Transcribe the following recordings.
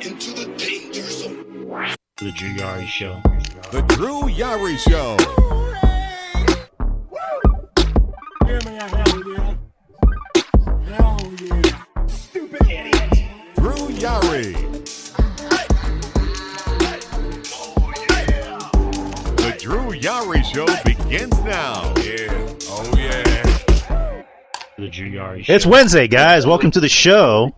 into the danger zone. The Drew Yari Show. The Drew Yari Show. Hell yeah. Stupid idiot. Drew Yari. The Drew Yari Show begins now. Yeah. Oh yeah. The Drew Yari Show. It's Wednesday, guys. Welcome to the show.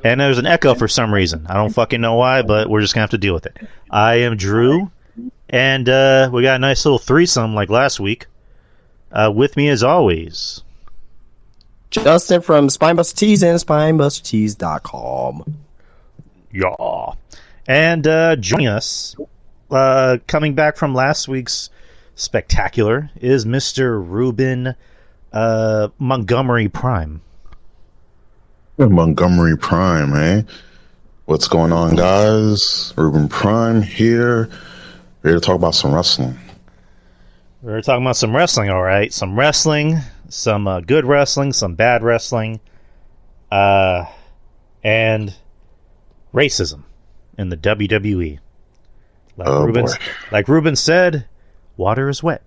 And there's an echo for some reason. I don't fucking know why, but we're just going to have to deal with it. I am Drew, and we got a nice little threesome like last week. With me, as always, Justin from Spinebuster Tees and SpinebusterTees.com. yeah. And joining us, coming back from last week's spectacular, is Mr. Ruben Montgomery Prime. Montgomery Prime, eh? What's going on, guys? Ruben Prime here. We're here to talk about some wrestling. We're talking about some wrestling, all right. Some wrestling, some good wrestling, some bad wrestling, and racism in the WWE. Like Ruben said, water is wet.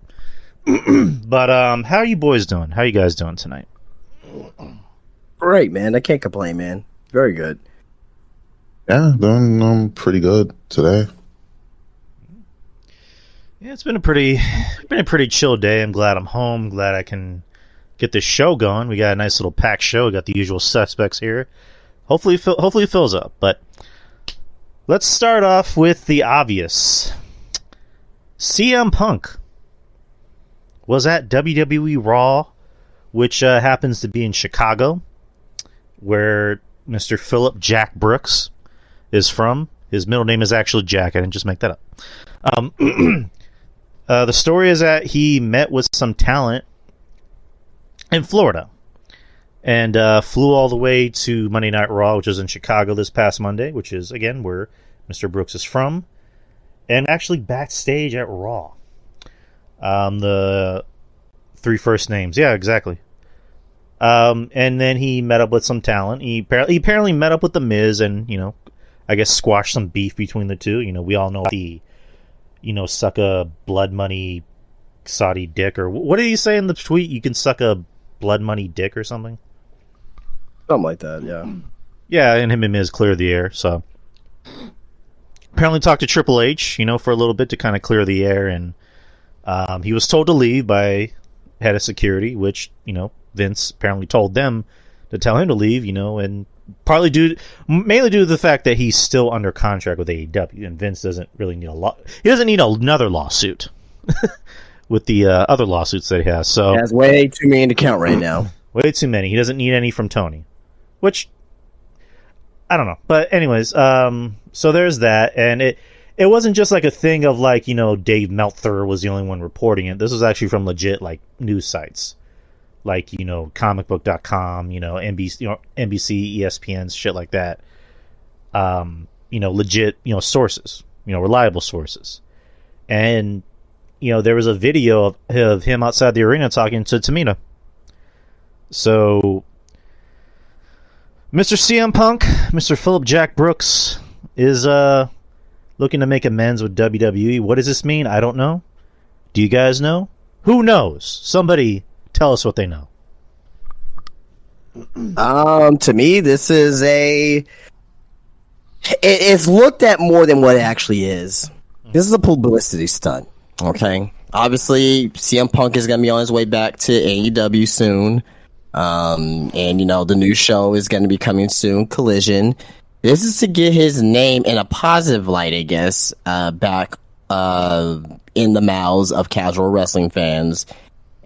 But how are you boys doing? How are you guys doing tonight? Great, man. I can't complain, man. Very good. Yeah, doing pretty good today. Yeah, it's been a pretty chill day. I'm glad I'm home. Glad I can get this show going. We got a nice little packed show. We got the usual suspects here. Hopefully it fills up. But let's start off with the obvious. CM Punk was at WWE Raw, which happens to be in Chicago, where Mr. PHILLIP Jack Brooks is from. His middle name is actually Jack. I didn't just make that up. The story is that he met with some talent in Florida and flew all the way to Monday Night Raw, which was in Chicago this past Monday, which is, again, where Mr. Brooks is from, and actually backstage at Raw. The three first names. Yeah, exactly. And then he met up with some talent. He apparently met up with The Miz and, I guess squashed some beef between the two. We all know the, suck a blood money Saudi dick, or what did he say in the tweet? You can suck a blood money dick or something? Something like that, yeah. Yeah, and him and Miz cleared the air, so. Apparently talked to Triple H, for a little bit to kind of clear the air, and he was told to leave by head of security, which, Vince apparently told them to tell him to leave, and mainly due to the fact that he's still under contract with AEW, and Vince doesn't really need he doesn't need another lawsuit with the other lawsuits that he has. So he has way too many to count right now. Way too many. He doesn't need any from Tony, which I don't know. But anyways, so there's that, and it wasn't just like a thing of like Dave Meltzer was the only one reporting it. This was actually from legit like news sites. Like, comicbook.com, NBC, ESPN, shit like that. Legit, sources, reliable sources. And, there was a video of him outside the arena talking to Tamina. So, Mr. CM Punk, Mr. PHILLIP Jack Brooks, is looking to make amends with WWE. What does this mean? I don't know. Do you guys know? Who knows? Somebody tell us what they know. To me, this is it's looked at more than what it actually is. This is a publicity stunt, okay? Obviously, CM Punk is going to be on his way back to AEW soon. And, the new show is going to be coming soon, Collision. This is to get his name in a positive light, I guess, back in the mouths of casual wrestling fans.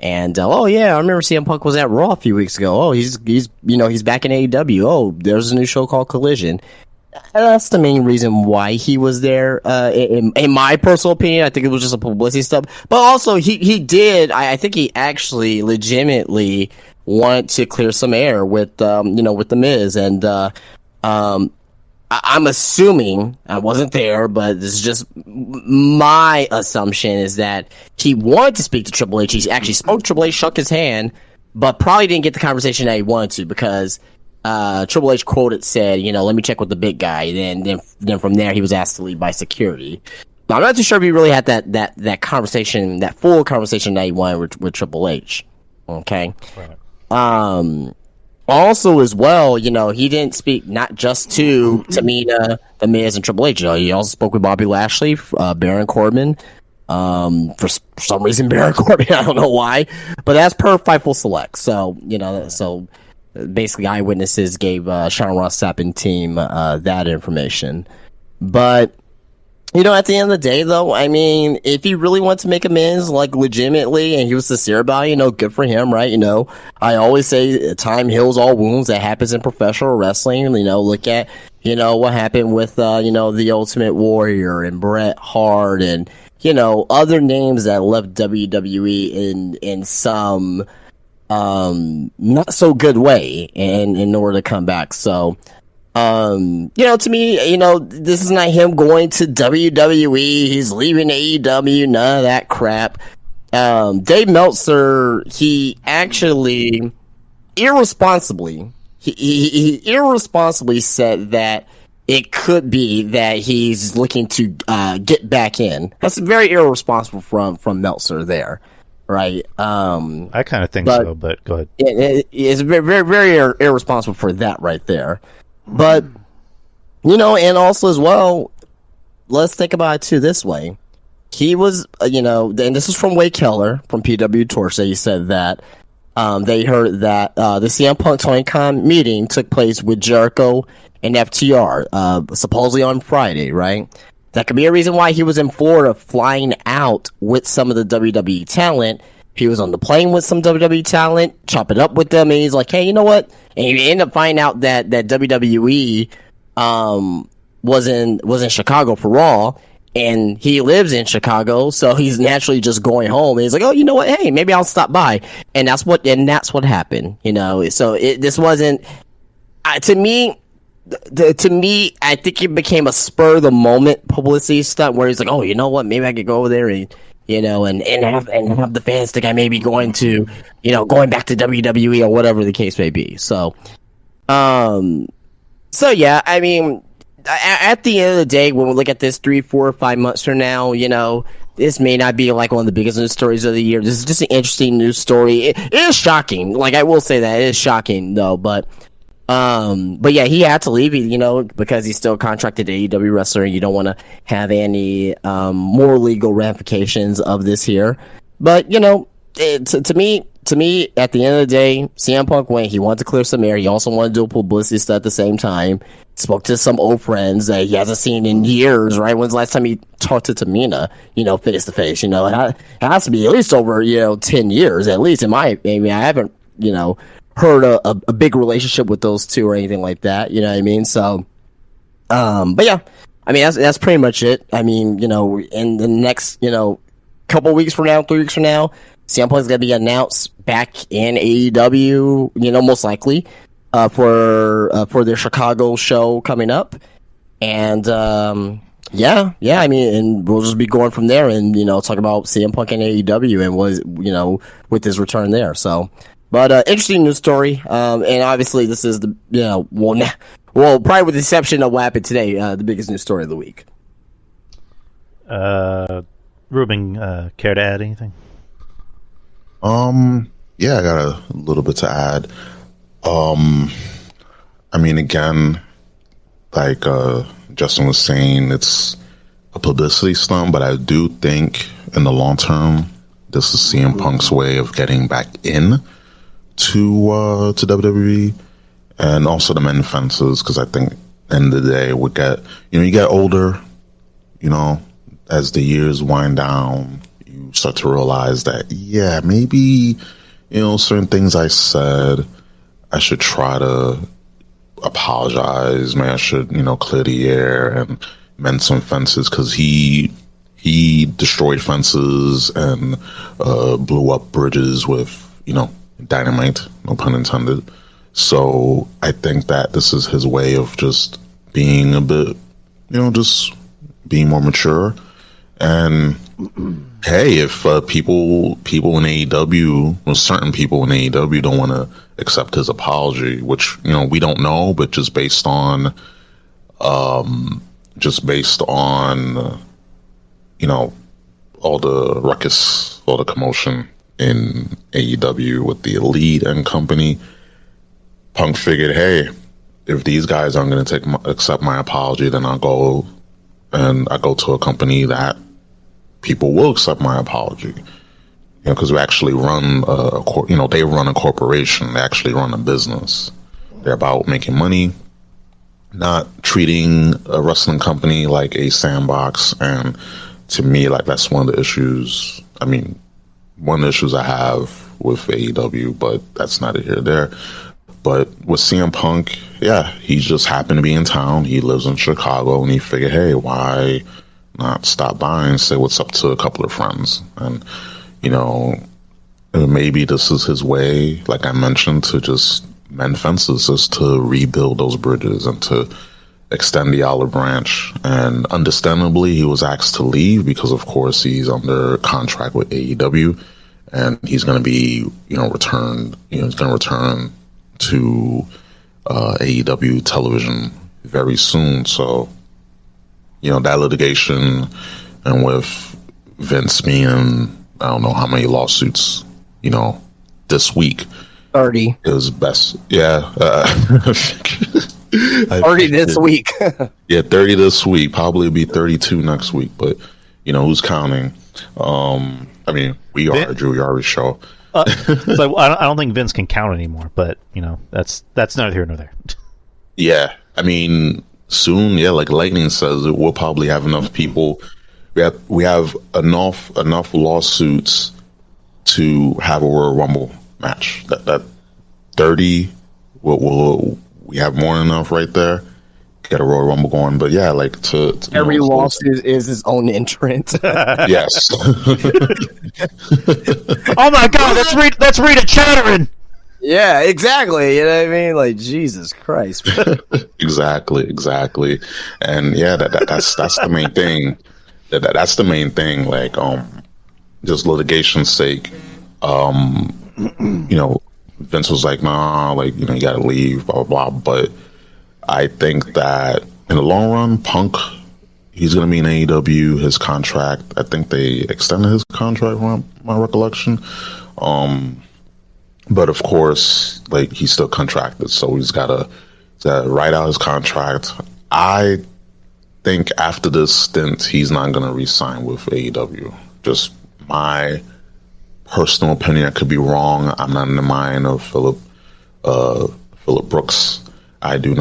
And I remember CM Punk was at Raw a few weeks ago. Oh, he's back in AEW. Oh, there's a new show called Collision. And that's the main reason why he was there. In my personal opinion, I think it was just a publicity stuff. But also, he did. I think he actually legitimately wanted to clear some air with with the Miz. And I'm assuming, I wasn't there, but this is just my assumption, is that he wanted to speak to Triple H. He actually spoke to Triple H, shook his hand, but probably didn't get the conversation that he wanted to, because Triple H quoted said, let me check with the big guy. Then from there, he was asked to leave by security. But I'm not too sure if he really had that conversation, that full conversation that he wanted with Triple H. Okay. Right. Also, as well, he didn't speak not just to Tamina, The Miz, and Triple H. He also spoke with Bobby Lashley, Baron Corbin. For some reason, Baron Corbin, I don't know why, but that's per Fightful Select. So, so basically, eyewitnesses gave Sean Ross Sapp and team that information. But at the end of the day, though, I mean, if he really wants to make amends, like, legitimately, and he was sincere about it, good for him, right? I always say time heals all wounds. That happens in professional wrestling. Look at, what happened with, the Ultimate Warrior and Bret Hart and, other names that left WWE in some, not so good way in order to come back. So, to me, this is not him going to WWE. He's leaving AEW, none of that crap. Dave Meltzer, he actually irresponsibly said that it could be that he's looking to get back in. That's very irresponsible from Meltzer there, right? I kind of think so, but go ahead. It's very, very, very irresponsible for that right there. But, and also as well, let's think about it too this way. He was, and this is from Wade Keller from PW Torch, that he said that they heard that the CM Punk Tony Khan meeting took place with Jericho and FTR, supposedly on Friday, right? That could be a reason why he was in Florida flying out with some of the WWE talent. He was on the plane with some WWE talent, chopping up with them, and he's like, hey, you know what? And he ended up finding out that WWE was in Chicago for Raw, and he lives in Chicago, so he's naturally just going home. And he's like, oh, you know what? Hey, maybe I'll stop by. And that's what happened, So this wasn't to me, I think it became a spur of the moment publicity stunt where he's like, oh, you know what? Maybe I could go over there and have the fans think I may be going to, going back to WWE or whatever the case may be. So yeah, I mean, at the end of the day, when we look at this 3, 4, 5 months from now, this may not be like one of the biggest news stories of the year. This is just an interesting news story. It is shocking. Like, I will say that it is shocking though, but yeah, he had to leave, because he's still contracted AEW wrestler, and you don't want to have any more legal ramifications of this here. But to me, at the end of the day, CM Punk went. He wanted to clear some air. He also wanted to do a publicity stuff at the same time. Spoke to some old friends that he hasn't seen in years. Right? When's the last time he talked to Tamina? Face to face. It has to be at least over 10 years at least. In my opinion, I haven't heard a big relationship with those two or anything like that. You know what I mean? So, but yeah, I mean that's pretty much it. I mean, in the next couple weeks from now, 3 weeks from now, CM Punk is going to be announced back in AEW, most likely, for their Chicago show coming up. And, yeah, I mean, and we'll just be going from there and, talk about CM Punk and AEW and with his return there. So, but, interesting news story. And obviously this is the, well, probably with the exception of what happened today, the biggest news story of the week. Ruben, care to add anything? Yeah, I got a little bit to add. I mean, again, like Justin was saying, it's a publicity stunt, but I do think in the long term, this is CM Punk's way of getting back in to WWE, and also the main fences, because I think at the end of the day, you get older, as the years wind down, you start to realize that, yeah, maybe, certain things I said, I should try to apologize. Maybe I should, clear the air and mend some fences, because he destroyed fences and blew up bridges with, dynamite, no pun intended. So I think that this is his way of just being a bit, just being more mature. And hey, if people in AEW, well, certain people in AEW don't want to accept his apology, which we don't know, but just based on all the ruckus, all the commotion in AEW with the Elite and company, Punk figured, hey, if these guys aren't going to accept my apology, then I go to a company that people will accept my apology. Because we actually run they run a corporation. They actually run a business. They're about making money, not treating a wrestling company like a sandbox. And to me, like, that's one of the issues. I mean, one of the issues I have with AEW, but that's neither here nor there. But with CM Punk, yeah, he just happened to be in town. He lives in Chicago, and he figured, hey, why not stop by and say what's up to a couple of friends? And, maybe this is his way, like I mentioned, to just mend fences, just to rebuild those bridges and to extend the olive branch. And understandably, he was asked to leave because, of course, he's under contract with AEW, and he's going to be, returned. He's going to return to AEW television very soon. So, that litigation, and with Vince being, I don't know how many lawsuits, this week. 30. Is best. Yeah. 30 this week. Yeah, 30 this week. Probably be 32 next week, but who's counting? I mean, we are a Drew Yari show. So I don't think Vince can count anymore, but that's neither here nor there. Yeah, I mean, soon. Yeah, like Lightning says, we'll probably have enough people. We have enough lawsuits to have a Royal Rumble match. That 30, we have more than enough right there. Get a Royal Rumble going, but yeah, like to every lawsuit is his own entrant. Yes. Oh my God, that's Rita Chatterin. Yeah, exactly. You know what I mean? Like, Jesus Christ. Exactly. And yeah, that's the main thing. That's the main thing. Like, just litigation's sake. Vince was like, nah, like, you gotta leave, blah blah blah. But I think that in the long run, Punk, he's gonna be in AEW. His contract, I think they extended his contract, from my recollection. But of course, like, he's still contracted, so he's gotta write out his contract. I think after this stint, he's not gonna re-sign with AEW. Just my personal opinion. I could be wrong. I'm not in the mind of Philip Brooks. I mean,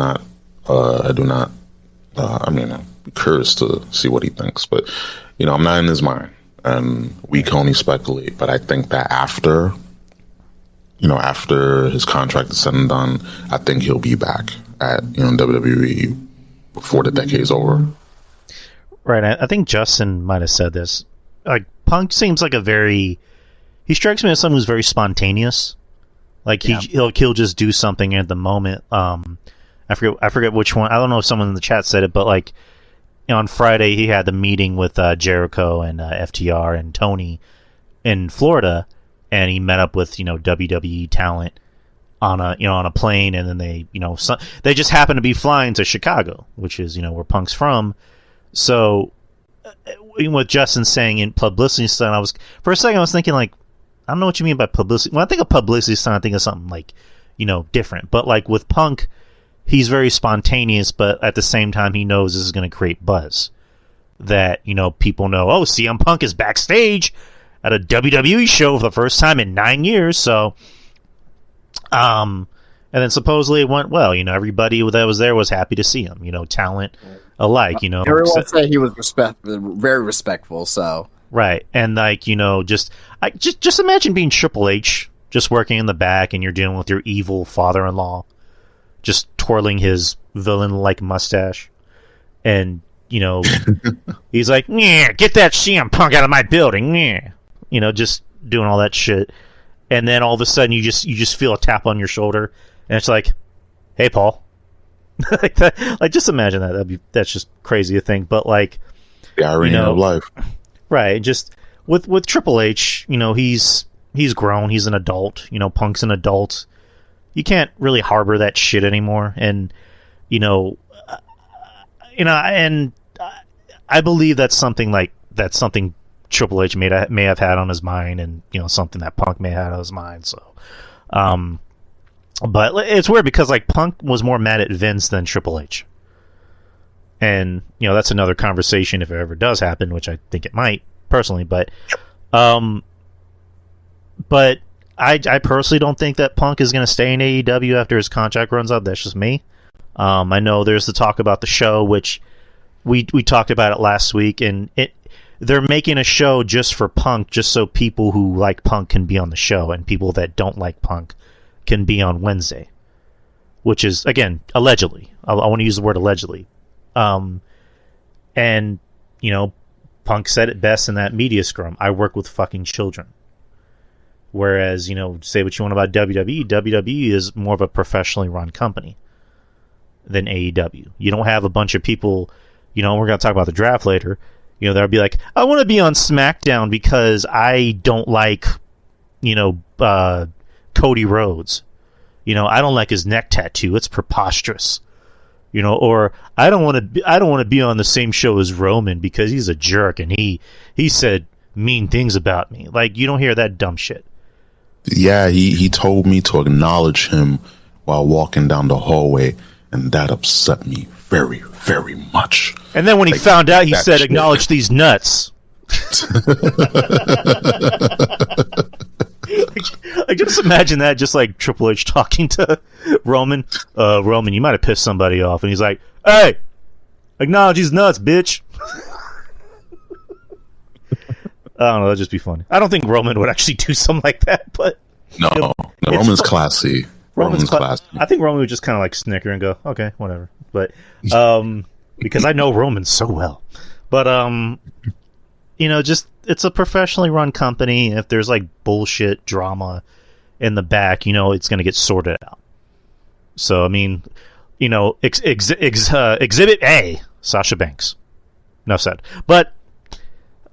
I'm curious to see what he thinks, but I'm not in his mind, and we can only speculate. But I think that after his contract is said and done, I think he'll be back at WWE before the decade's over. Right. I think Justin might have said this. Like, Punk seems like he strikes me as someone who's very spontaneous. Like, he'll just do something at the moment. I forget which one. I don't know if someone in the chat said it, but like, on Friday he had the meeting with Jericho and FTR and Tony in Florida, and he met up with WWE talent on a plane, and then they they just happened to be flying to Chicago, which is where Punk's from. So with Justin saying in publicity stunt, for a second I was thinking, like, I don't know what you mean by publicity. When I think of publicity stunt, I think of something like different. But like with Punk, he's very spontaneous, but at the same time, he knows this is going to create buzz. That, people know, oh, CM Punk is backstage at a WWE show for the first time in 9 years. So, and then supposedly it went well. Everybody that was there was happy to see him. Talent alike. Everyone said he was very respectful. So right, and like just imagine being Triple H, just working in the back, and you're dealing with your evil father-in-law, just twirling his villain-like mustache, and he's like, "Yeah, get that CM Punk out of my building," yeah, just doing all that shit, and then all of a sudden you just feel a tap on your shoulder, and it's like, "Hey, Paul," like that. Like, just imagine that. That's just crazy to think, but like, the irony of life. Right. Just with Triple H, he's grown. He's an adult. Punk's an adult. You can't really harbor that shit anymore. And and I believe that's something Triple H may have had on his mind, and something that Punk may have had on his mind. So, but it's weird because Punk was more mad at Vince than Triple H, and that's another conversation if it ever does happen, which I think it might personally. But I personally don't think that Punk is going to stay in AEW after his contract runs out. That's just me. I know there's the talk about the show, which we talked about it last week, and they're making a show just for Punk, just so people who like Punk can be on the show, and people that don't like Punk can be on Wednesday, which is, again, allegedly. I want to use the word allegedly. And, Punk said it best in that media scrum: I work with fucking children. Whereas, say what you want about WWE is more of a professionally run company than AEW. You don't have a bunch of people, we're going to talk about the draft later, they'll be like, I want to be on SmackDown because I don't like, Cody Rhodes. I don't like his neck tattoo. It's preposterous. Or I don't want to be on the same show as Roman because he's a jerk and he said mean things about me. You don't hear that dumb shit. Yeah, he told me to acknowledge him while walking down the hallway, and that upset me very, very much. And then when he found out, he said, acknowledge these nuts. Just imagine that, just like Triple H talking to Roman. Roman, you might have pissed somebody off. And he's like, hey, acknowledge these nuts, bitch. I don't know, that'd just be funny. I don't think Roman would actually do something like that, but... No, Roman's classy. Roman's classy. I think Roman would just kind of snicker and go, okay, whatever. But, because I know Roman so well. But, just, it's a professionally run company. If there's, bullshit drama in the back, it's going to get sorted out. So, I mean, Exhibit A, Sasha Banks. Enough said. But,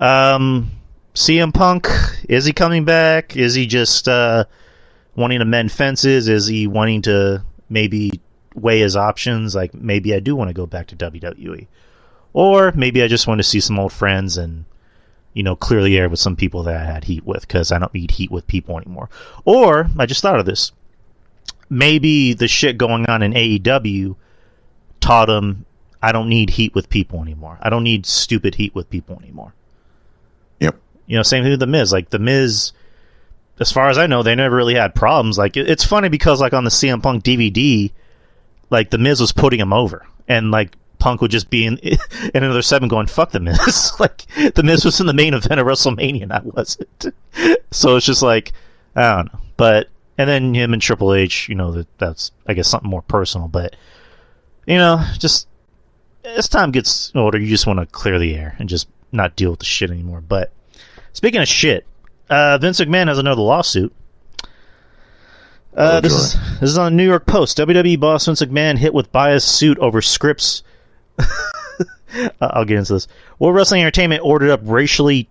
CM Punk, is he coming back? Is he just wanting to mend fences? Is he wanting to maybe weigh his options? Maybe I do want to go back to WWE. Or maybe I just want to see some old friends and, clear the air with some people that I had heat with, because I don't need heat with people anymore. Or, I just thought of this. Maybe the shit going on in AEW taught him I don't need heat with people anymore. I don't need stupid heat with people anymore. Yep. Same thing with The Miz. The Miz, as far as I know, they never really had problems. It's funny because, on the CM Punk DVD, The Miz was putting him over. And, Punk would just be in another segment going, fuck The Miz. The Miz was in the main event of WrestleMania, and I wasn't. So it's just I don't know. But, and then him and Triple H, that's, I guess, something more personal. But, just, as time gets older, you just want to clear the air and just not deal with the shit anymore. But, speaking of shit, Vince McMahon has another lawsuit. This is on the New York Post. WWE boss Vince McMahon hit with biased suit over scripts. I'll get into this. World Wrestling Entertainment ordered up racially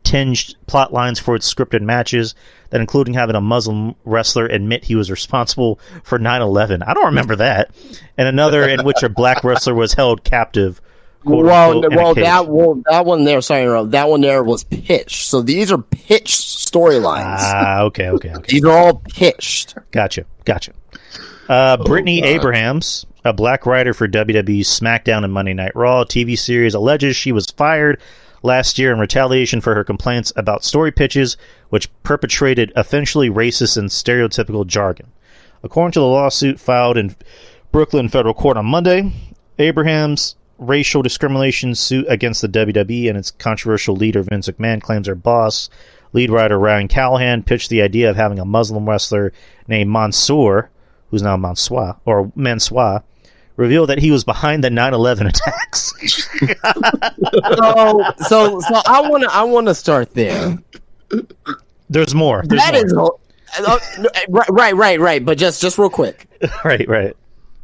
tinged plot lines for its scripted matches, that including having a Muslim wrestler admit he was responsible for 9/11. I don't remember that. And another in which a black wrestler was held captive. That one there. Sorry, Rob. That one there was pitched. So these are pitched storylines. Okay. These are all pitched. Gotcha. Brittany Abrahams, a black writer for WWE's SmackDown and Monday Night Raw TV series, alleges she was fired last year in retaliation for her complaints about story pitches, which perpetrated offensively racist and stereotypical jargon. According to the lawsuit filed in Brooklyn federal court on Monday, Abrahams' racial discrimination suit against the WWE and its controversial leader Vince McMahon claims her boss, lead writer Ryan Callahan, pitched the idea of having a Muslim wrestler named Mansoor, who's now Mansoor, revealed that he was behind the 9/11 attacks. so I want to start there. There's more. Right. But just real quick. Right.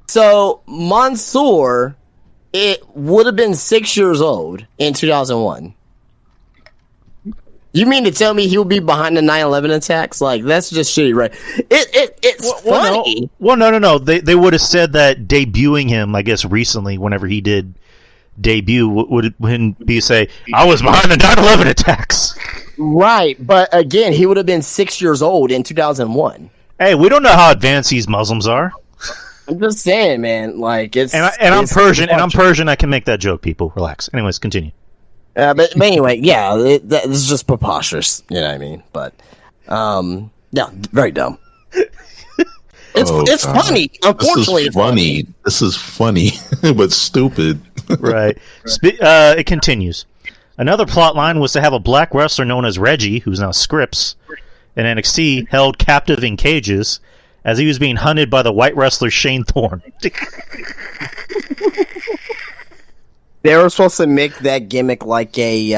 So Mansoor, it would have been 6 years old in 2001. You mean to tell me he would be behind the 9/11 attacks? Like, that's just shitty, right? It's funny. No. They would have said that debuting him, I guess, recently, whenever he did debut, would be say, I was behind the 9/11 attacks. Right, but again, he would have been 6 years old in 2001. Hey, we don't know how advanced these Muslims are. I'm just saying, man. Like, I'm Persian. I can make that joke. People, relax. Anyways, continue. But anyway, yeah, this is just preposterous. You know what I mean? But, yeah, very dumb. It's funny. Unfortunately, This is funny, but stupid. Right. It continues. Another plot line was to have a black wrestler known as Reggie, who's now Scripps, in NXT, held captive in cages as he was being hunted by the white wrestler Shane Thorne. They were supposed to make that gimmick like a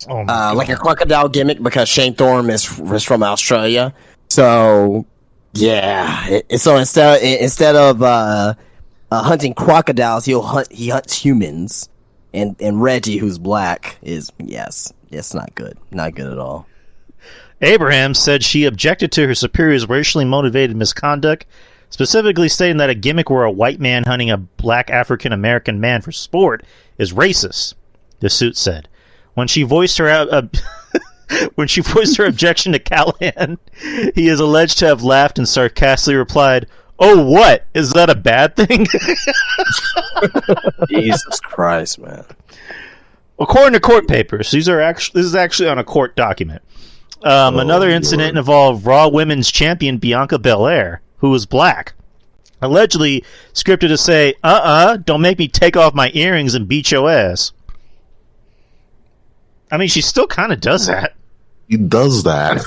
crocodile gimmick because Shane Thorne is from Australia. So yeah, so instead of hunting crocodiles, he hunts humans. And Reggie, who's black, is not good, not good at all. Abraham said she objected to her superior's racially motivated misconduct, specifically stating that a gimmick where a white man hunting a black African American man for sport is racist. The suit said when she voiced her objection to Callahan, he is alleged to have laughed and sarcastically replied, "Oh, what? Is that a bad thing?" Jesus Christ, man. According to court papers, this is actually on a court document. Another incident involved Raw Women's Champion Bianca Belair, who was black, allegedly scripted to say, don't make me take off my earrings and beat your ass. I mean, she still kind of does that. He does that.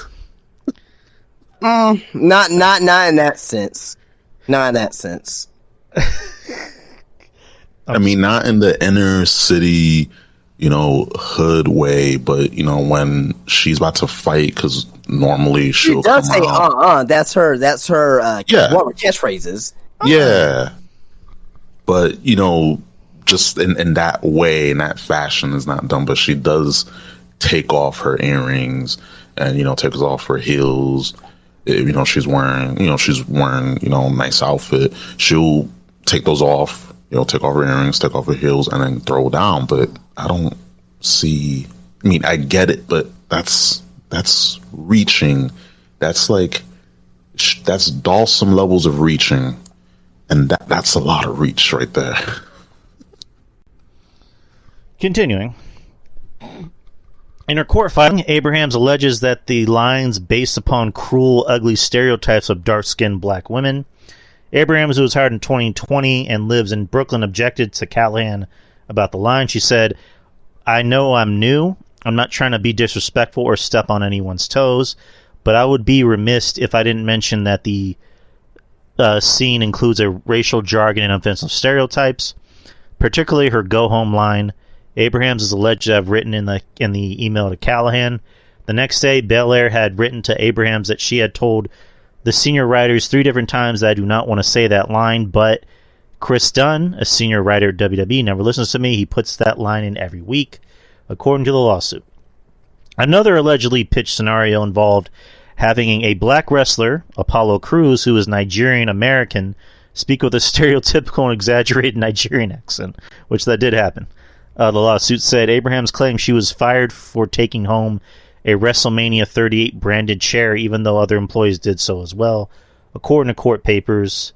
Not in that sense. Not in that sense. I mean, not in the inner city, hood way, but when she's about to fight, because normally she'll does come say out. That's her one of her catchphrases. Yeah, but just in that way, in that fashion, is not done. But she does take off her earrings and takes off her heels. If, she's wearing a nice outfit, she'll take those off. Take off her earrings, take off her heels, and then throw down. But I don't see. I mean, I get it, but that's reaching. That's Dawson levels of reaching, and that's a lot of reach right there. Continuing. In her court filing, Abrahams alleges that the lines based upon cruel, ugly stereotypes of dark-skinned black women. Abrahams, who was hired in 2020 and lives in Brooklyn, objected to Callahan about the line. She said, "I know I'm new. I'm not trying to be disrespectful or step on anyone's toes, but I would be remiss if I didn't mention that the scene includes a racial jargon and offensive stereotypes, particularly her go-home line." Abrahams is alleged to have written in the email to Callahan. The next day, Belair had written to Abrahams that she had told the senior writers 3 different times that I do not want to say that line, but Chris Dunn, a senior writer at WWE, never listens to me. He puts that line in every week, according to the lawsuit. Another allegedly pitched scenario involved having a black wrestler, Apollo Crews, who is Nigerian-American, speak with a stereotypical and exaggerated Nigerian accent, which that did happen. The lawsuit said Abrahams claimed she was fired for taking home a WrestleMania 38 branded chair, even though other employees did so as well. According to court papers,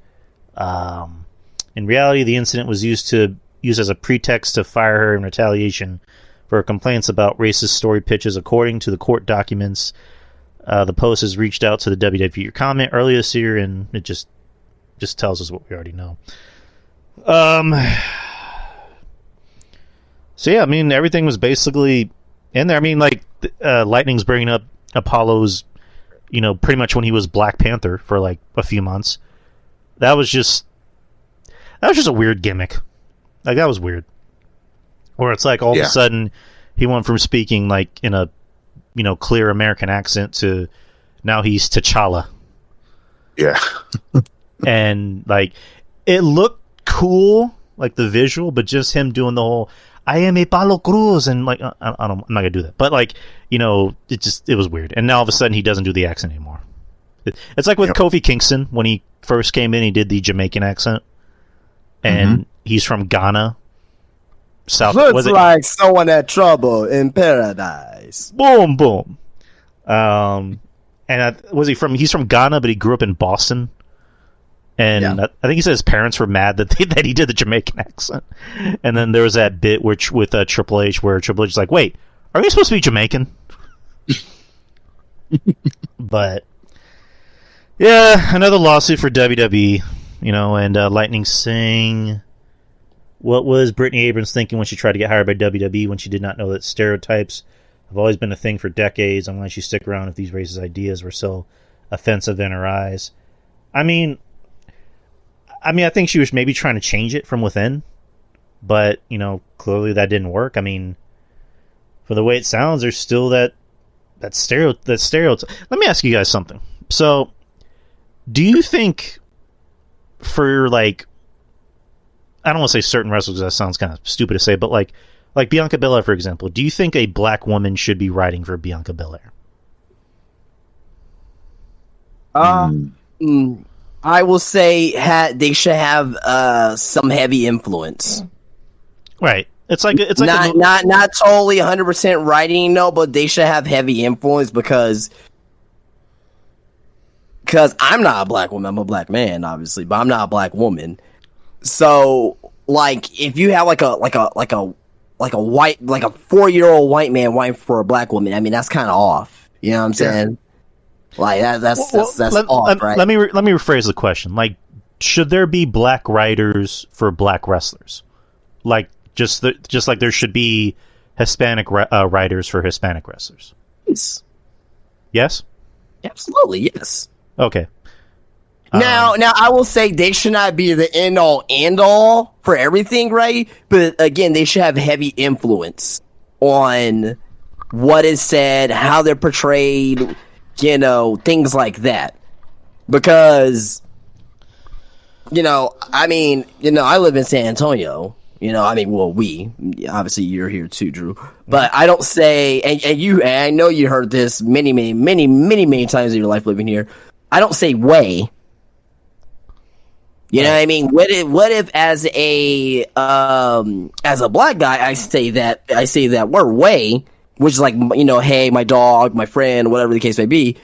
in reality, the incident was used as a pretext to fire her in retaliation for her complaints about racist story pitches. According to the court documents, the Post has reached out to the WWE comment earlier this year, and it just tells us what we already know. So yeah, I mean, everything was basically in there. I mean, like, Lightning's bringing up Apollo's, pretty much when he was Black Panther for like a few months. That was just a weird gimmick. Like, that was weird. Where it's like all of a sudden he went from speaking like in a, clear American accent to now he's T'Challa. Yeah. And like, it looked cool, like the visual, but just him doing the whole I am a Paulo Cruz, and like I'm not gonna do that, but like it was weird, and now all of a sudden he doesn't do the accent anymore. It's like with Kofi Kingston when he first came in, he did the Jamaican accent, and he's from Ghana. South Looks like someone had trouble in paradise. Boom, boom. And was he from? He's from Ghana, but he grew up in Boston. And I think he said his parents were mad that that he did the Jamaican accent. And then there was that bit with Triple H where Triple H is like, "Wait, are we supposed to be Jamaican?" But yeah, another lawsuit for WWE. And Lightning Singh. What was Brittany Abrams thinking when she tried to get hired by WWE when she did not know that stereotypes have always been a thing for decades? And why she stick around if these racist ideas were so offensive in her eyes? I mean, I think she was maybe trying to change it from within, but clearly that didn't work. I mean, for the way it sounds, there's still that stereotype. Let me ask you guys something. So, do you think for like, I don't want to say certain wrestlers, that sounds kind of stupid to say, but like Bianca Belair, for example, do you think a black woman should be writing for Bianca Belair? I will say they should have some heavy influence. Right. It's like not totally 100% writing, no, but they should have heavy influence because I'm not a black woman. I'm a black man, obviously, but I'm not a black woman. So, like, if you have like a white, like a 4-year-old white man writing for a black woman, I mean, that's kind of off. You know what I'm saying? Like that's off, right? Let me rephrase the question. Like, should there be black writers for black wrestlers? Like, just like there should be Hispanic writers for Hispanic wrestlers. Yes. Yes. Absolutely, yes. Okay. Now, I will say they should not be the end all for everything, right? But again, they should have heavy influence on what is said, how they're portrayed, things like that. Because, I live in San Antonio. We obviously you're here too, Drew. But I don't say, and I know you heard this many times in your life living here. I don't say way. You know what I mean? What if as a black guy I say that word way, which is like, hey, my dog, my friend, whatever the case may be.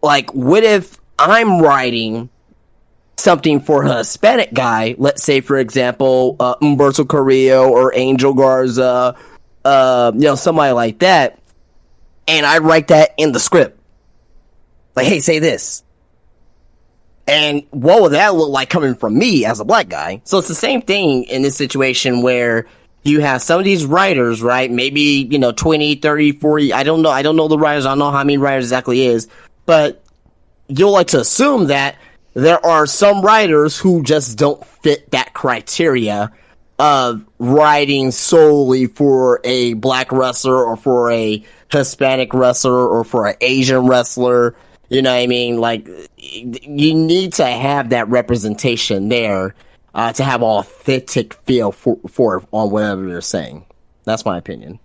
Like, what if I'm writing something for a Hispanic guy, let's say for example, Humberto Carrillo or Angel Garza, somebody like that, and I write that in the script. Like, hey, say this. And what would that look like coming from me as a black guy? So it's the same thing in this situation where you have some of these writers, right? Maybe, 20, 30, 40. I don't know the writers. I don't know how many writers exactly is. But you'll like to assume that there are some writers who just don't fit that criteria of writing solely for a black wrestler or for a Hispanic wrestler or for an Asian wrestler. You know what I mean? Like, you need to have that representation there to have authentic feel for on whatever you're saying. That's my opinion.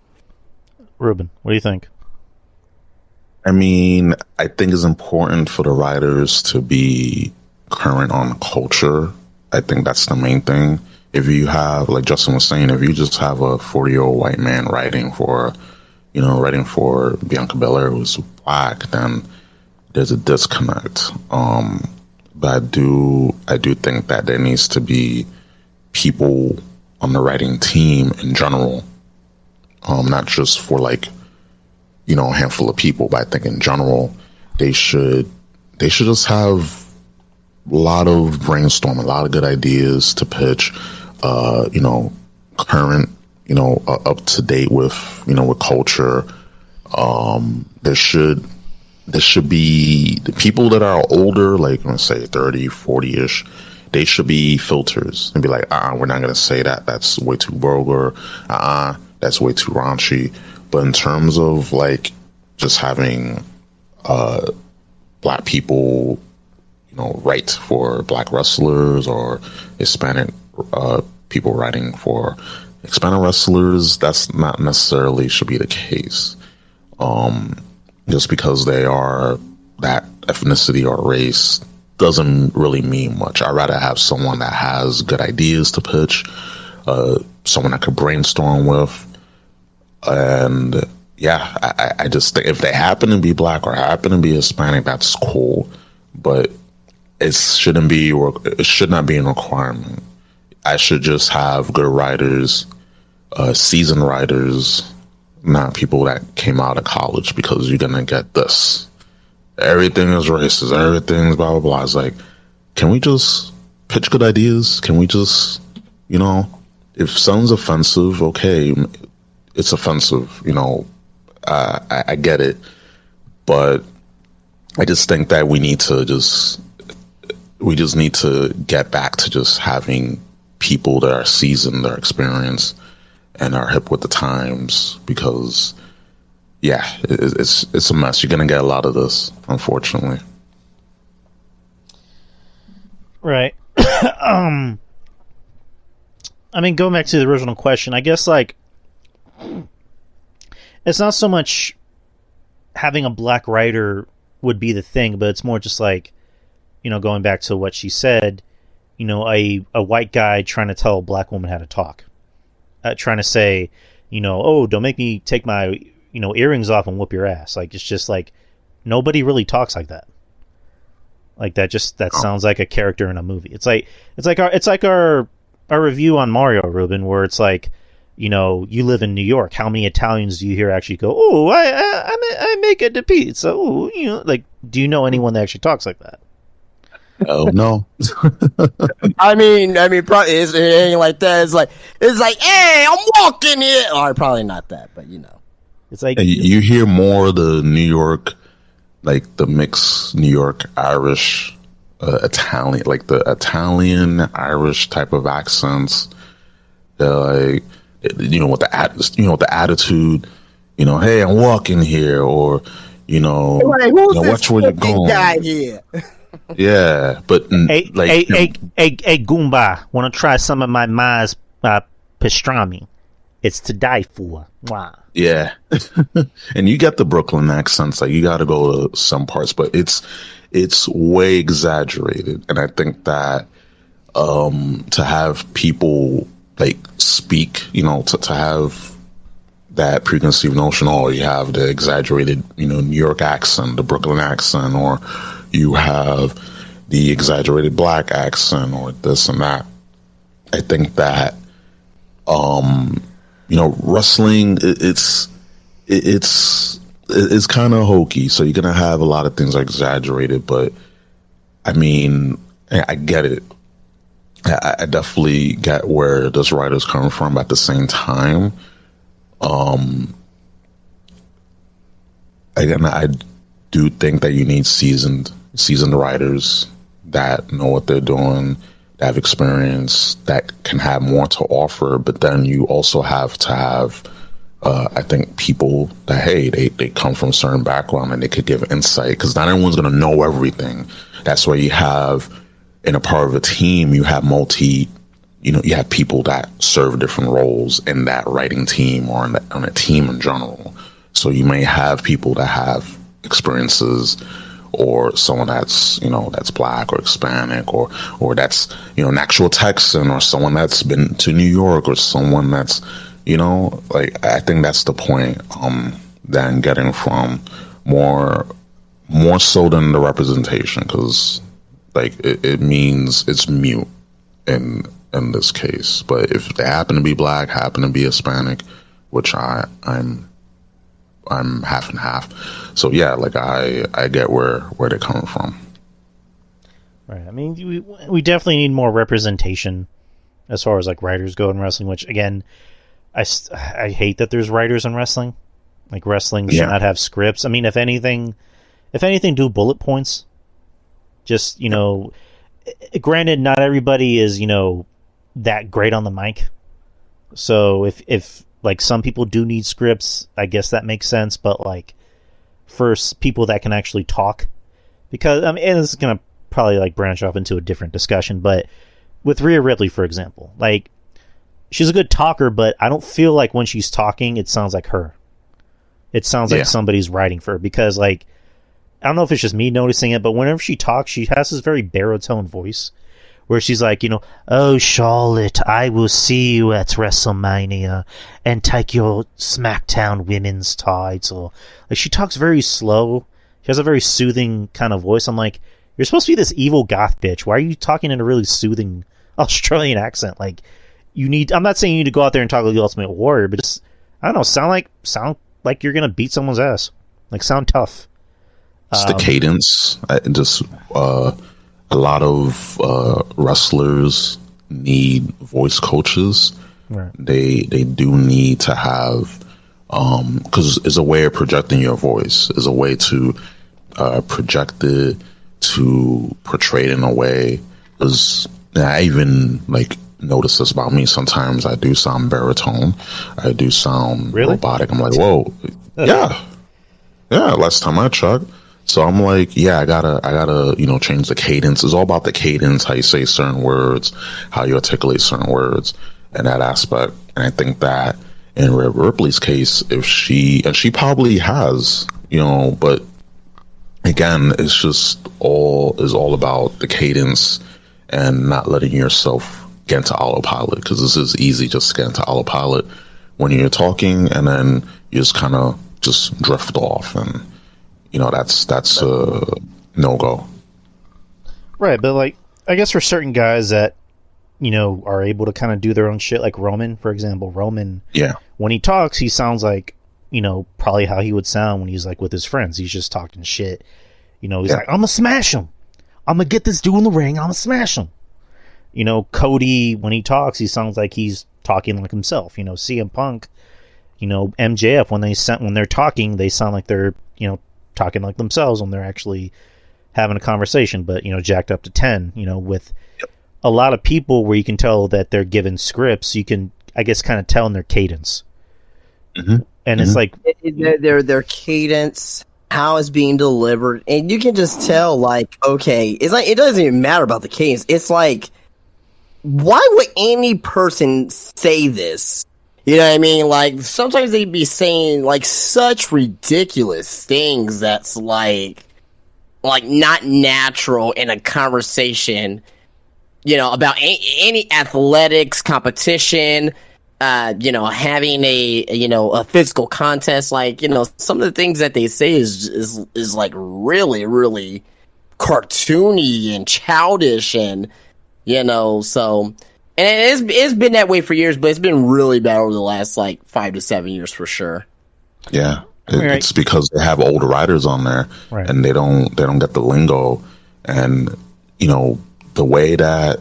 Ruben, what do you think? I mean, I think it's important for the writers to be current on culture. I think that's the main thing. If you have, like Justin was saying, if you just have a 40-year-old white man writing for Bianca Belair who's black, then there's a disconnect. But I do think that there needs to be people on the writing team in general, not just for like, a handful of people, but I think in general they should just have a lot of brainstorming, a lot of good ideas to pitch, current, up to date with, with culture. There should be the people that are older, like let's say 30, 40-ish, they should be filters and be like, we're not going to say that. That's way too vulgar. That's way too raunchy. But in terms of like just having black people, write for black wrestlers or Hispanic people writing for Hispanic wrestlers, that's not necessarily should be the case. Just because they are that ethnicity or race doesn't really mean much. I'd rather have someone that has good ideas to pitch, someone I could brainstorm with. And yeah, I just think if they happen to be black or happen to be Hispanic, that's cool. But it should not be a requirement. I should just have good writers, seasoned writers, not people that came out of college, because you're gonna get this. Everything is racist. Everything's blah blah blah. It's like, can we just pitch good ideas? Can we just, if something's offensive, okay, it's offensive. I get it, but I just think that we just need to get back to just having people that are seasoned, that are experienced, and are hip with the times, because yeah, it's a mess. You're gonna get a lot of this, unfortunately. Right. I mean, going back to the original question, I guess, like, it's not so much having a black writer would be the thing, but it's more just like, going back to what she said, a white guy trying to tell a black woman how to talk, trying to say, oh, don't make me take my, earrings off and whoop your ass. Like, it's just like, nobody really talks like that. Like, that sounds like a character in a movie. It's like our review on Mario, Ruben, where it's like, you live in New York. How many Italians do you hear actually go, oh, I make it to pizza. Oh, like, do you know anyone that actually talks like that? Oh no. I mean, probably it ain't like that. It's like, hey, I'm walking here. Or probably not that, but it's like you hear more of the New York, like the mixed New York Irish, Italian, like the Italian Irish type of accents. Like, with the attitude, hey, I'm walking here, or like, who's watch where you're going. Guy here? Yeah, but hey, Goomba, want to try some of my ma's pastrami? It's to die for. Wow. Yeah, and you get the Brooklyn accents. Like, you got to go to some parts, but it's way exaggerated, and I think that to have people like speak, to have that preconceived notion, or you have the exaggerated, New York accent, the Brooklyn accent, or you have the exaggerated black accent, or this and that. I think that, wrestling, it's kind of hokey. So you're going to have a lot of things exaggerated, but I mean, I get it. I definitely get where this writer's coming from, but at the same time, again, I do think that you need seasoned writers that know what they're doing, that have experience, that can have more to offer. But then you also have to have, I think, people that, hey, they come from a certain background and they could give insight, because not everyone's going to know everything. That's why you have, in a part of a team, you have you have people that serve different roles in that writing team, or on a team in general. So you may have people that have experiences, or someone that's that's black or Hispanic, or that's an actual Texan, or someone that's been to New York, or someone that's like, I think that's the point that I'm getting from more so than the representation, because like it means it's mute in this case. But if they happen to be black, happen to be Hispanic, which I'm half and half. So yeah, like I get where they're coming from. Right. I mean, we definitely need more representation as far as like writers go in wrestling. Which, again, I hate that there's writers in wrestling. Like, wrestling should not have scripts. I mean, if anything, do bullet points. Just granted, not everybody is that great on the mic. So if like some people do need scripts, I guess that makes sense. But like, for people that can actually talk, because and this is gonna probably like branch off into a different discussion, but with Rhea Ripley, for example, like, she's a good talker, but I don't feel like when she's talking, it sounds like her. It sounds like somebody's writing for her because, like, I don't know if it's just me noticing it, but whenever she talks, she has this very baritone voice where she's like, oh, Charlotte, I will see you at WrestleMania and take your SmackDown women's title. Like, she talks very slow. She has a very soothing kind of voice. I'm like, you're supposed to be this evil goth bitch. Why are you talking in a really soothing Australian accent? Like, I'm not saying you need to go out there and talk like the Ultimate Warrior, but just, I don't know, sound like you're gonna beat someone's ass. Like, sound tough. It's the cadence. A lot of wrestlers need voice coaches. Right. They do need to have, because it's a way of projecting your voice. It's a way to project it, to portray it in a way. Because I even notice this about me. Sometimes I do sound baritone. I do sound robotic. I'm like, whoa, yeah. Last time I checked. So I'm like, I gotta, change the cadence. It's all about the cadence, how you say certain words, how you articulate certain words, and that aspect. And I think that in Rhea Ripley's case, she probably has, but again, it's all about the cadence and not letting yourself get into autopilot, because this is easy just to get into autopilot when you're talking, and then you just kind of just drift off, and that's a no-go. Right, but I guess for certain guys that are able to kind of do their own shit, like Roman, for example. Roman, when he talks, he sounds like probably how he would sound when he's with his friends. He's just talking shit. He's like, I'm gonna smash him. I'm gonna get this dude in the ring. I'm gonna smash him. Cody, when he talks, he sounds like he's talking like himself. CM Punk, MJF, when they're talking, they sound like they're talking like themselves when they're actually having a conversation, but jacked up to 10. With a lot of people where you can tell that they're given scripts, you can, I guess, kind of tell in their cadence. Mm-hmm. And it's like their cadence, how it's being delivered, and you can just tell, okay, it's like, it doesn't even matter about the cadence. It's like, why would any person say this? You know what I mean? Sometimes they'd be saying, such ridiculous things that's, not natural in a conversation, about any athletics competition, having a physical contest. Some of the things that they say is really, really cartoony and childish, and, so... And it's been that way for years, but it's been really bad over the last 5 to 7 years for sure. Yeah, it's because they have older writers on there, and they don't get the lingo, and the way that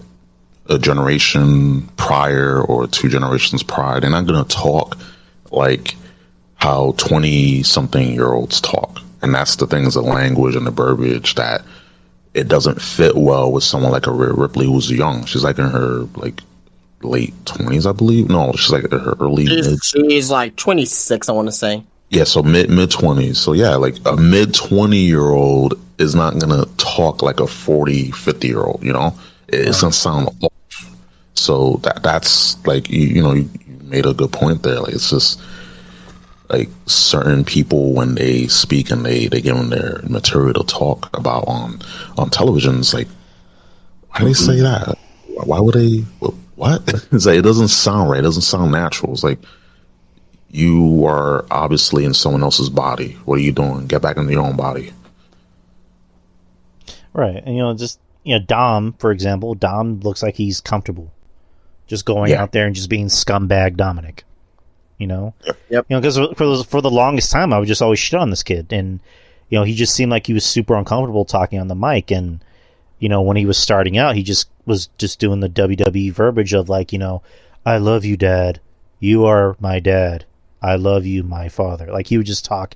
a generation prior or 2 generations prior, they're not gonna talk like how 20-something-year-olds talk, and that's the things, the language and the verbiage that. It doesn't fit well with someone like a Rhea Ripley who's young. She's in her late 20s, I believe. No, she's in her early mid. She's 26, I want to say. Yeah, so mid 20s. So yeah, a mid 20-year-old is not gonna talk like a 40, 50-year-old. It's gonna sound off. So that's you made a good point there. It's just. Certain people, when they speak and they give them their material to talk about on television, it's why do they say that? Why would they? What? It's it doesn't sound right. It doesn't sound natural. It's you are obviously in someone else's body. What are you doing? Get back into your own body. Right, and Dom, for example. Dom looks like he's comfortable, just going out there and just being scumbag Dominic. Yep. Because for the longest time, I would just always shit on this kid, and he just seemed like he was super uncomfortable talking on the mic, and when he was starting out, he was doing the WWE verbiage of I love you, Dad. You are my dad. I love you, my father. He would just talk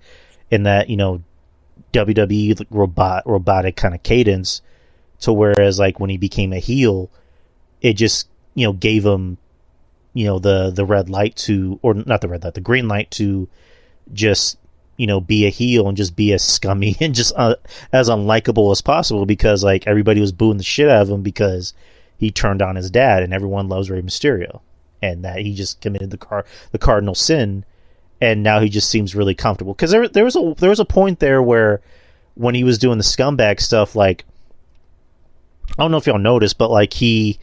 in that WWE robotic kind of cadence, to whereas when he became a heel, it just gave him. The red light to, or not the red light, the green light to just, be a heel and just be as scummy and just as unlikable as possible, because everybody was booing the shit out of him because he turned on his dad, and everyone loves Rey Mysterio. and that he just committed the cardinal sin, and now he just seems really comfortable. Because there was a point there where when he was doing the scumbag stuff, like, I don't know if y'all noticed, but like he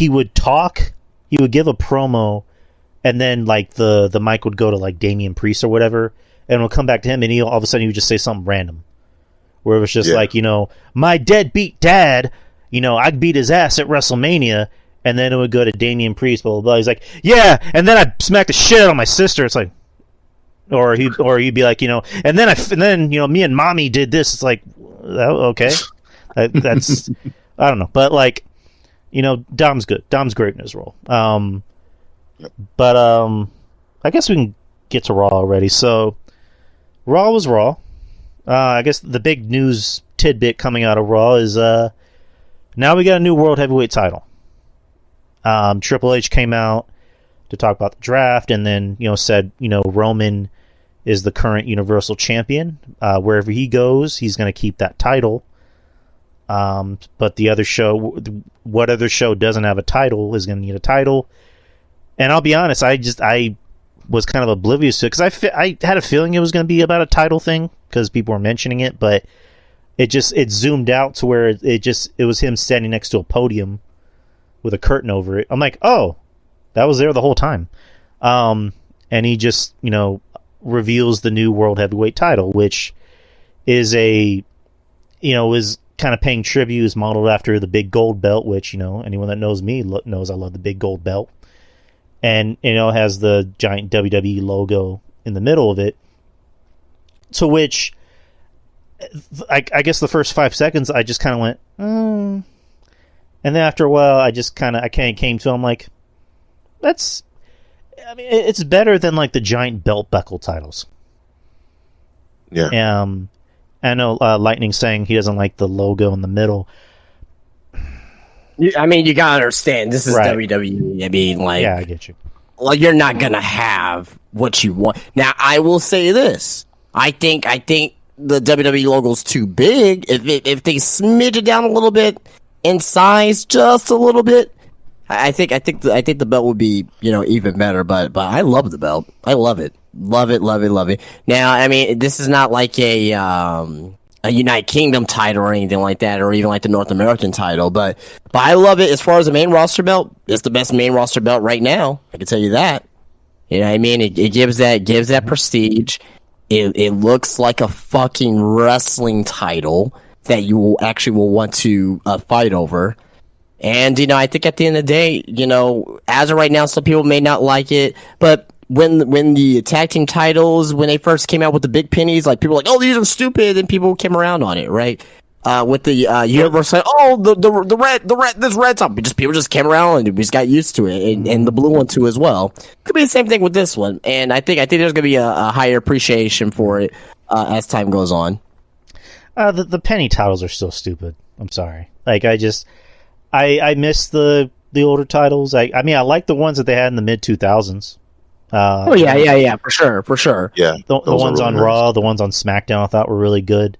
would talk, he would give a promo, and then like the mic would go to like Damian Priest or whatever, and it'll come back to him, and all of a sudden he would just say something random, where it was just like, my deadbeat dad, I beat his ass at WrestleMania, and then it would go to Damian Priest, blah blah blah. He's like, yeah, and then I smacked the shit out of my sister. It's like, or he'd be like, and then me and mommy did this. It's like, okay, that's I don't know, but like, Dom's good. Dom's great in his role. But I guess we can get to Raw already. So Raw was Raw. I guess the big news tidbit coming out of Raw is now we got a new World Heavyweight title. Triple H came out to talk about the draft, and then said Roman is the current Universal Champion. Wherever he goes, he's going to keep that title. But the other show, what other show doesn't have a title is going to need a title. And I'll be honest, I was kind of oblivious to it because I had a feeling it was going to be about a title thing because people were mentioning it, but it zoomed out to where it was him standing next to a podium with a curtain over it. I'm like, oh, that was there the whole time. And he just, reveals the new World Heavyweight title, which is is kind of paying tribute, is modeled after the big gold belt, which, anyone that knows me knows I love the big gold belt. And, has the giant WWE logo in the middle of it. To which, I guess the first 5 seconds, I just kind of went, And then after a while, I came to, I'm like, it's better than like the giant belt buckle titles. Yeah. I know Lightning saying he doesn't like the logo in the middle. I mean, you gotta understand, this is Right. WWE. I mean, like, Yeah, I get you. Like, you're not gonna have what you want. Now, I will say this: I think the WWE logo's too big. If they smidge it down a little bit in size, just a little bit, I think the belt would be even better. But I love the belt. I love it. Love it. Now, I mean, this is not like a United Kingdom title or anything like that, or even like the North American title, but I love it. As far as the main roster belt, it's the best main roster belt right now. I can tell you that. You know what I mean? It gives that prestige. It looks like a fucking wrestling title that you will want to fight over. And I think at the end of the day, as of right now, some people may not like it, but when the tag team titles, when they first came out with the big pennies, like, people were like, oh, these are stupid, and people came around on it, right? With the universe, like, oh, this red top, people just came around and we just got used to it, and the blue one too as well. Could be the same thing with this one, and I think there's gonna be a higher appreciation for it as time goes on. The penny titles are still stupid. I'm sorry. Like, I miss the older titles. I mean, I like the ones that they had in the mid 2000s. Yeah, for sure. Yeah. The ones really on nice. Raw, the ones on SmackDown, I thought were really good.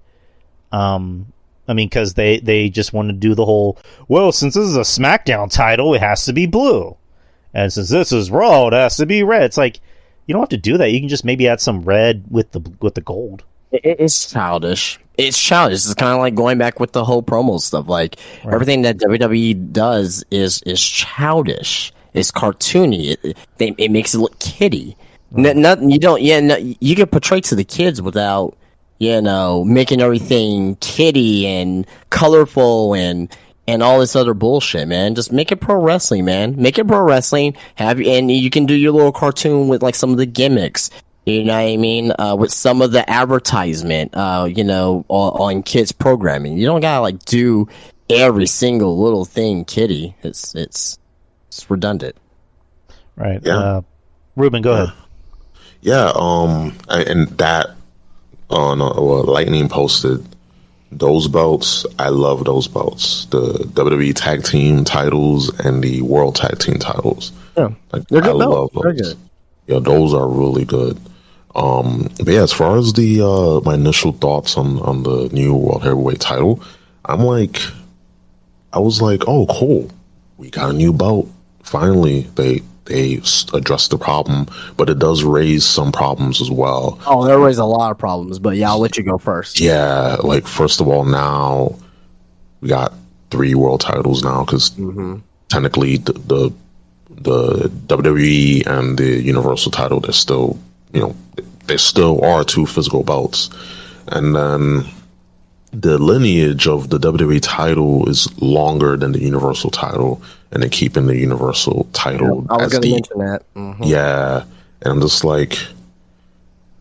I mean, because they just wanted to do the whole, well, since this is a SmackDown title, it has to be blue, and since this is Raw, it has to be red. It's like, you don't have to do that. You can just maybe add some red with the gold. It's childish. It's kind of like going back with the whole promo stuff. Like, everything that WWE does is childish. It's cartoony. It makes it look kiddie. Nothing you don't. Yeah, you can portray to the kids without making everything kiddie and colorful and all this other bullshit, man. Just make it pro wrestling, man. Make it pro wrestling. And you can do your little cartoon with like some of the gimmicks. You know what I mean? With some of the advertisement, on kids programming. You don't gotta like do every single little thing kiddie. It's redundant. Right. Yeah. Ruben, go ahead. Yeah. And that Lightning posted those belts. I love those belts. The WWE Tag Team titles and the World Tag Team titles. Yeah, like, they're good I love belts. those. They're good. Yeah, those are really good. But yeah, as far as the my initial thoughts on the new World Heavyweight title, I was like, oh, cool, we got a new belt. Finally, they address the problem, but it does raise some problems as well. Oh, there was a lot of problems, but yeah, I'll let you go first. Yeah, like first of all, now we got 3 world titles now because technically the WWE and the Universal title, they're still, there still are 2 physical belts, and then the lineage of the WWE title is longer than the Universal title, and they're keeping the Universal title. I was going to mention that. Yeah, and I'm just like,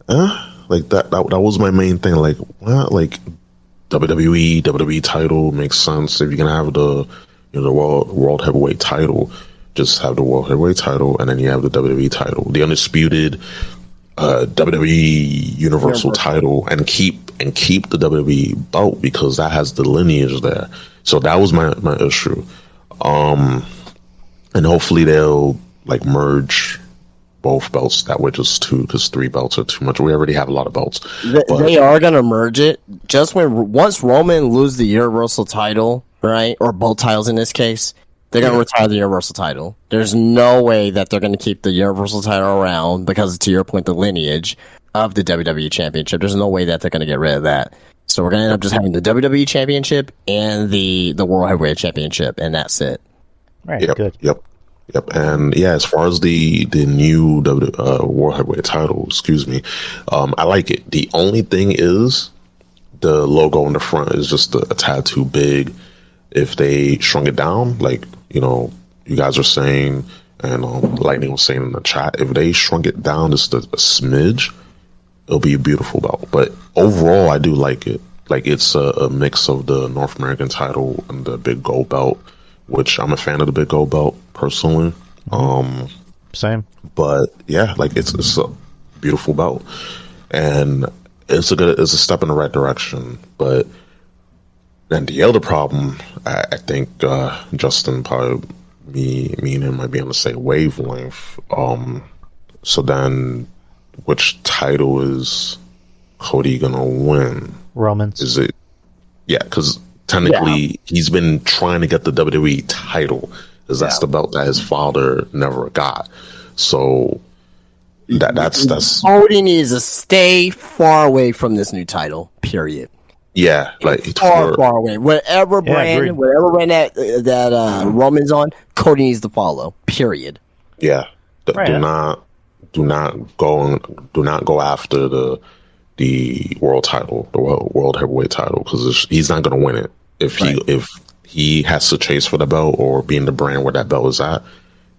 like that was my main thing. Like, well, like WWE title makes sense if you're gonna have the world heavyweight title. Just have the world heavyweight title, and then you have the WWE title, the undisputed WWE Universal title, and keep the WWE belt because that has the lineage there. So that was my issue. And hopefully they'll like merge both belts that way, just 2, because 3 belts are too much. We already have a lot of belts. They are gonna merge it just once Roman loses the Universal title, right, or both titles in this case. They're going to retire the Universal title. There's no way that they're going to keep the Universal title around because, to your point, the lineage of the WWE Championship. There's no way that they're going to get rid of that. So we're going to end up just having the WWE Championship and the World Heavyweight Championship, and that's it. Right, yep, good. Yep. And yeah, as far as the new World Heavyweight title, I like it. The only thing is the logo in the front is just a tad too big. If they shrunk it down, like, you guys are saying, and Lightning was saying in the chat, if they shrunk it down just a smidge, it'll be a beautiful belt. But overall, I do like it. Like, it's a mix of the North American title and the big gold belt, which I'm a fan of the big gold belt personally. Same. But yeah, like it's a beautiful belt, and it's a step in the right direction. But then the other problem, I think Justin, probably me and him might be on the same wavelength. So then, which title is Cody gonna win? Roman's. Is it? Yeah, because technically he's been trying to get the WWE title, because that's the belt that his father never got. So that's Cody needs to stay far away from this new title. Period. Yeah, like far away. Whatever brand that Roman's on, Cody needs to follow. Period. Yeah, do not go after the world title, the world heavyweight title, because he's not going to win it if he has to chase for the belt or be in the brand where that belt is at.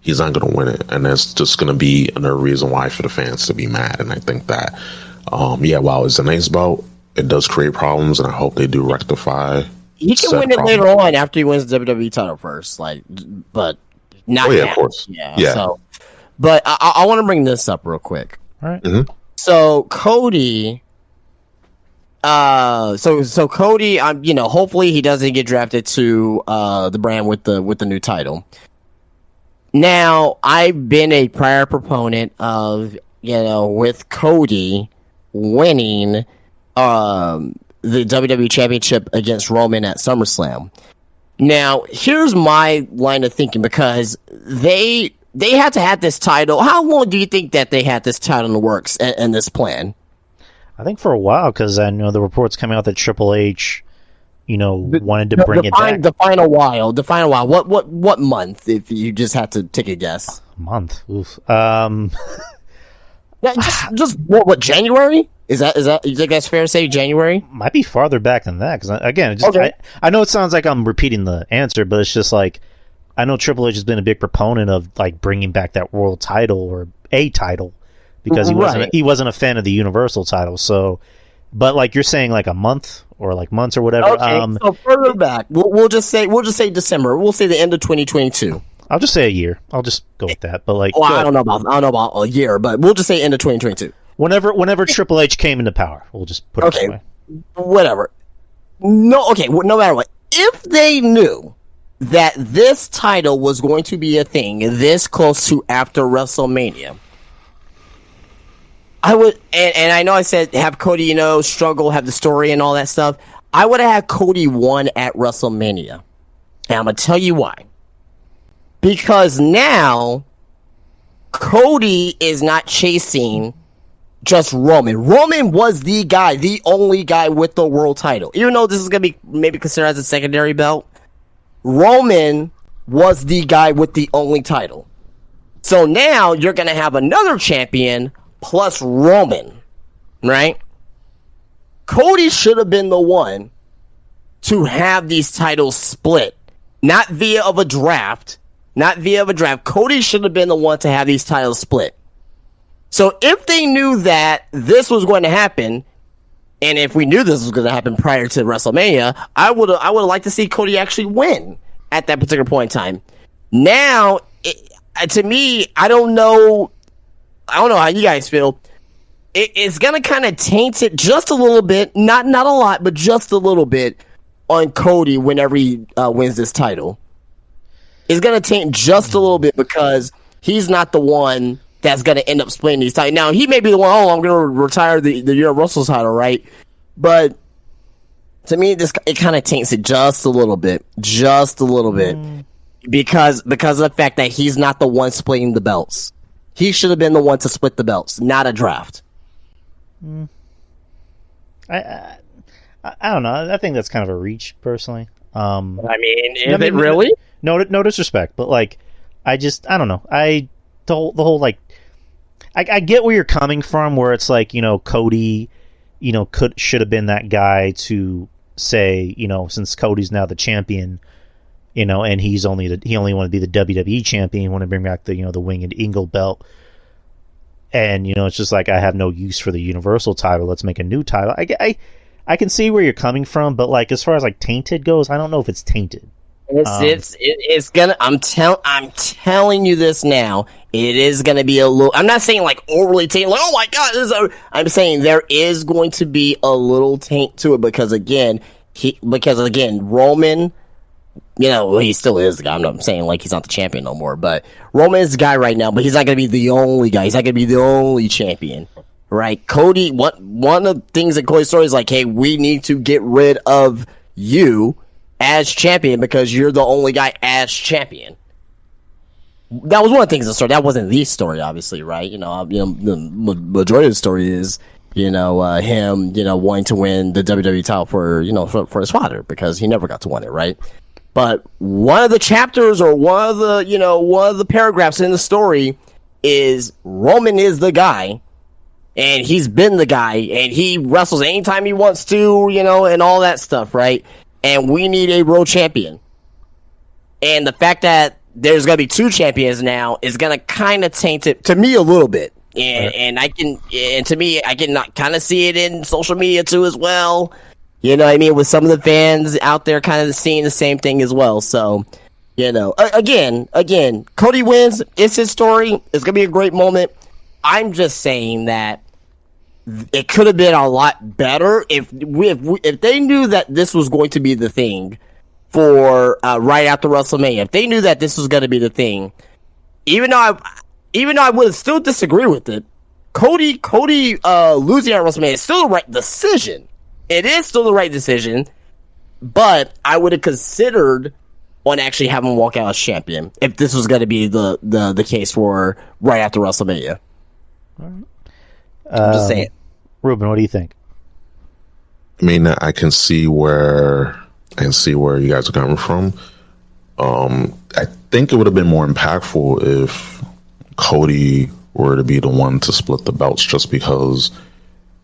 He's not going to win it, and that's just going to be another reason why for the fans to be mad. And I think that, while it's a nice belt, it does create problems, and I hope they do rectify. He can win it later on after he wins the WWE title first, but not. Oh yeah, now. of course. Yeah. So, but I want to bring this up real quick. All right. Mm-hmm. So Cody, so Cody, hopefully he doesn't get drafted to the brand with the new title. Now, I've been a prior proponent of, with Cody winning the WWE Championship against Roman at SummerSlam. Now, here's my line of thinking, because they had to have this title. How long do you think that they had this title in the works and this plan? I think for a while, because I know the reports coming out that Triple H, wanted to bring it back. The final while. What month? If you just had to take a guess. Month. Oof. Just what? January? Is that? You think that's fair to say? January? Might be farther back than that. Because again, I know it sounds like I'm repeating the answer, but it's just like I know Triple H has been a big proponent of like bringing back that world title or a title, because he wasn't a fan of the Universal title. So, but like you're saying, like a month or like months or whatever. Okay, so further back, we'll just say December. We'll say the end of 2022. I'll just say a year. I'll just go with that. But like, I don't know about a year, but we'll just say end of 2022. Whenever Triple H came into power, we'll just put it this way. Whatever. No matter what. If they knew that this title was going to be a thing this close to after WrestleMania, I would, and I know I said have Cody, struggle, have the story and all that stuff. I would have had Cody won at WrestleMania. And I'm going to tell you why. Because now Cody is not chasing just Roman. Roman was the guy, the only guy with the world title. Even though this is going to be maybe considered as a secondary belt, Roman was the guy with the only title. So now you're going to have another champion plus Roman, right? Cody should have been the one to have these titles split, not via of a draft. Cody should have been the one to have these titles split. So if they knew that this was going to happen, and if we knew this was going to happen prior to WrestleMania, I would have liked to see Cody actually win at that particular point in time. Now, to me, I don't know how you guys feel. It's going to kind of taint it just a little bit, not a lot, but just a little bit on Cody whenever he wins this title. It's going to taint just a little bit because he's not the one that's going to end up splitting these titles. Now, he may be the one, I'm going to retire the Universal title, right? But to me, it kind of taints it just a little bit. Because of the fact that he's not the one splitting the belts. He should have been the one to split the belts, not a draft. I don't know. I think that's kind of a reach, personally. I mean, is it really? No disrespect, but like, I don't know. The whole like, I get where you're coming from, where it's like, Cody, should have been that guy to say, since Cody's now the champion, and he only wanted to be the WWE champion, he wanted to bring back the Winged Eagle belt. And, it's just like, I have no use for the Universal title. Let's make a new title. I can see where you're coming from, but like, as far as like tainted goes, I don't know if it's tainted. It's gonna. I'm telling you this now. It is gonna be a little. I'm not saying like overly tainted. Like, oh my god, I'm saying there is going to be a little taint to it because again, Roman. He still is the guy. I'm not saying like he's not the champion no more, but Roman is the guy right now. But he's not gonna be the only guy. He's not gonna be the only champion. Right, Cody. One of the things in Cody's story is like, hey, we need to get rid of you as champion because you're the only guy as champion. That was one of the things in the story. That wasn't the story, obviously, right? The majority of the story is, him, wanting to win the WWE title for his father because he never got to win it, right? But one of the chapters or one of the paragraphs in the story is Roman is the guy. And he's been the guy, and he wrestles anytime he wants to, and all that stuff, right? And we need a world champion. And the fact that there's going to be two champions now is going to kind of taint it, to me, a little bit. And I can kind of see it in social media, too, as well. You know what I mean? With some of the fans out there kind of seeing the same thing as well. So, again, Cody wins. It's his story. It's going to be a great moment. I'm just saying that it could have been a lot better if they knew that this was going to be the thing for right after WrestleMania. If they knew that this was going to be the thing, even though I would still disagree with it, Cody losing at WrestleMania is still the right decision. It is still the right decision, but I would have considered on actually having him walk out as champion if this was going to be the case for right after WrestleMania. I'm just saying. Ruben, what do you think? I mean, I can see where you guys are coming from. I think it would have been more impactful if Cody were to be the one to split the belts, just because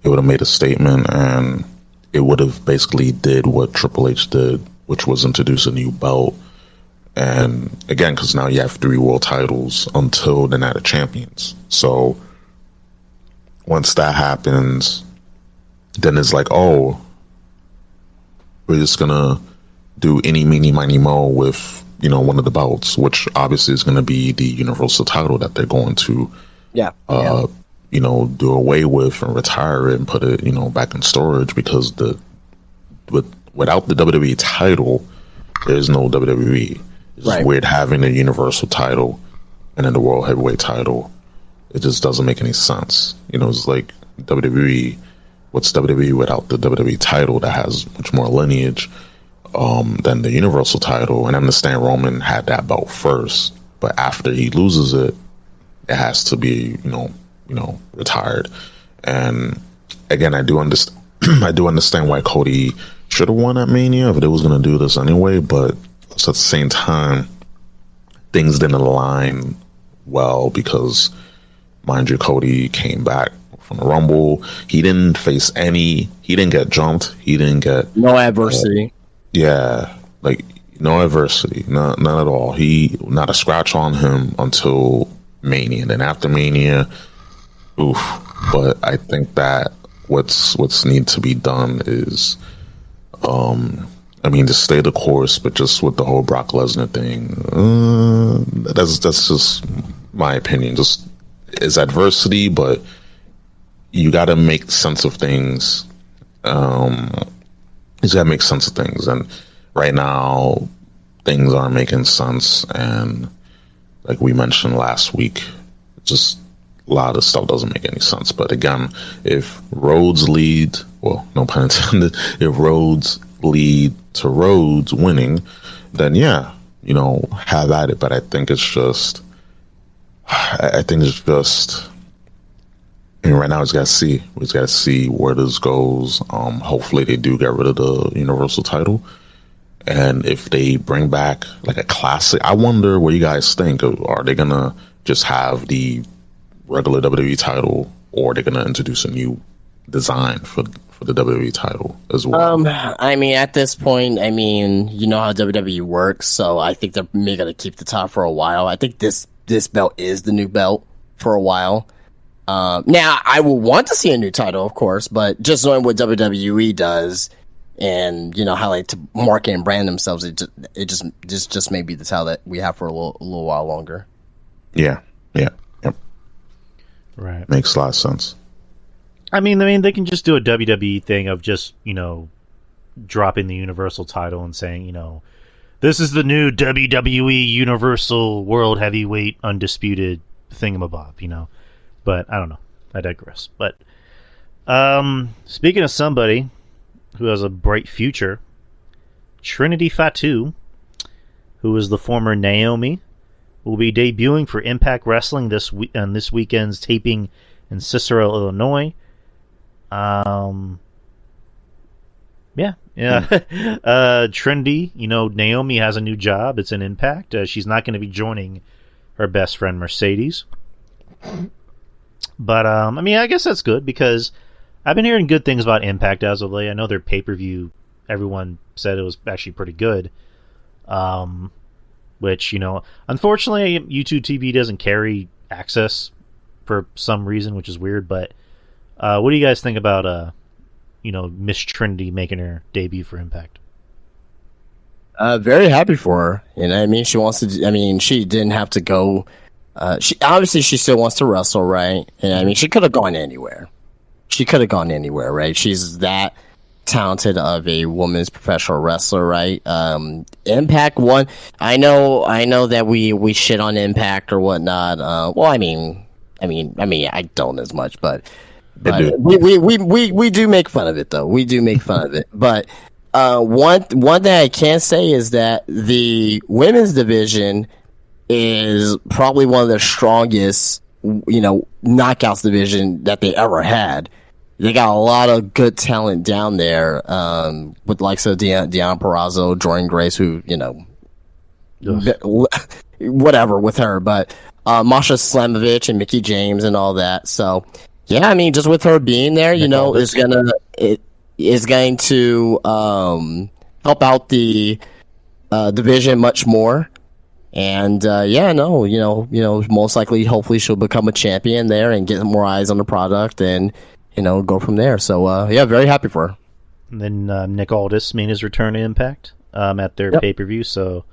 it would have made a statement and it would have basically did what Triple H did, which was introduce a new belt. And again, because now you have 3 world titles until the Night of Champions. So once that happens, then it's like, oh, we're just gonna do any, meeny, miny, mo with one of the belts, which obviously is going to be the Universal title that they're going to, do away with and retire it and put it, back in storage, because without the WWE title, there's no WWE. It's just weird having a Universal title and then the World Heavyweight title. It just doesn't make any sense. It's like WWE. What's WWE without the WWE title that has much more lineage than the Universal title? And I understand Roman had that belt first, but after he loses it, it has to be, retired. And again, I do understand. I do understand why Cody should have won at Mania if they was going to do this anyway. But at the same time, things didn't align well because, mind you, Cody came back from the Rumble. He didn't face any. He didn't get jumped. He didn't get no adversity. Like no adversity, none at all. He not a scratch on him until Mania, and then after Mania, oof. But I think that what's need to be done is, to stay the course, but just with the whole Brock Lesnar thing, that's just my opinion. Just is adversity, but you got to make sense of things. You got to make sense of things, and right now things aren't making sense. And like we mentioned last week, just a lot of stuff doesn't make any sense. But again, if roads lead, well, no pun intended, if roads lead to Rhodes winning, then yeah, have at it. But I think it's just, right now we just gotta see where this goes. Hopefully they do get rid of the Universal title, and if they bring back like a classic, I wonder what you guys think. Are they gonna just have the regular WWE title, or are they gonna introduce a new design for the WWE title as well? At this point, you know how WWE works, so I think they're maybe gonna keep the top for a while. I think this belt is the new belt for a while. Now, I will want to see a new title, of course, but just knowing what WWE does and, how they to market and brand themselves, it just may be the title that we have for a little while longer. Yeah. Right. Makes a lot of sense. They can just do a WWE thing of just, dropping the Universal title and saying, this is the new WWE Universal World Heavyweight Undisputed thingamabob, But I don't know. I digress. But speaking of somebody who has a bright future, Trinity Fatu, who is the former Naomi, will be debuting for Impact Wrestling this weekend's taping in Cicero, Illinois. Trinity, Naomi has a new job. It's an Impact. She's not going to be joining her best friend Mercedes. But, I guess that's good because I've been hearing good things about Impact as of late. I know their pay-per-view, everyone said it was actually pretty good. Which, unfortunately, YouTube TV doesn't carry access for some reason, which is weird. But what do you guys think about, Miss Trinity making her debut for Impact? Very happy for her. She wants to. She didn't have to go. She still wants to wrestle, right? And she could have gone anywhere. Right? She's that talented of a woman's professional wrestler, right? Impact one. I know that we shit on Impact or whatnot. I don't as much, but we do make fun of it though. We do make fun of it. But one thing I can say is that the women's division is probably one of the strongest, knockouts division that they ever had. They got a lot of good talent down there, with likes of Deanna Purrazzo, Jordan Grace, who, whatever with her, but Masha Slamovich and Mickey James and all that. So, yeah, just with her being there, is going to help out the division much more. And most likely, hopefully, she'll become a champion there and get more eyes on the product and go from there. So very happy for her. And then Nick Aldis made his return to Impact at their pay-per-view. So,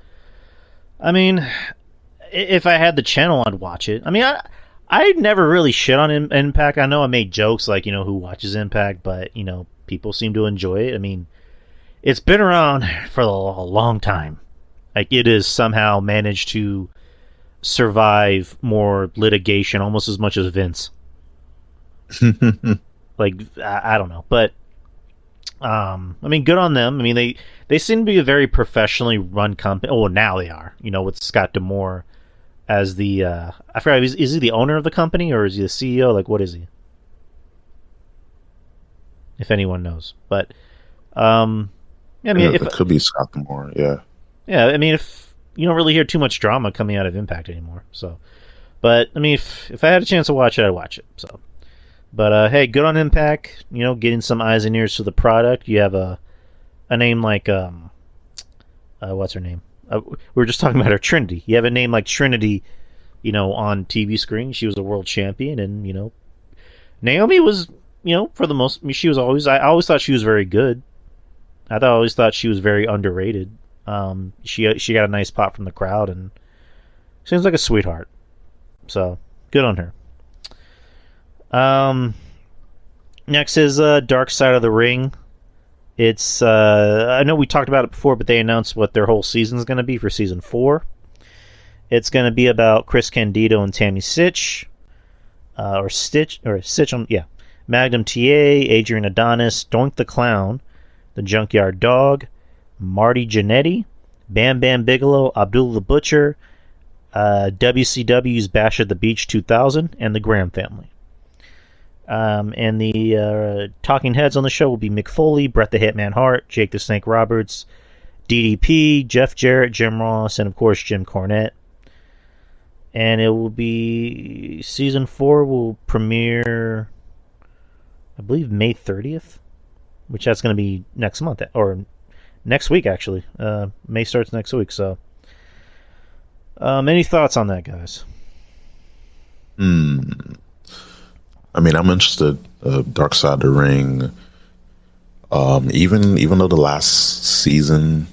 if I had the channel, I'd watch it. I never really shit on Impact. I know I made jokes like who watches Impact, but people seem to enjoy it. It's been around for a long time. Like, it has somehow managed to survive more litigation almost as much as Vince. Like, I don't know. But, good on them. They seem to be a very professionally run company. Oh, now they are. With Scott D'Amore as the I forgot, is he the owner of the company or is he the CEO? Like, what is he? If anyone knows, but I mean, it could be Sophomore. Yeah. Yeah, I mean, if you don't really hear too much drama coming out of Impact anymore, so. But I mean, if I had a chance to watch it, I'd watch it. So, but hey, good on Impact. You know, getting some eyes and ears to the product. You have a name like what's her name? We were just talking about her, Trinity. You have a name like Trinity, you know, on TV screen. She was a world champion, and you know, Naomi was, you know, for the most, I mean, she was always. I always thought she was very good. I always thought she was very underrated. She got a nice pop from the crowd, and seems like a sweetheart. So good on her. Next is Dark Side of the Ring. It's I know we talked about it before, but they announced what their whole season is going to be for season 4. It's going to be about Chris Candido and Tammy Sitch, or Sitch, yeah, Magnum TA, Adrian Adonis, Doink the Clown, the Junkyard Dog, Marty Jannetty, Bam Bam Bigelow, Abdullah the Butcher, WCW's Bash at the Beach 2000, and the Graham family. And the talking heads on the show will be Mick Foley, Bret the Hitman Hart, Jake the Snake Roberts, DDP, Jeff Jarrett, Jim Ross, and of course Jim Cornette. And it will be season 4 will premiere, I believe, May 30th, which that's going to be next month, or next week actually. May starts next week, so. Any thoughts on that, guys? I mean, I'm interested. Dark Side of the Ring. Even though the last season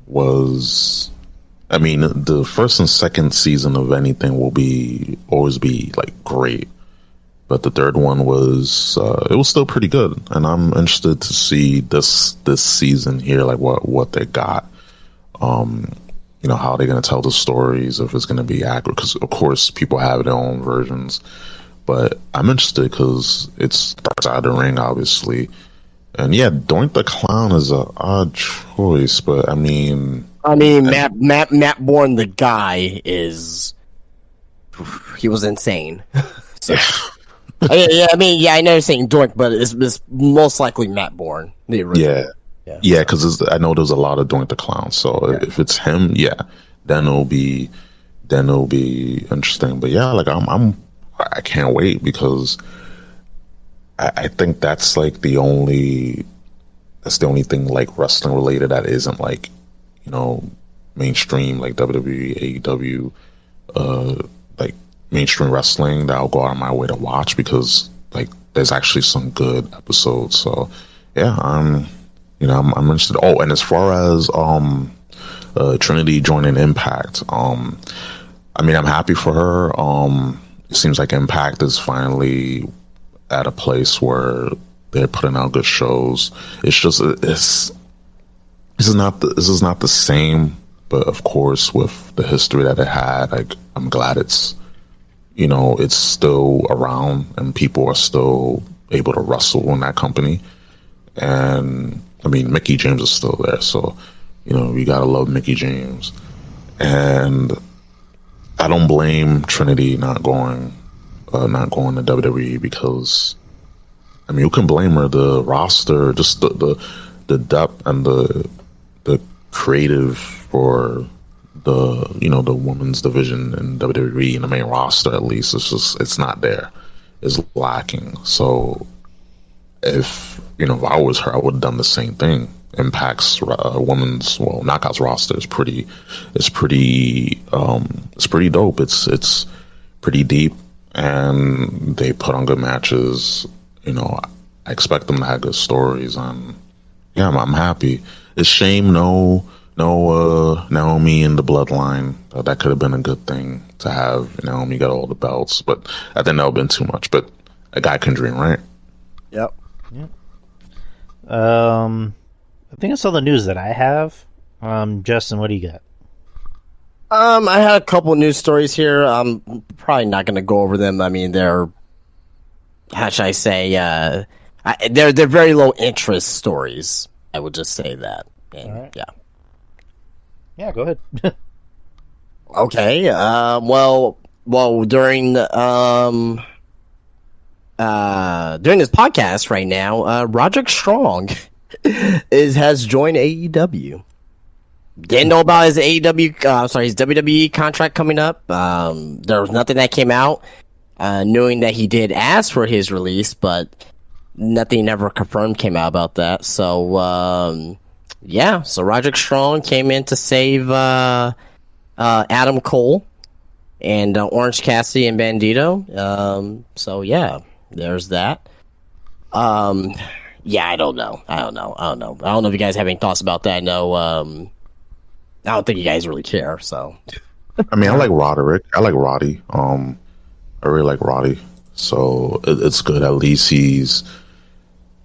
was, I mean, the first and second season of anything will always be like great, but the third one was it was still pretty good, and I'm interested to see this season here, like what they got. You know, how they're going to tell the stories, if it's going to be accurate, because of course people have their own versions, but I'm interested because it's Dark Side of the Ring, obviously. And yeah, Doink the Clown is a odd choice, but I mean, Matt Bourne, the guy, he was insane. So, I know you're saying Doink, but it's most likely Matt Bourne. The original. Yeah, because I know there's a lot of Doink the Clown, so if it's him, then it'll be interesting. But yeah, like I can't wait, because I think that's like the only thing like wrestling related that isn't like, you know, mainstream, like WWE, AEW, like mainstream wrestling that I'll go out of my way to watch, because like there's actually some good episodes. So yeah, I'm interested. Oh, and as far as Trinity joining Impact, I mean, I'm happy for her. It seems like Impact is finally at a place where they're putting out good shows. It's just this is not the same, but of course with the history that it had, like I'm glad it's, you know, it's still around and people are still able to wrestle in that company. And I mean, Mickey James is still there, so you know, you gotta love Mickey James. And I don't blame Trinity not going to WWE, because I mean, you can blame her. The roster, just the depth and the creative for the women's division in WWE, in the main roster at least, it's not there. It's lacking. So if I was her, I would have done the same thing. Impact's women's knockouts roster is pretty dope. It's pretty deep, and they put on good matches. I expect them to have good stories, and yeah, I'm happy. It's shame no Naomi in the bloodline. That could have been a good thing to have. Naomi got all the belts, but I think that would have been too much. But a guy can dream, right? Yep. I think that's all the news that I have. Justin, what do you got? I had a couple news stories here. I'm probably not going to go over them. I mean, they're, how should I say, they're very low interest stories. I would just say that. And, all right. Yeah. Yeah, go ahead. Okay. During this podcast right now, Roderick Strong has joined AEW. Didn't know about his his WWE contract coming up. There was nothing that came out, knowing that he did ask for his release, but nothing ever confirmed came out about that. So, so Roderick Strong came in to save Adam Cole and Orange Cassidy and Bandito. There's that. I don't know. I don't know if you guys have any thoughts about that. No, I don't think you guys really care. So, I mean, I like Roderick. I like Roddy. I really like Roddy. So it's good. At least he's,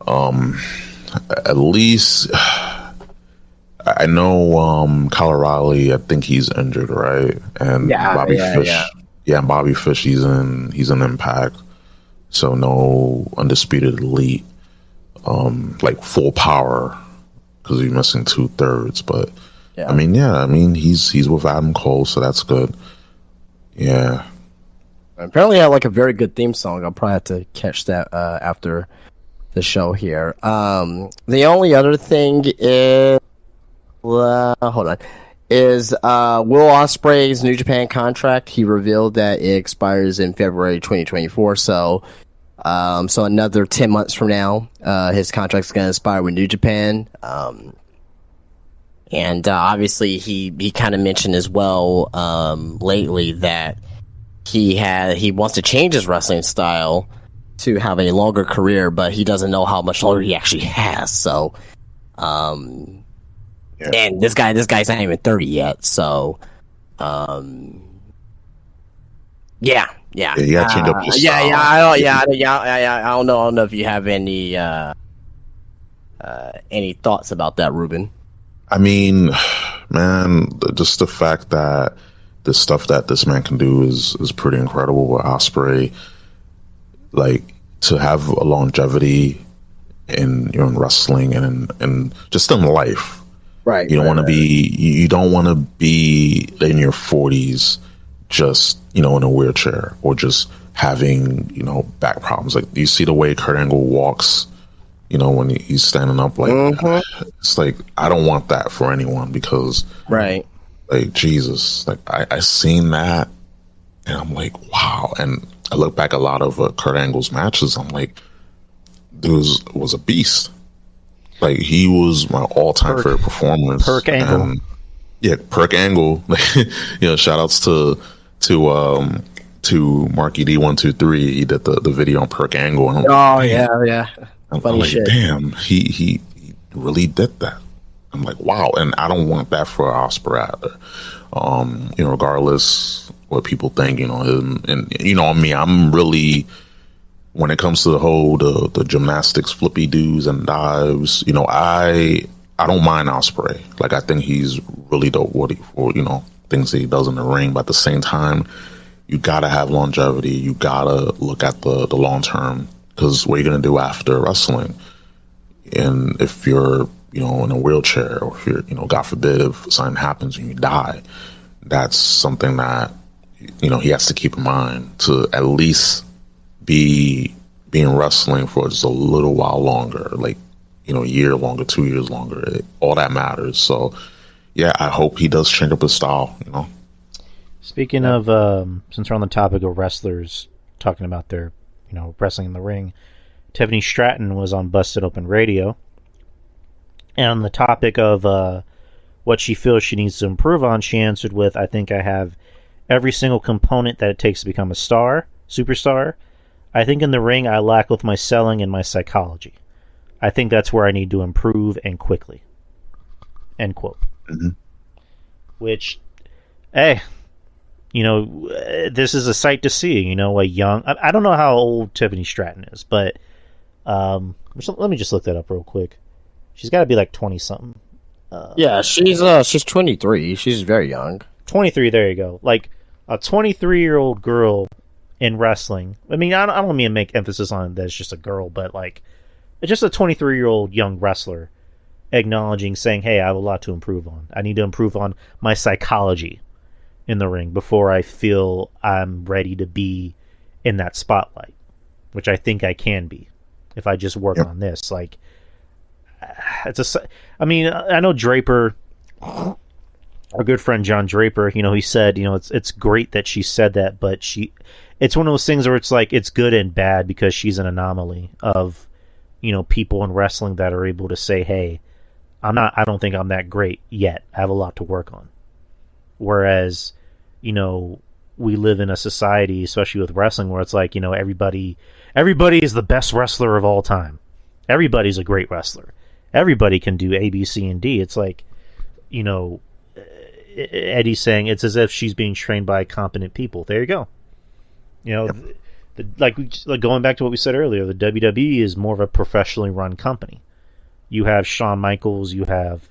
at least I know Kyle O'Reilly. I think he's injured, right? And Bobby Fish. Yeah, Bobby Fish. He's in Impact. So no Undisputed Elite, like full power because he's missing 2/3. But I mean, he's with Adam Cole, so that's good. Yeah. Apparently, I like a very good theme song. I'll probably have to catch that after the show here. The only other thing is, Will Ospreay's New Japan contract. He revealed that it expires in February 2024. So another 10 months from now, his contract's going to expire with New Japan. And obviously, he kind of mentioned as well lately that he wants to change his wrestling style to have a longer career, but he doesn't know how much longer he actually has. So, and this guy's not even 30 yet. So, you gotta change up your style. I don't know if you have any thoughts about that, Ruben. I mean, man, just the fact that the stuff that this man can do is pretty incredible with Ospreay. Like, to have a longevity in wrestling and just in life. Right. You don't want to be in your 40s just, in a wheelchair or just having, back problems. Like, you see the way Kurt Angle walks, when he's standing up, like, it's like, I don't want that for anyone because, right. Like, Jesus, like, I seen that and I'm like, wow. And I look back at a lot of Kurt Angle's matches. I'm like, dude was a beast. Like, he was my all-time favorite performance. Perk Angle. Perk Angle. Shout outs to Marky D123. He did the video on Perk Angle. And I'm Funny like, shit. damn, he really did that. I'm like, wow, and I don't want that for Ospreay either. Regardless what people think, him and me, I'm really, when it comes to the gymnastics, flippy doos and dives, I don't mind Ospreay. Like, I think he's really dope things that he does in the ring, but at the same time, you gotta have longevity. You gotta look at the long term, because what are you gonna do after wrestling? And if you're, in a wheelchair, or if you're, God forbid, if something happens and you die, that's something that, he has to keep in mind to at least be in wrestling for just a little while longer, like, a year longer, 2 years longer. All that matters. So, yeah, I hope he does change up his style, Speaking of, since we're on the topic of wrestlers talking about their, wrestling in the ring, Tiffany Stratton was on Busted Open Radio. And on the topic of what she feels she needs to improve on, she answered with, I think I have every single component that it takes to become a superstar. I think in the ring I lack with my selling and my psychology. I think that's where I need to improve, and quickly. End quote. Mm-hmm. Which, hey, this is a sight to see, a young... I don't know how old Tiffany Stratton is, but let me just look that up real quick. She's got to be like 20-something. She's 23. She's very young. 23, there you go. Like, a 23-year-old girl in wrestling. I mean, I don't mean to make emphasis on that it's just a girl, but, like, it's just a 23-year-old young wrestler acknowledging, saying, hey, I have a lot to improve on. I need to improve on my psychology. in the ring before I feel I'm ready to be in that spotlight, which I think I can be if I just work on this. Like, I mean, I know Draper, our good friend John Draper, he said, it's great that she said that, but it's one of those things where it's like, it's good and bad because she's an anomaly of, people in wrestling that are able to say, hey, I don't think I'm that great yet. I have a lot to work on. Whereas, we live in a society, especially with wrestling, where it's like, everybody is the best wrestler of all time. Everybody's a great wrestler. Everybody can do A, B, C, and D. It's like, Eddie's saying it's as if she's being trained by competent people. There you go. Like going back to what we said earlier, the WWE is more of a professionally run company. You have Shawn Michaels. You have,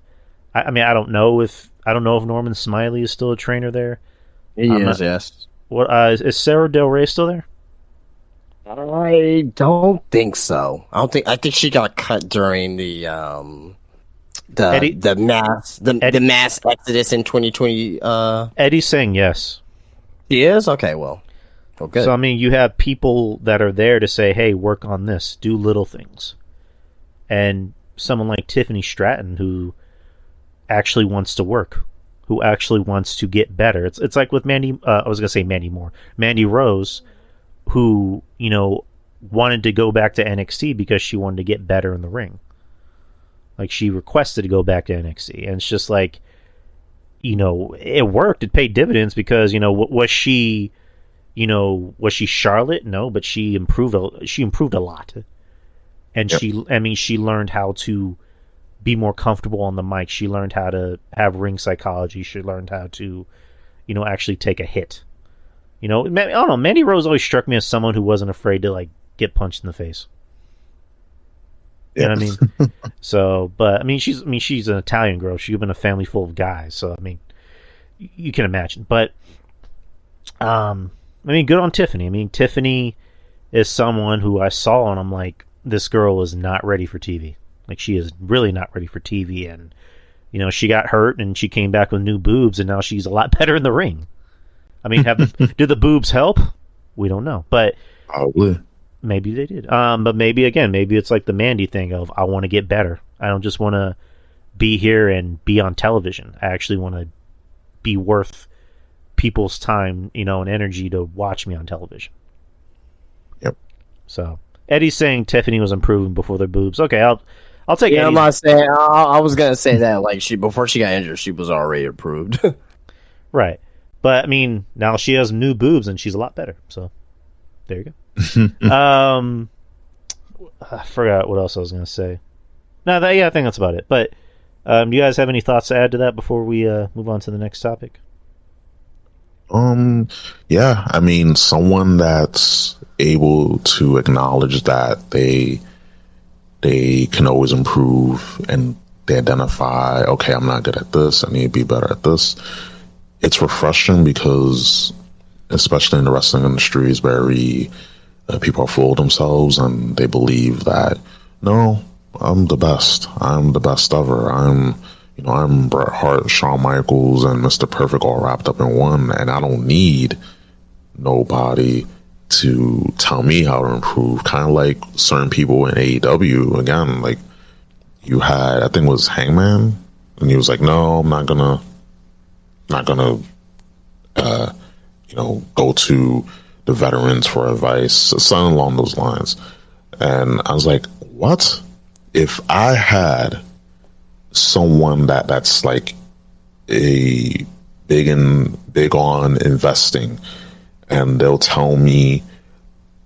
I mean, I don't know if Norman Smiley is still a trainer there. Yes. What is Sarah Del Rey still there? I don't think so. I think she got cut during the mass exodus in 2020. Eddie's saying yes. He is? Okay, well, good. So I mean, you have people that are there to say, "Hey, work on this, do little things," and someone like Tiffany Stratton who actually wants to work, who actually wants to get better. It's like with Mandy. I was gonna say Mandy Rose, who wanted to go back to NXT because she wanted to get better in the ring. Like, she requested to go back to NXT, and it's just like, it worked. It paid dividends because was she Charlotte? No, but she improved a lot, and she learned how to be more comfortable on the mic. She learned how to have ring psychology. She learned how to actually take a hit. I don't know. Mandy Rose always struck me as someone who wasn't afraid to get punched in the face. You know what I mean? So, but I mean, she's an Italian girl. She grew up in a family full of guys. So, I mean, you can imagine. But, I mean, good on Tiffany. I mean, Tiffany is someone who I saw and I'm like, this girl is not ready for TV. Like, she is really not ready for TV. And, she got hurt and she came back with new boobs and now she's a lot better in the ring. I mean, do the boobs help? We don't know. But probably. Maybe they did. But maybe it's like the Mandy thing of, I want to get better. I don't just want to be here and be on television. I actually want to be worth people's time, and energy to watch me on television. Yep. So Eddie's saying Tiffany was improving before their boobs. Okay, I'll take. Yeah, I'm not saying. I was gonna say that before she got injured, she was already approved. Right, but I mean, now she has new boobs and she's a lot better. So there you go. I forgot what else I was going to say. No, I think that's about it. But do you guys have any thoughts to add to that before we move on to the next topic? Yeah, I mean, someone that's able to acknowledge that they can always improve and they identify, okay, I'm not good at this, I need to be better at this. It's refreshing because, especially in the wrestling industry, is very people are full of themselves and they believe that, no, I'm the best ever. I'm Bret Hart, Shawn Michaels, and Mr. Perfect all wrapped up in one, and I don't need nobody to tell me how to improve. Kind of like certain people in AEW. Again, like you had, I think it was Hangman, and he was like, no, I'm not gonna go to the veterans for advice, something along those lines. And I was like, what? If I had someone that's like a big on investing, and they'll tell me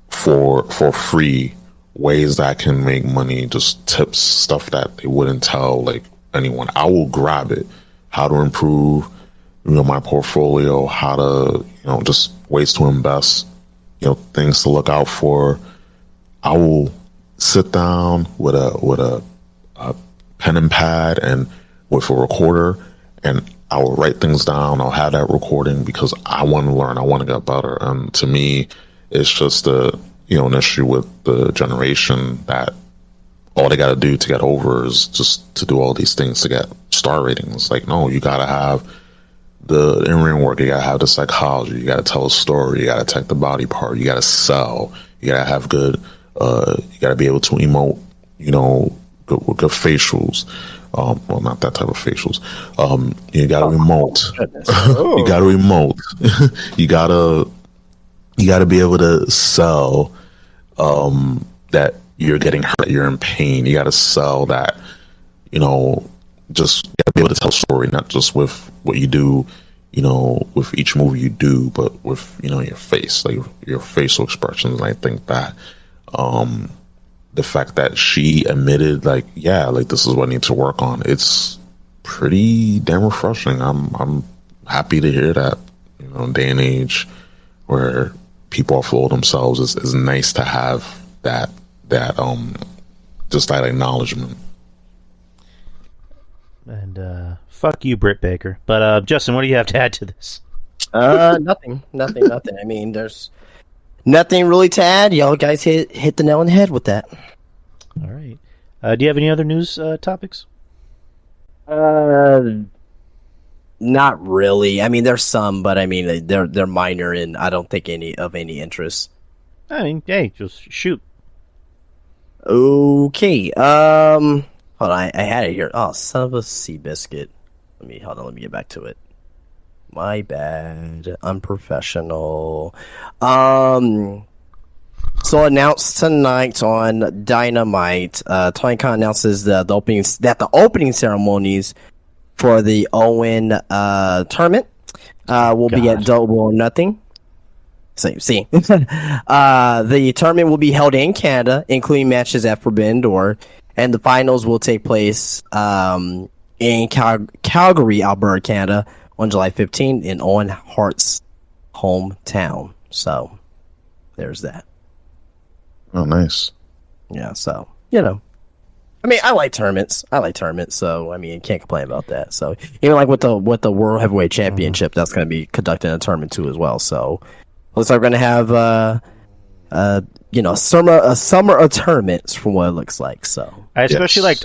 for free ways that I can make money, just tips, stuff that they wouldn't tell like anyone, I will grab it. How to improve my portfolio, how to just ways to invest, things to look out for. I will sit down with a pen and pad and with a recorder, and I will write things down. I'll have that recording because I want to learn. I want to get better. And to me, it's just an issue with the generation that all they got to do to get over is just to do all these things to get star ratings. Like, no, you got to have the in-ring work. You gotta have the psychology. You gotta tell a story. You gotta attack the body part. You gotta sell. You gotta have good. You gotta be able to emote. You know, good facials. Well, not that type of facials. You gotta emote. You gotta emote. you gotta be able to sell. That you're getting hurt. You're in pain. You gotta sell that. You know, just you gotta be able to tell a story, not just with what you do. You know, with each movie you do, but with your face, like your facial expressions. And I think that. The fact that she admitted, like, yeah, like this is what I need to work on. It's pretty damn refreshing. I'm happy to hear that. You know, day and age where people are full of themselves is nice to have that just that acknowledgement. And fuck you, Britt Baker. But Justin, what do you have to add to this? Nothing. I mean, there's nothing really to add. Y'all guys hit the nail on the head with that. All right. Do you have any other news topics? Not really. I mean, there's some, but I mean, they're minor, and I don't think any of any interest. I mean, hey, just shoot. Okay. Hold on. I had it here. Oh, son of a sea biscuit. Let me get back to it. My bad. Unprofessional. So announced tonight on Dynamite, Tony Khan announces the opening ceremonies for the Owen tournament will be at Double or Nothing. See. The tournament will be held in Canada, including matches at Forbidden Door, and the finals will take place in Calgary, Alberta, Canada, on July 15th in Owen Hart's hometown. So, there's that. Oh, nice. Yeah, so, you know. I mean, I like tournaments, so, I mean, can't complain about that. So, even like with the World Heavyweight Championship, that's going to be conducted in a tournament too as well. So, looks like we're going to have, a summer of tournaments from what it looks like. So, I especially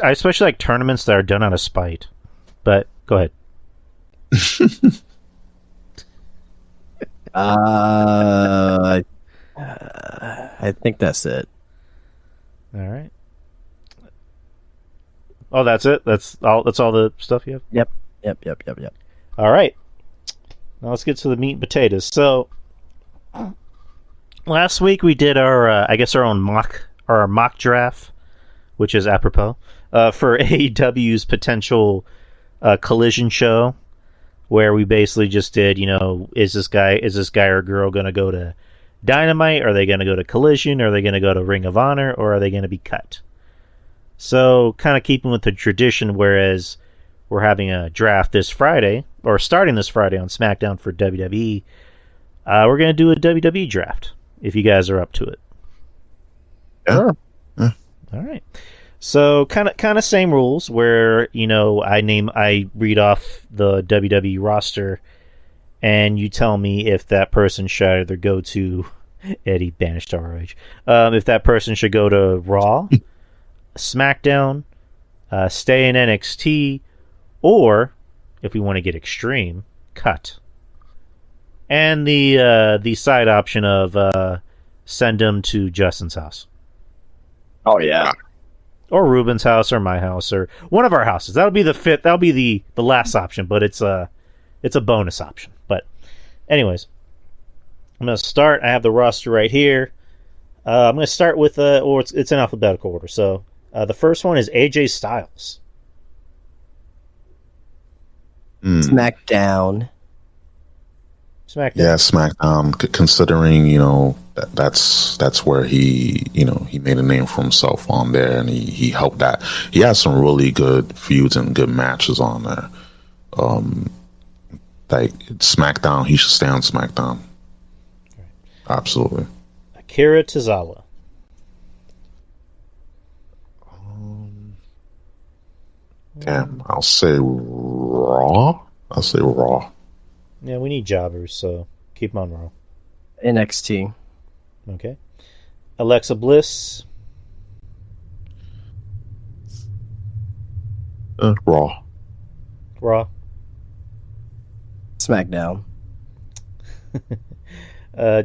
like tournaments that are done out of spite. But, go ahead. I think that's it. All right. Oh, that's it. That's all the stuff you have. Yep. All right. Now let's get to the meat and potatoes. So, last week we did our own mock draft, which is apropos for AEW's potential collision show, where we basically just did, is this guy or girl going to go to Dynamite? Are they going to go to Collision? Are they going to go to Ring of Honor? Or are they going to be cut? So, kind of keeping with the tradition, whereas we're having a draft this Friday, or starting this Friday on SmackDown for WWE, we're going to do a WWE draft, if you guys are up to it. Yeah. All right. So, kind of same rules, where, I read off the WWE roster, and you tell me if that person should either go to Eddie banished ROH, if that person should go to Raw, SmackDown, stay in NXT, or if we want to get extreme, cut. And the side option of send them to Justin's house. Oh yeah. Or Ruben's house, or my house, or one of our houses. That'll be the fifth. That'll be the last option, but it's a bonus option. But, anyways, I'm gonna start. I have the roster right here. I'm gonna start with it's in alphabetical order. So the first one is AJ Styles. SmackDown. Yeah, SmackDown. Considering that's where he made a name for himself on there, and he helped that. He has some really good feuds and good matches on there. Like SmackDown, he should stay on SmackDown. Right. Absolutely. Akira Tozawa. Damn, I'll say Raw. Yeah, we need jobbers, so keep them on Raw. NXT. Okay. Alexa Bliss. Raw. Raw. SmackDown.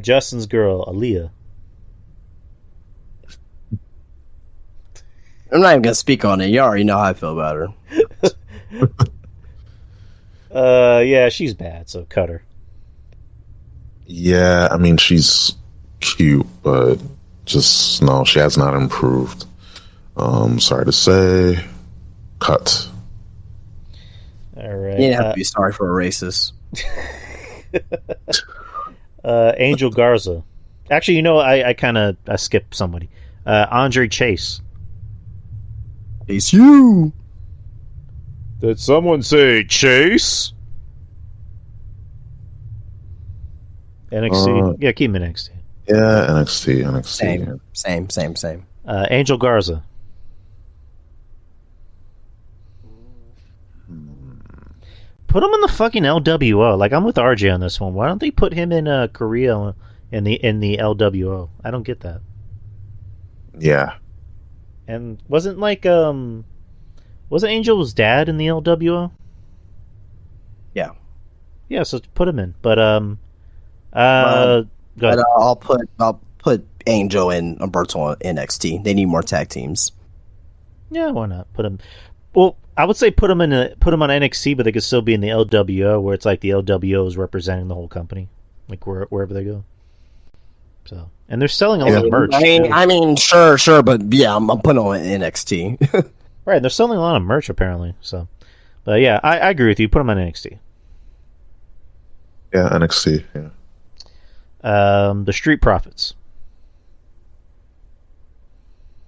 Justin's girl, Aaliyah. I'm not even gonna speak on it. You already know how I feel about her. Yeah, she's bad, so cut her. Yeah, I mean, she's cute, but just no, she has not improved. Sorry to say, cut. All right. You didn't have to be sorry for a racist. Angel Garza. Actually, you know, I skipped somebody. Andre Chase. It's you. Did someone say Chase? NXT. Yeah, keep him in NXT. Yeah, NXT. Same. Angel Garza. Put him in the fucking LWO. Like, I'm with RJ on this one. Why don't they put him in Korea in the LWO? I don't get that. Yeah. And wasn't Angel's dad in the LWO? Yeah. Yeah, so put him in. But go ahead. But I'll put Angel and Umberto on NXT. They need more tag teams. Yeah, why not? Put him. Well, I would say put him on NXT, but they could still be in the LWO, where it's like the LWO is representing the whole company, like wherever they go. So, and they're selling a lot of merch. I mean, sure, but yeah, I'm putting on NXT. Right, they're selling a lot of merch apparently. So, but yeah, I agree with you. Put them on NXT. Yeah, NXT. Yeah. The Street Profits.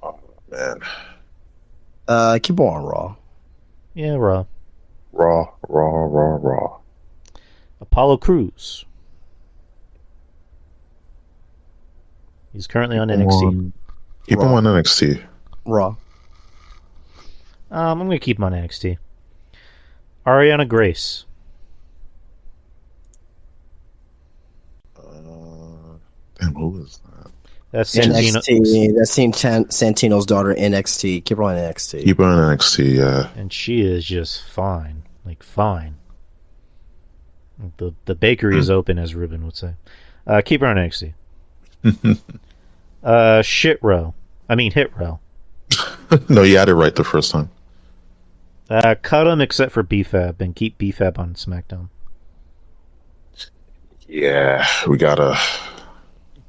Oh man. Keep on Raw. Yeah, Raw. Raw. Apollo Crews. He's currently on NXT. Keep him on NXT. Raw. I'm going to keep him on NXT. Ariana Grace. Damn, who is that? That's NXT. That's Santino's daughter. NXT. Keep her on NXT. Keep her on NXT. Yeah. And she is just fine, like fine. The bakery is open, as Ruben would say. Keep her on NXT. Hit row. No, you had it right the first time. Cut him except for BFAB and keep BFAB on SmackDown. Yeah, we gotta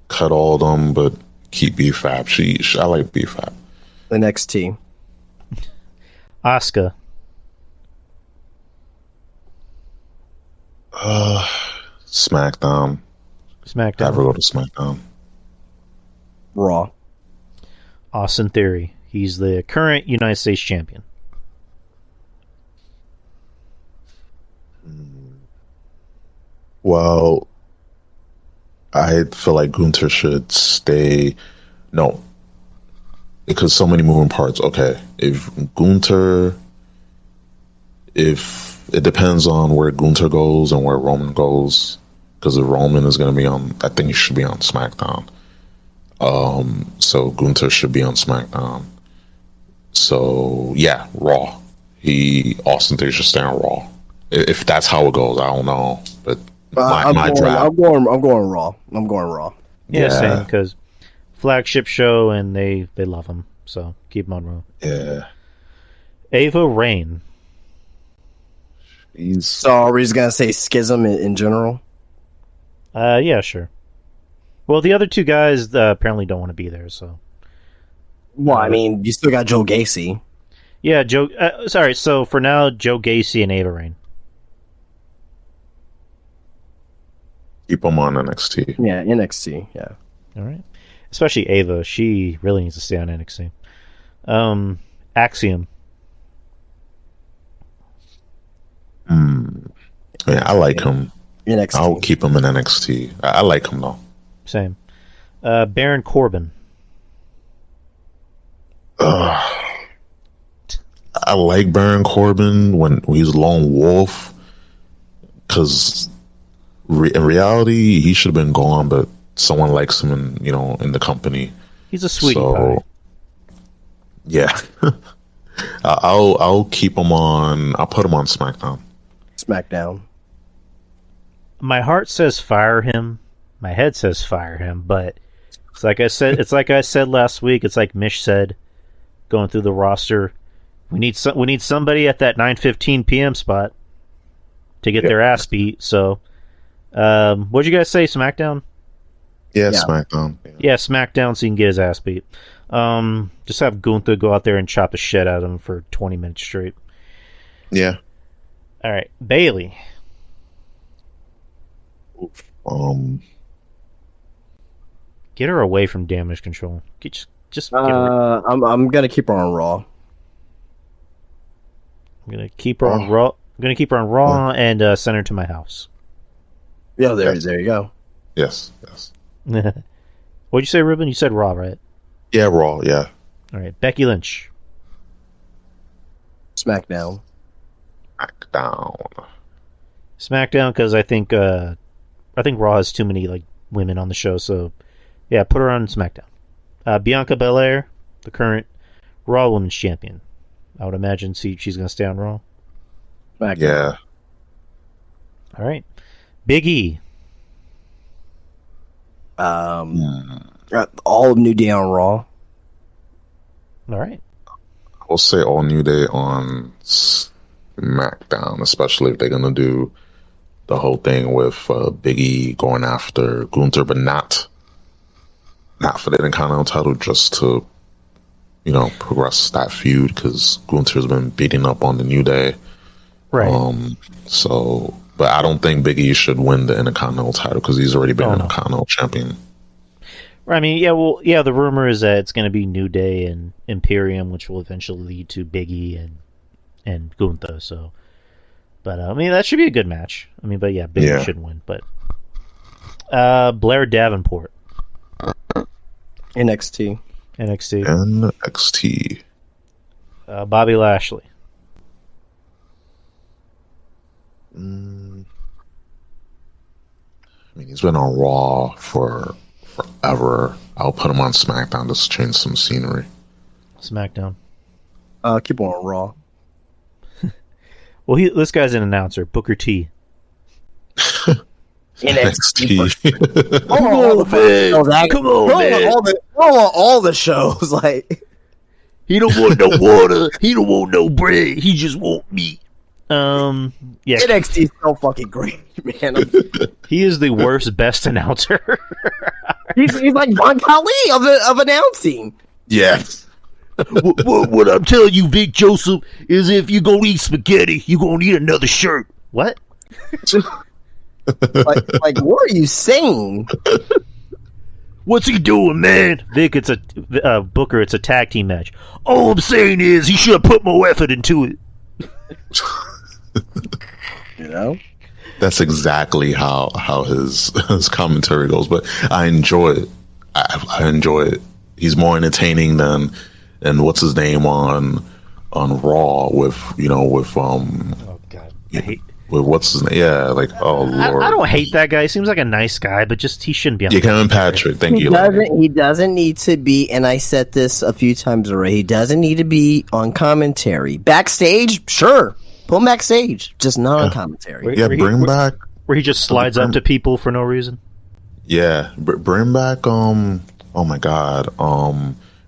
cut all of them, but keep BFAB. I like BFAB. NXT. Asuka. SmackDown. Have her go to SmackDown. Raw. Austin Theory. He's the current United States champion. Well, I feel like Gunther should stay. No, because so many moving parts. Okay, if it depends on where Gunther goes and where Roman goes, because if Roman is going to be on, I think he should be on SmackDown. So Gunther should be on SmackDown. So yeah, Raw. Austin Theory should stay on Raw. If that's how it goes, I don't know, but my draft. I'm going Raw. Yeah, same, because flagship show and they love him, so keep him on Raw. Yeah. Ava Rain. So are we just gonna say schism in general? Yeah, sure. Well, the other two guys apparently don't want to be there, so. Well, I mean, you still got Joe Gacy. Yeah, Joe. Sorry, so for now, Joe Gacy and Ava Rain. Keep them on NXT. Yeah, NXT. Yeah. All right. Especially Ava, she really needs to stay on NXT. Axiom. Yeah, I like him. NXT. I'll keep him in NXT. I like him though. Same. Baron Corbin. I like Baron Corbin when he's Lone Wolf, because in reality he should have been gone, but someone likes him in the company. He's a sweetie pie. Yeah. I'll keep him on. I'll put him on SmackDown. SmackDown. my heart says fire him. My head says fire him, but it's like I said. It's like I said last week. It's like Mish said, going through the roster. We need somebody at that 9:15 p.m. spot to get their ass beat. So, what'd you guys say? SmackDown? Yeah, Yeah. SmackDown. Yeah, SmackDown, so you can get his ass beat. Just have Gunther go out there and chop the shit out of him for 20 minutes straight. Yeah. All right, Bailey. Get her away from Damage Control. Just get her. I'm gonna keep her on Raw. I'm gonna keep her on Raw. I'm gonna keep her on Raw and send her to my house. Yeah, there you go. Yes. What'd you say, Ruben? You said Raw, right? Yeah, Raw. Yeah. All right, Becky Lynch. SmackDown. SmackDown, because I think Raw has too many like women on the show. So yeah, put her on SmackDown. Bianca Belair, the current Raw Women's Champion. I would imagine she's gonna stay on Raw. SmackDown. Yeah. All right, Big E. All of New Day on Raw. All right. I'll say all New Day on SmackDown, especially if they're gonna do the whole thing with Big E going after Gunther, but not for the Intercontinental title, just to progress that feud because Gunther's been beating up on the New Day. Right. But I don't think Big E should win the Intercontinental title because he's already been Intercontinental champion. I mean, yeah. The rumor is that it's going to be New Day and Imperium, which will eventually lead to Big E and Gunther. So, but I mean, that should be a good match. I mean, but yeah, Big E should win. But Blair Davenport, NXT. NXT. Bobby Lashley. I mean, he's been on Raw for forever. I'll put him on SmackDown just to change some scenery. SmackDown. Keep on Raw. Well, this guy's an announcer, Booker T. NXT. Come on, man. Come on, man. All the shows, like he don't want no water. He don't want no bread. He just want meat. Yeah. NXT is so fucking great, man. He is the worst best announcer. he's like Von Kali of announcing. Yes. What I'm telling you, Vic Joseph, is if you're gonna eat spaghetti, you're gonna need another shirt. What? like what are you saying? What's he doing, man? Vic, it's a Booker. It's a tag team match. All I'm saying is he should have put more effort into it. That's exactly how his commentary goes. But I enjoy it. I enjoy it. He's more entertaining than what's his name on Raw with Oh God, I hate. With what's his name? Yeah, like Lord. I don't hate that guy. He seems like a nice guy, but just he shouldn't be on. Yeah, Kevin Patrick. Thank you. He doesn't need to be, and I said this a few times already. He doesn't need to be on commentary. Backstage, sure, pull him backstage, just not on commentary. Bring back where he just slides up to people for no reason. Yeah, bring back. Oh my God.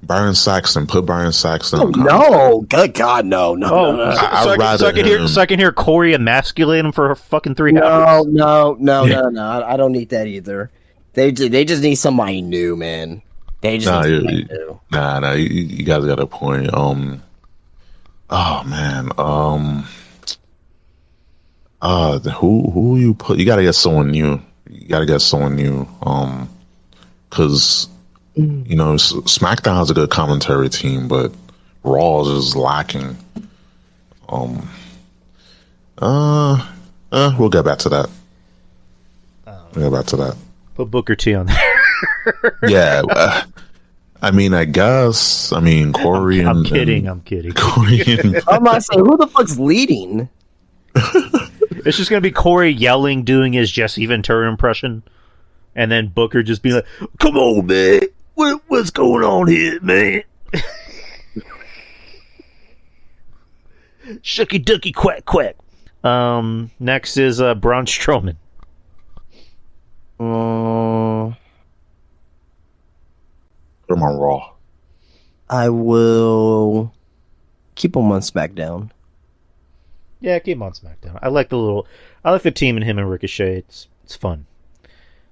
Byron Saxton. Put Byron Saxton. on commentary. No, good God, no. So I can hear Corey emasculate him for fucking 3 hours. No. I don't need that either. They just need somebody new, man. They just need somebody new. Nah. You guys got a point. Oh man. Who you put? You gotta get someone new. Because. SmackDown has a good commentary team, but Raw is just lacking. We'll get back to that. Put Booker T on there. Yeah. I mean, I guess. I mean, Corey I'm kidding. Corey and, I'm not saying who the fuck's leading. It's just gonna be Corey yelling, doing his Jesse Ventura impression, and then Booker just being like, "Come on, man, what's going on here, man?" Shucky ducky quack quack. Next is Braun Strowman. Mm, Put him on Raw. I will keep him on SmackDown. Yeah, keep him on SmackDown. I like the team and him and Ricochet. It's fun.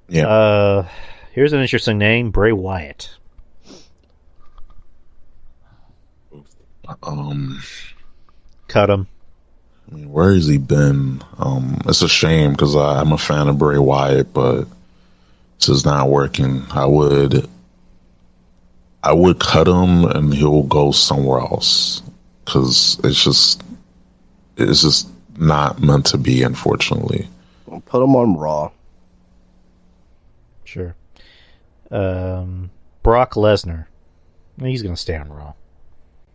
Yeah. Here's an interesting name, Bray Wyatt. Cut him. I mean, where has he been? It's a shame because I'm a fan of Bray Wyatt, but this is not working. I would cut him and he'll go somewhere else because it's just not meant to be, unfortunately. I'll put him on Raw. Sure. Brock Lesnar. He's gonna stay on Raw.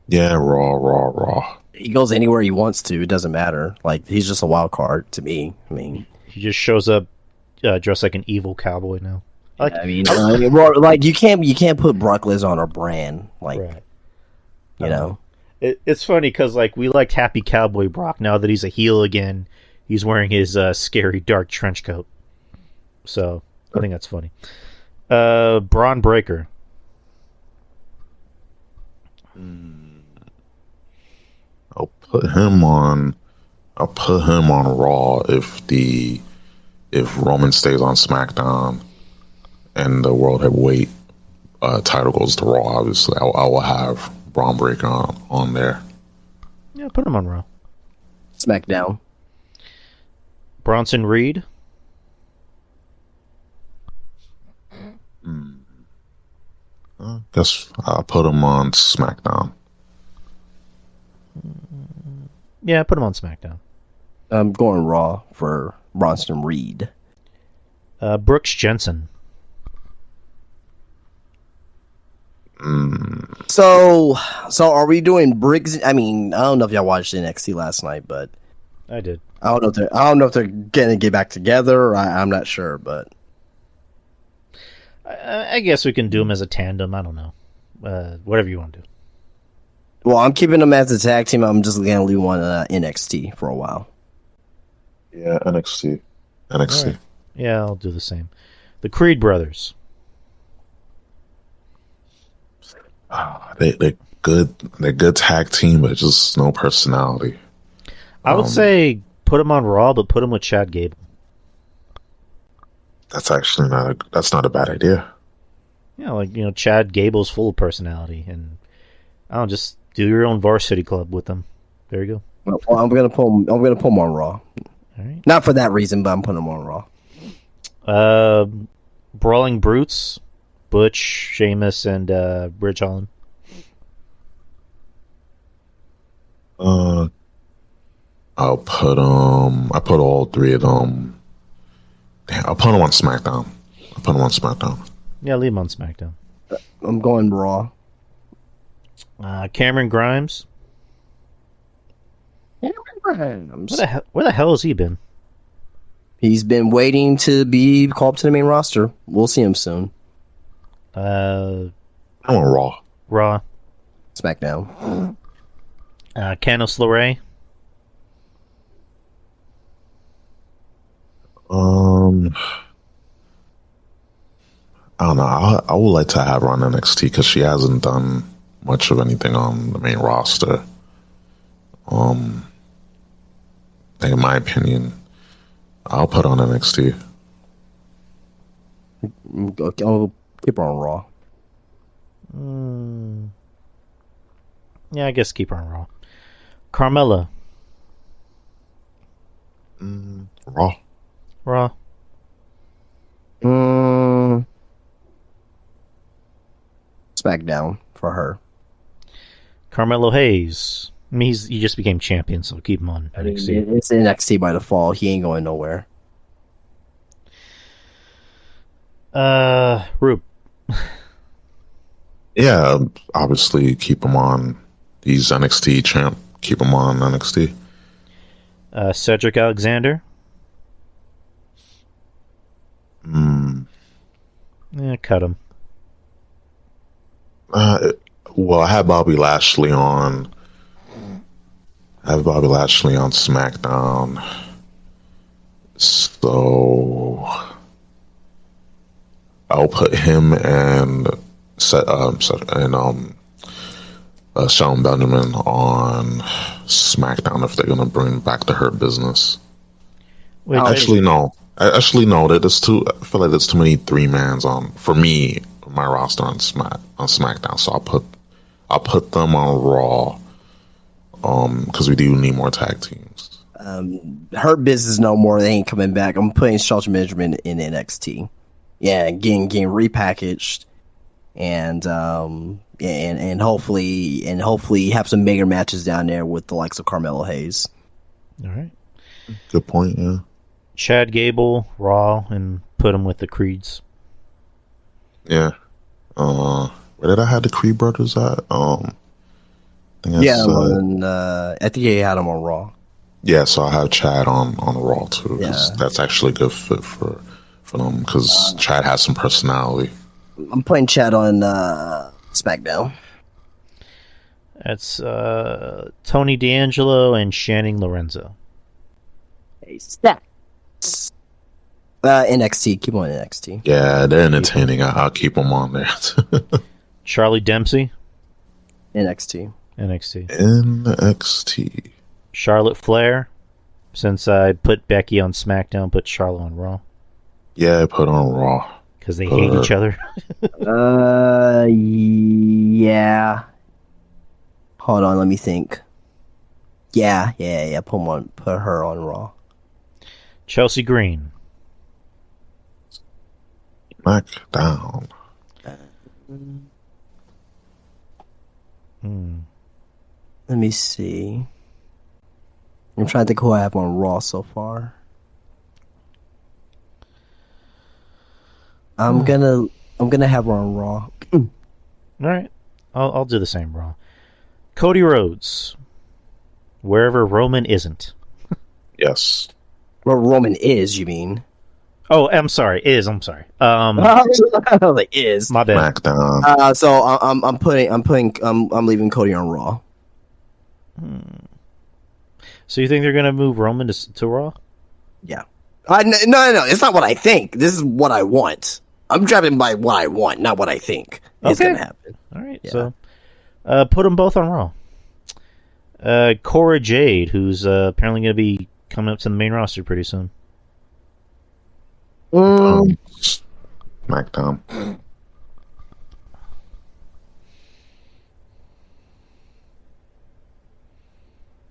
Yeah, Raw. He goes anywhere he wants to. It doesn't matter. Like, he's just a wild card to me. I mean, He just shows up dressed like an evil cowboy now. like you can't put Brock Lesnar on a brand. Like, Right. you know. It's funny because like we liked Happy Cowboy Brock. Now that he's a heel again, he's wearing his scary dark trench coat. So I think that's funny. Braun Breaker. I'll put him on Raw if Roman stays on SmackDown and the World Heavyweight title goes to Raw. Obviously, I will have Braun Breaker on there. Yeah, put him on Raw. SmackDown. Bronson Reed. Guess I'll put him on SmackDown. Yeah, put him on SmackDown. I'm going Raw for Bronson Reed. Brooks Jensen. So are we doing Briggs? I mean, I don't know if y'all watched NXT last night, but I did. I don't know if they're gonna get back together. I'm not sure, but I guess we can do them as a tandem. I don't know. Whatever you want to do. well, I'm keeping them as a tag team. I'm just gonna leave one NXT for a while. Yeah, NXT. Right. Yeah, I'll do the same. The Creed brothers. They're good. They're a good tag team, but just no personality. I would say put him on Raw, but put him with Chad Gable. That's actually not a bad idea. Yeah, like Chad Gable's full of personality, and I don't just do your own varsity club with them. There you go. Well, I'm gonna pull him on Raw. All right. Not for that reason, but I'm putting him on Raw. Brawling Brutes, Butch, Sheamus, and Ridge Holland. I put all three of them. Damn, I'll put them on SmackDown. Yeah, leave him on SmackDown. I'm going Raw. Cameron Grimes. Where the hell has he been? He's been waiting to be called up to the main roster. We'll see him soon. I'm on Raw. Raw. SmackDown. Candice LeRae. I don't know. I would like to have her on NXT because she hasn't done much of anything on the main roster. I think in my opinion, I'll put on NXT. I'll keep her on Raw. Yeah, I guess keep her on Raw. Carmella. Raw. Raw. SmackDown for her. Carmelo Hayes. I mean, he just became champion, so keep him on NXT. It's NXT by default. He ain't going nowhere. Rube. Yeah, obviously keep him on. He's NXT champ. Keep him on NXT. Cedric Alexander. Yeah, cut him. Well, I have Bobby Lashley on. SmackDown. So I'll put him and Shelton Benjamin on SmackDown if they're gonna bring back the Hurt Business. Wait, Actually, no. There's too. I feel like there's too many 3-mans on for me. My roster on SmackDown, so I'll put them on Raw. Because we do need more tag teams. Her business no more. They ain't coming back. I'm putting Shelton Benjamin in NXT. Yeah, getting repackaged, and hopefully have some bigger matches down there with the likes of Carmelo Hayes. all right. Good point. Yeah. Chad Gable, Raw, and put him with the Creeds. Yeah. Where did I have the Creed brothers at? I think I think he had him on Raw. Yeah, so I have Chad on Raw too. 'Cause Yeah. that's actually a good fit for them because Chad has some personality. I'm putting Chad on SmackDown. That's Tony D'Angelo and Channing Lorenzo. Hey, stats. NXT. Keep on NXT. Yeah, they're entertaining. I'll keep them on there. Charlie Dempsey, NXT. NXT. NXT. Charlotte Flair, since I put Becky on SmackDown, put Charlotte on Raw. Yeah, put on Raw. Because they hate each other. Yeah. Hold on, let me think. Yeah. Put her on Raw. Chelsea Green. SmackDown. Let me see. I'm trying to think who I have on Raw so far. I'm gonna have her on Raw. All right. I'll do the same, Raw. Cody Rhodes. Wherever Roman isn't. Yes. Where Roman is, you mean? Oh, I'm sorry. I'm sorry. Like is. My bad. SmackDown. So I'm leaving Cody on Raw. So you think they're going to move Roman to Raw? Yeah. No. It's not what I think. This is what I want. I'm driving by what I want, not what I think is going to happen. All right. Yeah. So put them both on Raw. Cora Jade, who's apparently going to be coming up to the main roster pretty soon. SmackDown.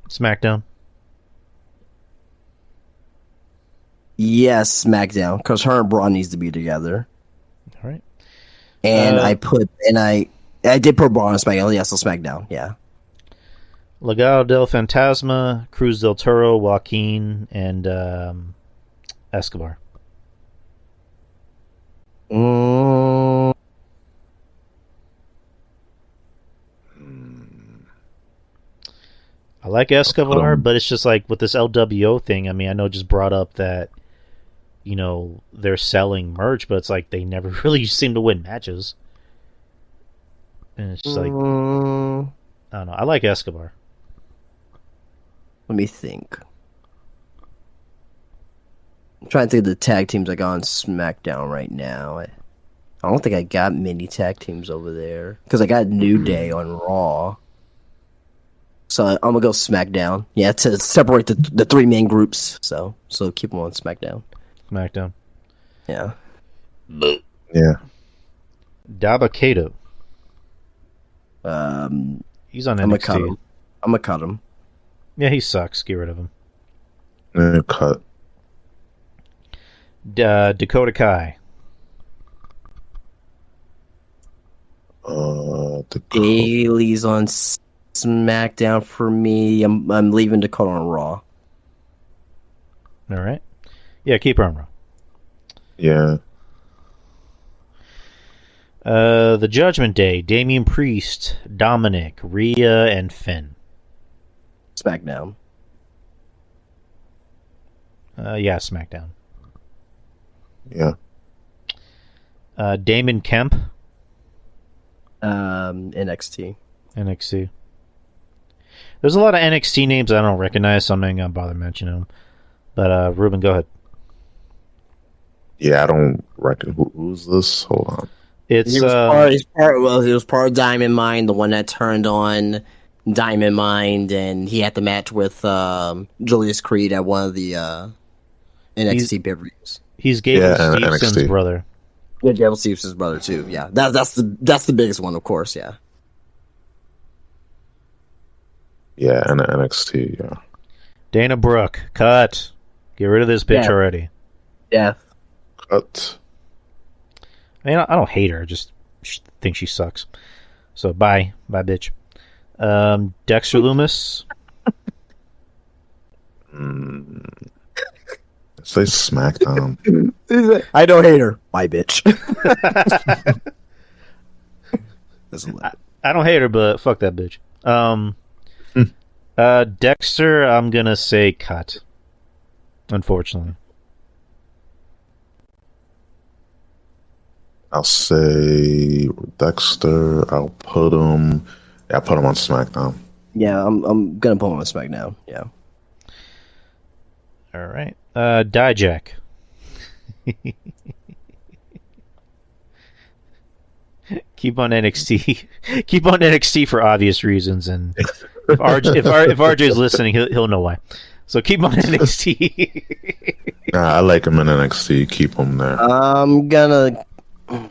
SmackDown. Yes, SmackDown, because her and Braun needs to be together. All right. And I did put Braun on SmackDown. Yeah, so SmackDown. Yeah. Legado del Fantasma, Cruz del Toro, Joaquin, and Escobar. I like Escobar, but it's just like with this LWO thing. I mean, I know it just brought up that, you know, they're selling merch, but it's like they never really seem to win matches. And it's just like, I don't know. I like Escobar. Let me think. I'm trying to think of the tag teams I got on SmackDown right now. I don't think I got many tag teams over there because I got New Day on Raw. So I'm gonna go SmackDown. Yeah, to separate the three main groups. So keep them on SmackDown. SmackDown. Yeah. Yeah. Dabba-Kato. He's on I'm NXT. gonna cut him. Yeah, he sucks. Get rid of him. Cut. Dakota Kai. Bailey's on SmackDown for me. I'm leaving Dakota on Raw. All right. Yeah, keep her on Raw. Yeah. The Judgment Day. Damian Priest, Dominic, Rhea, and Finn. SmackDown. Yeah, SmackDown. Yeah. Damon Kemp. NXT. NXT. There's a lot of NXT names I don't recognize, so I'm not going to bother mentioning them. But, Ruben, go ahead. Yeah, I don't reckon who's this. Hold on. It's He was part of Diamond Mine, the one that turned on Diamond Mine, and he had the match with Julius Creed at one of the NXT pay-per-views. he's Gable and Stevenson's NXT. brother. Yeah, Gable Stevenson's brother too. Yeah, that's the biggest one, of course. Yeah. Yeah, and NXT. Yeah. Dana Brooke, cut. Get rid of this bitch Yeah. already. Yeah. Cut. I mean, I don't hate her. I just think she sucks. So bye, bitch. Dexter Loomis. Say SmackDown. I don't hate her. Bye, bitch. I don't hate her, but fuck that bitch. Dexter, I'm gonna say cut. Unfortunately. I'll say Dexter. I'll put him. Yeah, I'll put him on SmackDown. Yeah, I'm gonna put him on SmackDown. Yeah. All right. Dijak. Keep on NXT. Keep on NXT for obvious reasons, and if RJ's listening, he'll know why. So keep on NXT. I like him in NXT. Keep him there. I'm gonna. I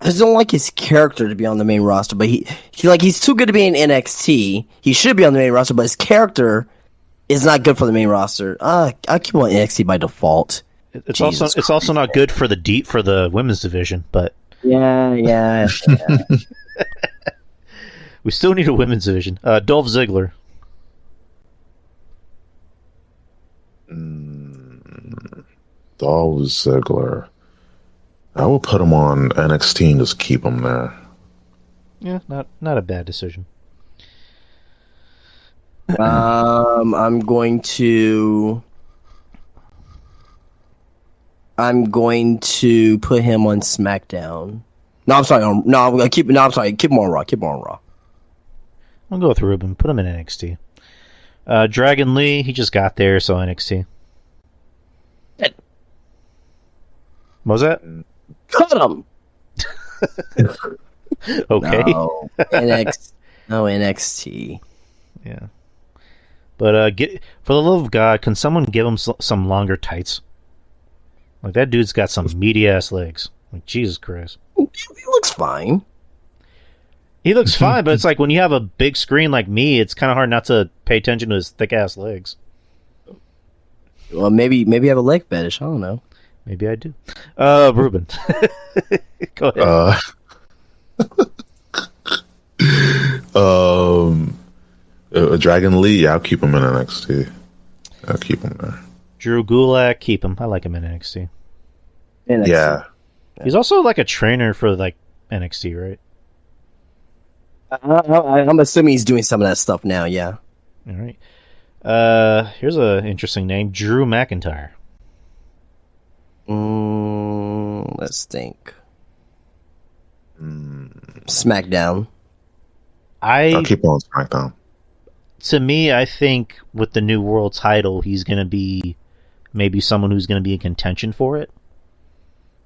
just don't like his character to be on the main roster, but he's too good to be in NXT. He should be on the main roster, but his character is not good for the main roster. I'll keep him on NXT by default. It's also not good for the women's division, but Yeah. we still need a women's division. Dolph Ziggler. Dolph Ziggler. I will put him on NXT and just keep him there. Yeah, not a bad decision. I'm going to put him on SmackDown. No, I'm sorry. I'm gonna keep. No, I'm sorry. Keep him on Raw. Keep him on Raw. I'll go with Ruben. Put him in NXT. Dragon Lee, he just got there, so NXT. What was that? Cut him. Okay. No, NXT. Yeah. But for the love of God, can someone give him some longer tights? Like, that dude's got some meaty ass legs. Like, Jesus Christ. He looks fine. He looks fine, but it's like when you have a big screen like me, it's kind of hard not to pay attention to his thick ass legs. Well, maybe I have a leg fetish. I don't know. Maybe I do. Ruben. Go ahead. Dragon Lee, yeah, I'll keep him in NXT. I'll keep him there. Drew Gulak, keep him. I like him in NXT. NXT. Yeah. He's also like a trainer for like NXT, right? I'm assuming he's doing some of that stuff now. Yeah. All right. Here's an interesting name, Drew McIntyre. Let's think. SmackDown. I'll keep him on SmackDown. To me, I think with the new world title, he's going to be maybe someone who's going to be in contention for it.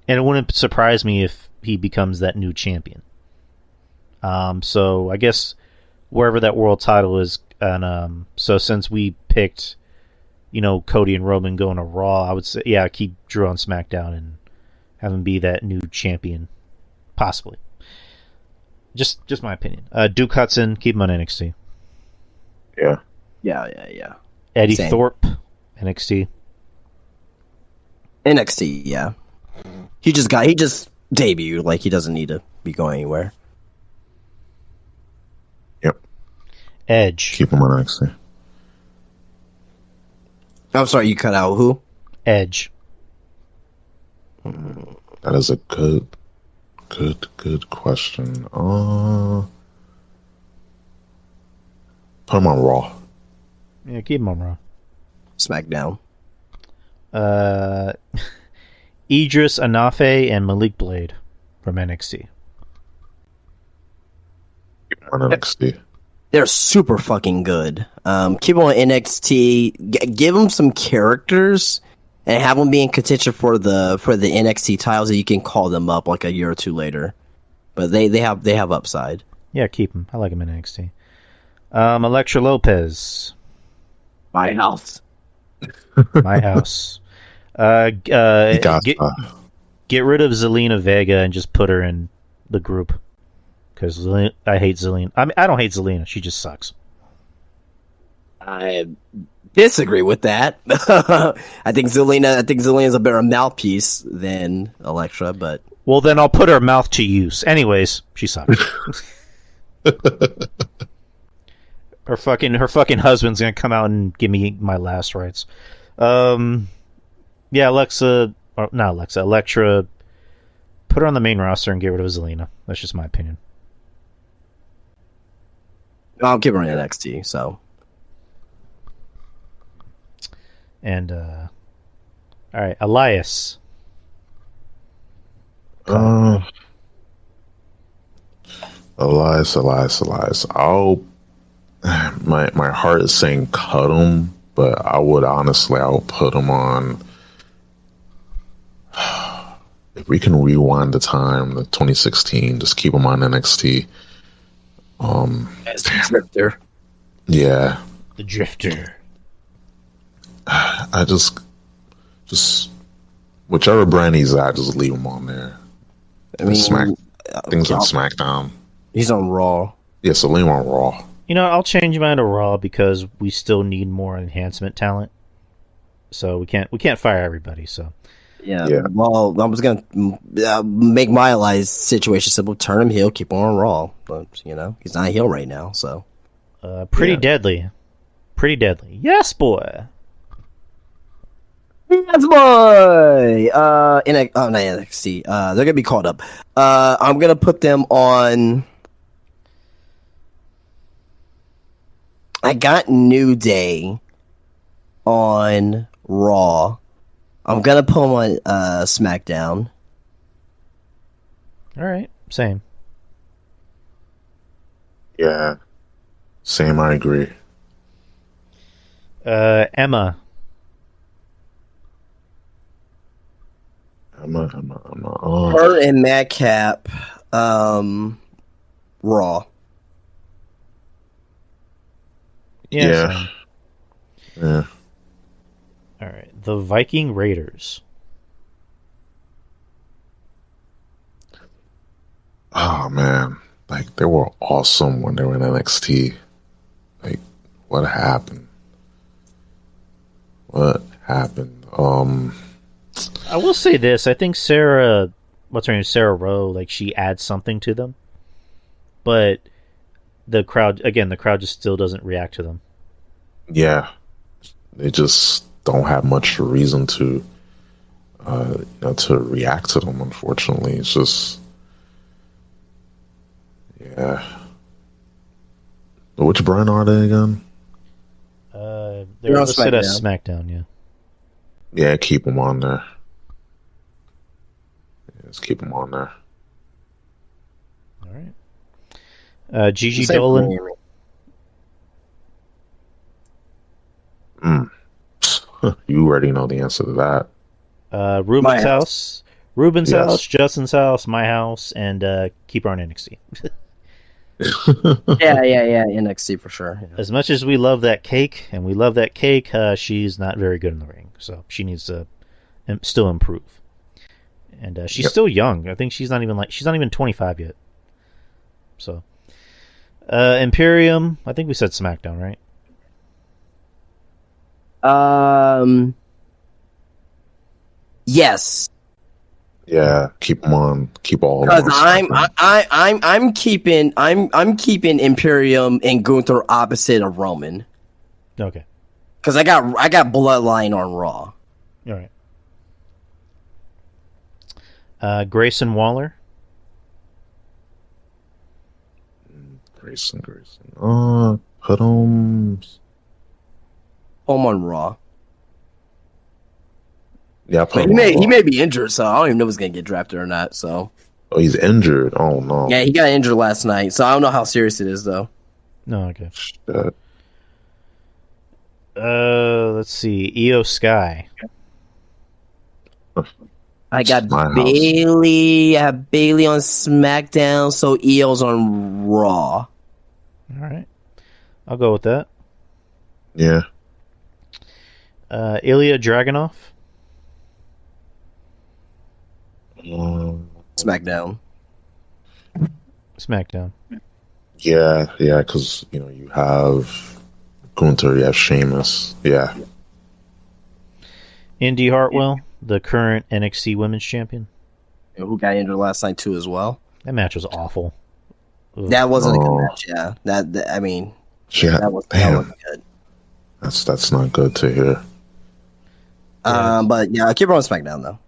And it wouldn't surprise me if he becomes that new champion. So I guess wherever that world title is, and so since we picked, Cody and Roman going to Raw, I would say, yeah, keep Drew on SmackDown and have him be that new champion, possibly. Just my opinion. Duke Hudson, keep him on NXT. Yeah. Yeah. Eddie Same. Thorpe, NXT. NXT. Yeah. He just debuted. Like, he doesn't need to be going anywhere. Yep. Edge. Keep him on NXT. I'm sorry, you cut out who? Edge. That is a good question. Put him on Raw. Yeah, keep him on Raw. SmackDown. Idris Anafe and Malik Blade from NXT. Keep him on NXT. They're super fucking good. Keep them on NXT. Give them some characters and have them be in contention for the NXT titles, and you can call them up like a year or two later. But they have upside. Yeah, keep him. I like him in NXT. Elektra Lopez. My house. My house. Get rid of Zelina Vega and just put her in the group. Because I hate Zelina. I mean, I don't hate Zelina. She just sucks. I disagree with that. I think Zelina's a better mouthpiece than Elektra, but well, then I'll put her mouth to use. Anyways, she sucks. her fucking husband's gonna come out and give me my last rites. Yeah, Elektra. Put her on the main roster and get rid of Zelina. That's just my opinion. I'll keep her in NXT. So, and all right, Elias. Elias. I'll. My heart is saying cut him, but I would put him on. If we can rewind the time, the 2016, just keep him on NXT. as the Drifter. Yeah, The Drifter. I just whichever brand he's at, just leave him on there. I mean, Things on SmackDown. He's on Raw. Yeah, so leave him on Raw. You know, I'll change mine to Raw because we still need more enhancement talent. So we can't fire everybody. So Yeah. Well, I was gonna make my Elias situation simple. Turn him heel, keep him on Raw. But he's not heel right now. So pretty deadly. Yes, boy. Yes, boy. Not NXT. They're gonna be called up. I'm gonna put them on. I got New Day on Raw. I'm gonna put them on SmackDown. All right, same. Yeah, same. I agree. Emma. Her and Madcap, Raw. Yeah. Same. Yeah. All right, the Viking Raiders. Oh man, like they were awesome when they were in NXT. Like, what happened? I will say this: I think Sarah, what's her name, Sarah Rowe, like she adds something to them, but the crowd just still doesn't react to them. Yeah, they just don't have much reason to, to react to them. Unfortunately, it's just, yeah. But which brand are they again? They're listed as SmackDown. Yeah. Yeah, keep them on there. Let's keep them on there. All right. Gigi Dolan. You already know the answer to that. Ruben's house. Ruben's house, Justin's house, my house, and keep her on NXT. Yeah, NXT for sure. Yeah. As much as we love that cake, she's not very good in the ring, so she needs to still improve. And she's still young. I think she's not even 25 yet. So, Imperium. I think we said SmackDown, right? Yes. Yeah, keep them on. Keep all. Because I'm keeping Imperium and Gunther opposite of Roman. Okay. Because I got Bloodline on Raw. All right. Grayson Waller. Grayson. Put him on Raw. Yeah, he may be injured, so I don't even know if he's gonna get drafted or not. So. Oh, he's injured. Oh no. Yeah, he got injured last night, so I don't know how serious it is though. No, okay. Let's see. Io Sky. I got My house. Bailey. I have Bailey on SmackDown, so Io's on Raw. All right. I'll go with that. Yeah. Ilya Dragunov. SmackDown. SmackDown. Yeah, because you have Gunther, you have Sheamus. Yeah. Indy Hartwell, the current NXT Women's Champion. Who got injured last night too as well. That match was awful. Ugh. That wasn't a good match. Yeah, I mean, Yeah. that wasn't good. That's not good to hear. But yeah, I'll keep her on SmackDown though.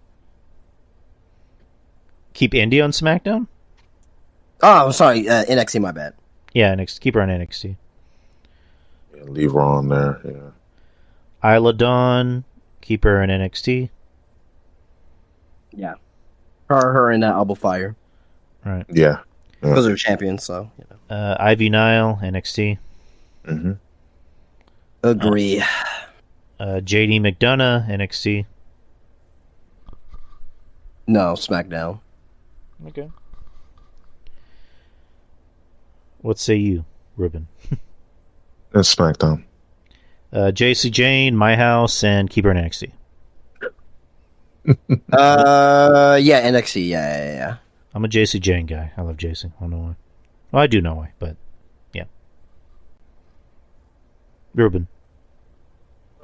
Keep Indy on SmackDown? Oh, I'm sorry, NXT. My bad. Yeah, keep her on NXT. Yeah, leave her on there. Yeah. Isla Dawn, keep her in NXT. Yeah, her and Alba Fire. Right. Yeah. Those are champions, so Ivy Nile, NXT. Mm-hmm. agree. JD McDonough, NXT. No, SmackDown. Okay. What say you, Ruben? And SmackDown. JC Jane, My House, and keep her in NXT. Yeah, NXT. Yeah. I'm a JC Jane guy. I love JC. I don't know why. Well, I do know why, but yeah. Ruben.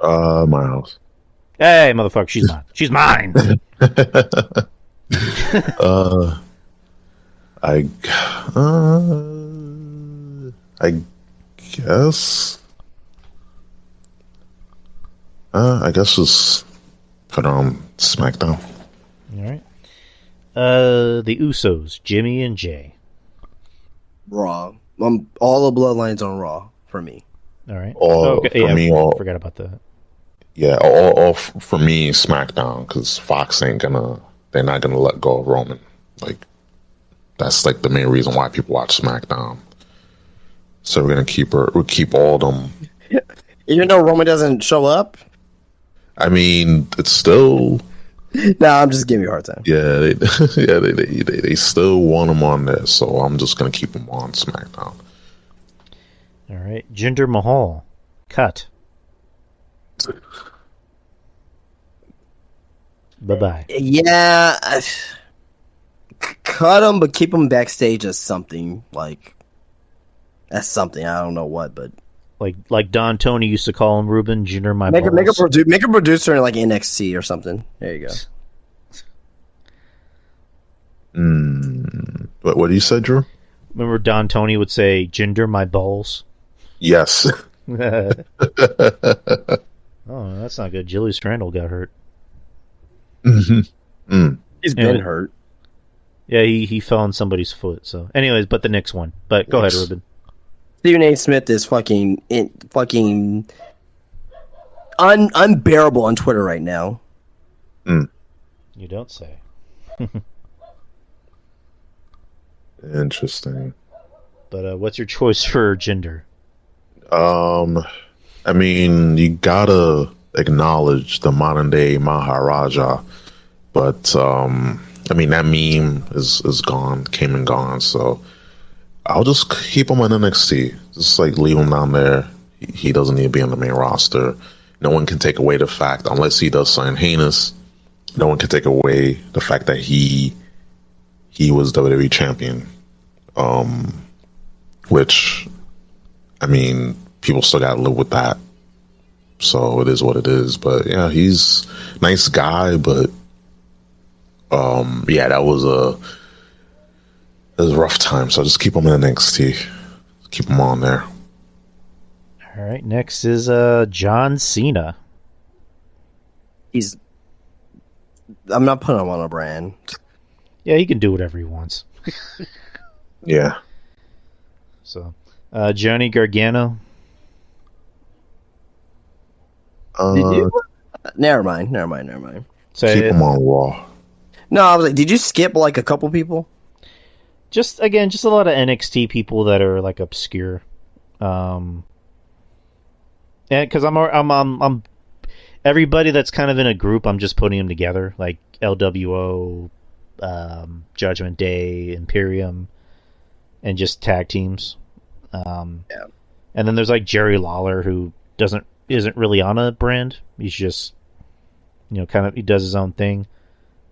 My house. Hey, motherfucker, she's mine. She's mine. I guess. I guess just put on SmackDown. All right. The Usos, Jimmy and Jay. Raw. All the bloodlines on Raw for me. All right. For me, I forgot about that. Yeah, all for me, SmackDown, because Fox they're not gonna let go of Roman. Like, that's like the main reason why people watch SmackDown. So we'll keep all of them. Even though Roman doesn't show up. I mean, it's still. Nah, I'm just giving you a hard time. Yeah, they still want him on there, so I'm just gonna keep him on SmackDown. All right. Jinder Mahal, cut. Bye-bye. Yeah, cut him, but keep him backstage as something like. That's something, I don't know what, but Like Don Tony used to call him, Ruben, Jinder my make balls. a producer in like NXT or something. There you go. What do you say, Drew? Remember Don Tony would say, Jinder my balls? Yes. Oh, that's not good. Jilly Strandle got hurt. He's been hurt. Yeah, he fell on somebody's foot. So, anyways, but the next one. But go ahead, Ruben. Stephen A. Smith is fucking unbearable on Twitter right now. You don't say. Interesting. But what's your choice for Jinder? I mean, you gotta acknowledge the modern day Maharaja, but I mean that meme is gone, came and gone. So I'll just keep him on NXT. Just like leave him down there. He doesn't need to be on the main roster. No one can take away the fact, unless he does something heinous. No one can take away the fact that he was WWE champion. Which, I mean, people still gotta live with that. So it is what it is. But yeah, he's a nice guy, but yeah, that was a rough time. So just keep him in NXT. Keep him on there. All right, next is John Cena. I'm not putting him on a brand. Yeah, he can do whatever he wants. Yeah. So, Johnny Gargano. Did you? Never mind. So Keep him on Raw. No, I was like, did you skip like a couple people? just a lot of NXT people that are like obscure. And because I'm everybody that's kind of in a group, I'm just putting them together, like LWO, Judgment Day, Imperium, and just tag teams. And then there's like Jerry Lawler, who isn't really on a brand. He's just, he does his own thing.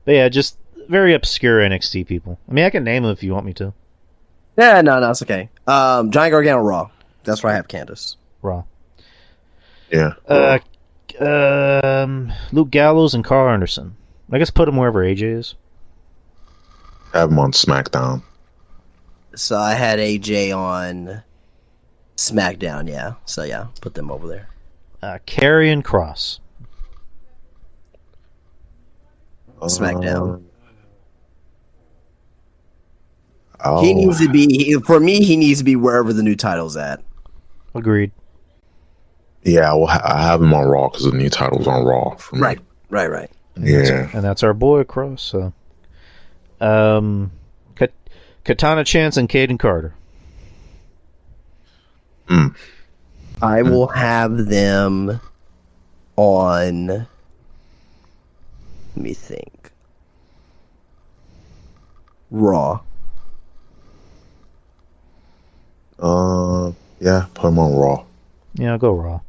But yeah, just very obscure NXT people. I mean, I can name them if you want me to. Yeah, no, it's okay. Johnny Gargano Raw. That's where I have Candace. Raw. Yeah. Luke Gallows and Carl Anderson. I guess put them wherever AJ is. Have him on SmackDown. So I had AJ on SmackDown, yeah. So yeah, put them over there. Karrion Kross. SmackDown. Oh, He needs to be, for me, he needs to be wherever the new title's at. Agreed. yeah, well, I have him on Raw because the new title's on Raw for me. Right. Yeah. And that's our boy Kross. So, Katana Chance and Caden Carter. I will have them on, let me think, Raw. Yeah, put him on Raw. Yeah, I'll go Raw.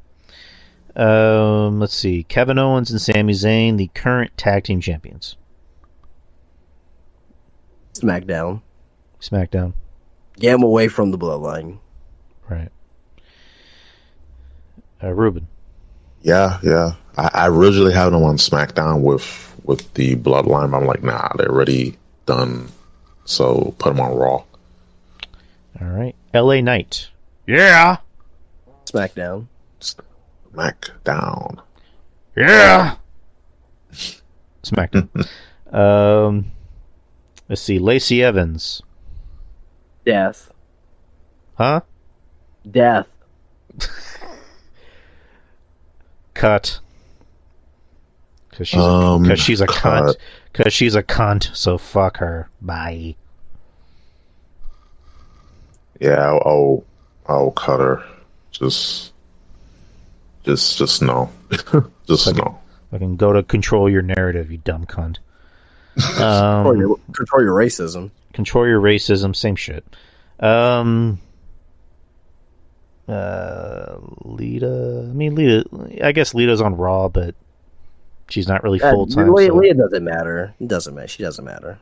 Let's see. Kevin Owens and Sami Zayn, the current tag team champions. SmackDown. SmackDown. Get him away from the bloodline. Right. Ruben. Yeah. I originally had them on SmackDown with the Bloodline, but I'm like, nah, they're already done. So put them on Raw. All right. LA Knight. Yeah. SmackDown. SmackDown. Yeah. SmackDown. Let's see. Lacey Evans. Death. Huh? Death. Cut. Because she's a cunt. cut. Because she's a cunt. So fuck her. Bye. Yeah, I'll cut her. Just no. Just no. Fucking go to control your narrative, you dumb cunt. Control your racism. Control your racism, same shit. Lita. I mean, Lita. I guess Lita's on Raw, but she's not really full time. Lita doesn't matter. It doesn't matter. She doesn't matter.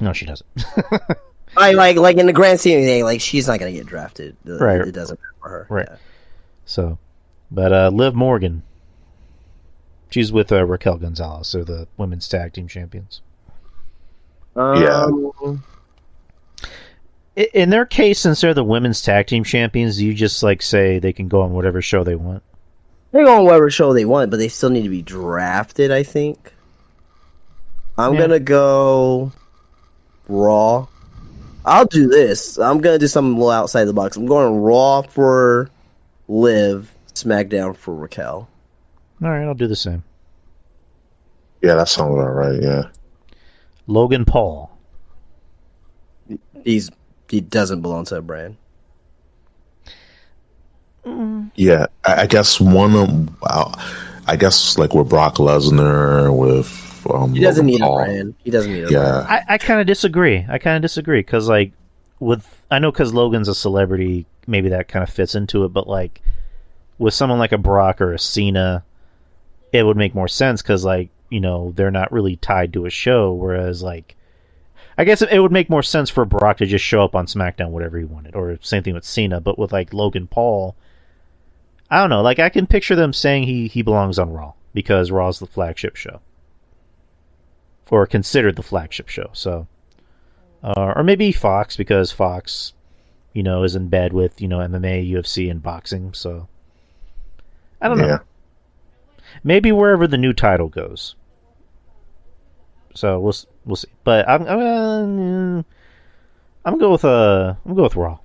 No, she doesn't. like in the grand scheme of things, like she's not gonna get drafted. Right. It doesn't matter for her. Right. Yeah. So, but Liv Morgan. She's with Raquel Gonzalez. They're the women's tag team champions. In their case, since they're the women's tag team champions, you just like say they can go on whatever show they want. They go on whatever show they want, but they still need to be drafted, I think. I'm gonna go Raw. I'll do this. I'm gonna do something a little outside the box. I'm going Raw for Liv, SmackDown for Raquel. All right, I'll do the same. Yeah, that sounds about right. Yeah. Logan Paul. He doesn't belong to a brand. Yeah, I guess I guess like with Brock Lesnar, with He doesn't Logan need Paul. a brand. He doesn't need a brand. Yeah, I kind of disagree. Because like I know because Logan's a celebrity, maybe that kind of fits into it. But like with someone like a Brock or a Cena, it would make more sense because like they're not really tied to a show. Whereas like I guess it would make more sense for Brock to just show up on SmackDown whatever he wanted, or same thing with Cena. But with like Logan Paul, I don't know. Like I can picture them saying he belongs on Raw because Raw's the flagship show. Or considered the flagship show, so or maybe Fox because Fox, is in bed with MMA, UFC, and boxing. So I don't know. Maybe wherever the new title goes. So we'll see. But I'm gonna go with Raw.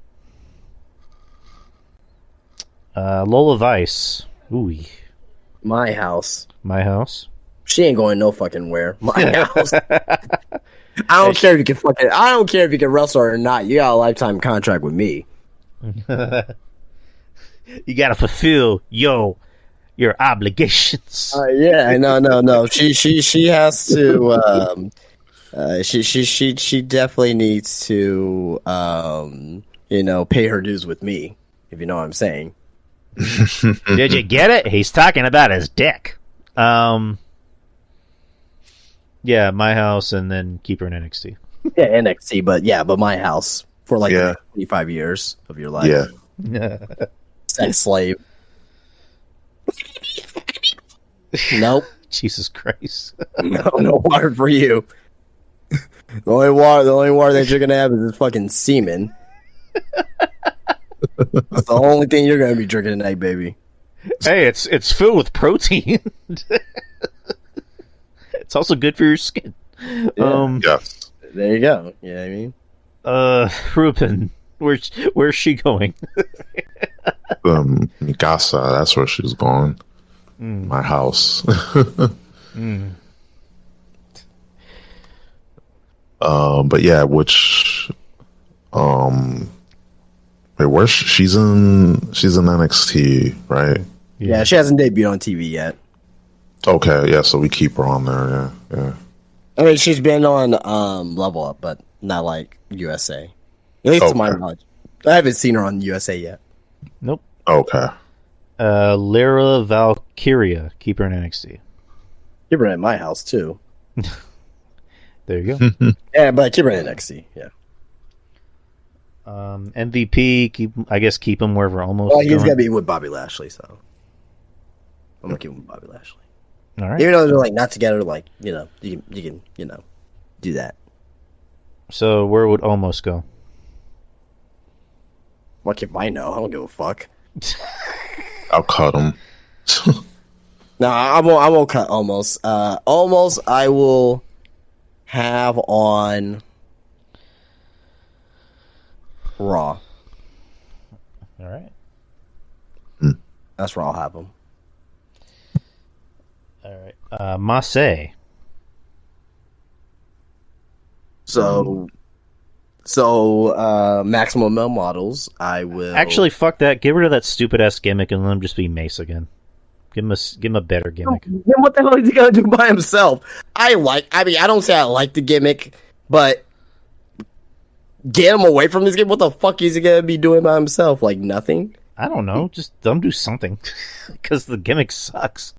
Lola Vice. Ooh. My house. My house. She ain't going no fucking where. My house. I don't care if you can wrestle or not. You got a lifetime contract with me. You gotta fulfill your obligations. Yeah, no. She has to. She definitely needs to. Pay her dues with me. If you know what I'm saying. Did you get it? He's talking about his dick. Yeah, my house, and then keep her in NXT. Yeah, NXT, but my house for like the next 25 years of your life. Yeah. Sex slave. Nope. Jesus Christ. No water for you. The only water that you're gonna have is this fucking semen. That's the only thing you're gonna be drinking tonight, baby. Hey, it's filled with protein. It's also good for your skin. Yeah. Yes. There you go. You know what I mean? Ruben, where's she going? Mikasa, that's where she's going. My house. But yeah, wait, she's in NXT, right? Yeah, she hasn't debuted on TV yet. Okay, yeah, so we keep her on there, yeah. I mean, she's been on Level Up, but not like USA. At least to my knowledge. I haven't seen her on USA yet. Nope. Okay. Lyra Valkyria, keep her in NXT. Keep her at my house, too. There you go. Yeah, but keep her in NXT, yeah. MVP, keep him wherever almost. Well, he's gonna be with Bobby Lashley, so I'm gonna keep him with Bobby Lashley. All right. Even though they're like not together, like you can do that. So where would almost go? Fuck if I know. I don't give a fuck. I'll cut him. No, I won't cut almost. Almost I will have on Raw. All right. That's where I'll have him. All right. Masse. So Maximum Male Models, I will Actually, fuck that. Get rid of that stupid ass gimmick and let him just be Mace again. Give him a better gimmick. Then what the hell is he gonna do by himself? I don't say I like the gimmick, but get him away from this game. What the fuck is he gonna be doing by himself? Like nothing? I don't know. Just let him do something. Because the gimmick sucks.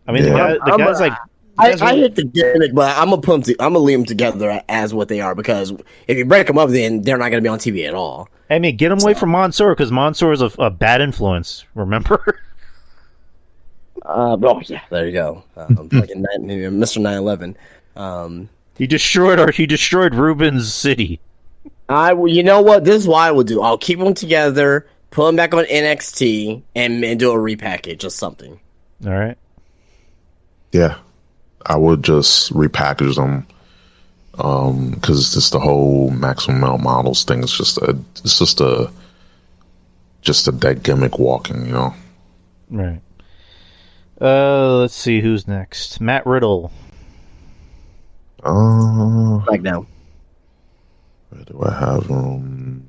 I mean, Yeah. the guy's like... I hate the gimmick, but I'm gonna leave them together as what they are, because if you break them up, then they're not gonna be on TV at all. I mean, get him away from Mansoor, because Mansoor is a bad influence, remember? Oh yeah, there you go. Fucking Mr. 9/11. He destroyed Ruben's city. You know what? This is what I will do. I'll keep them together, put them back on NXT, and do a repackage or something. All right. Yeah. I would just repackage them. Because it's just the whole Maximum Male Models thing. It's just a dead gimmick walking, you know? Right. Let's see who's next. Matt Riddle. SmackDown. Where do I have him?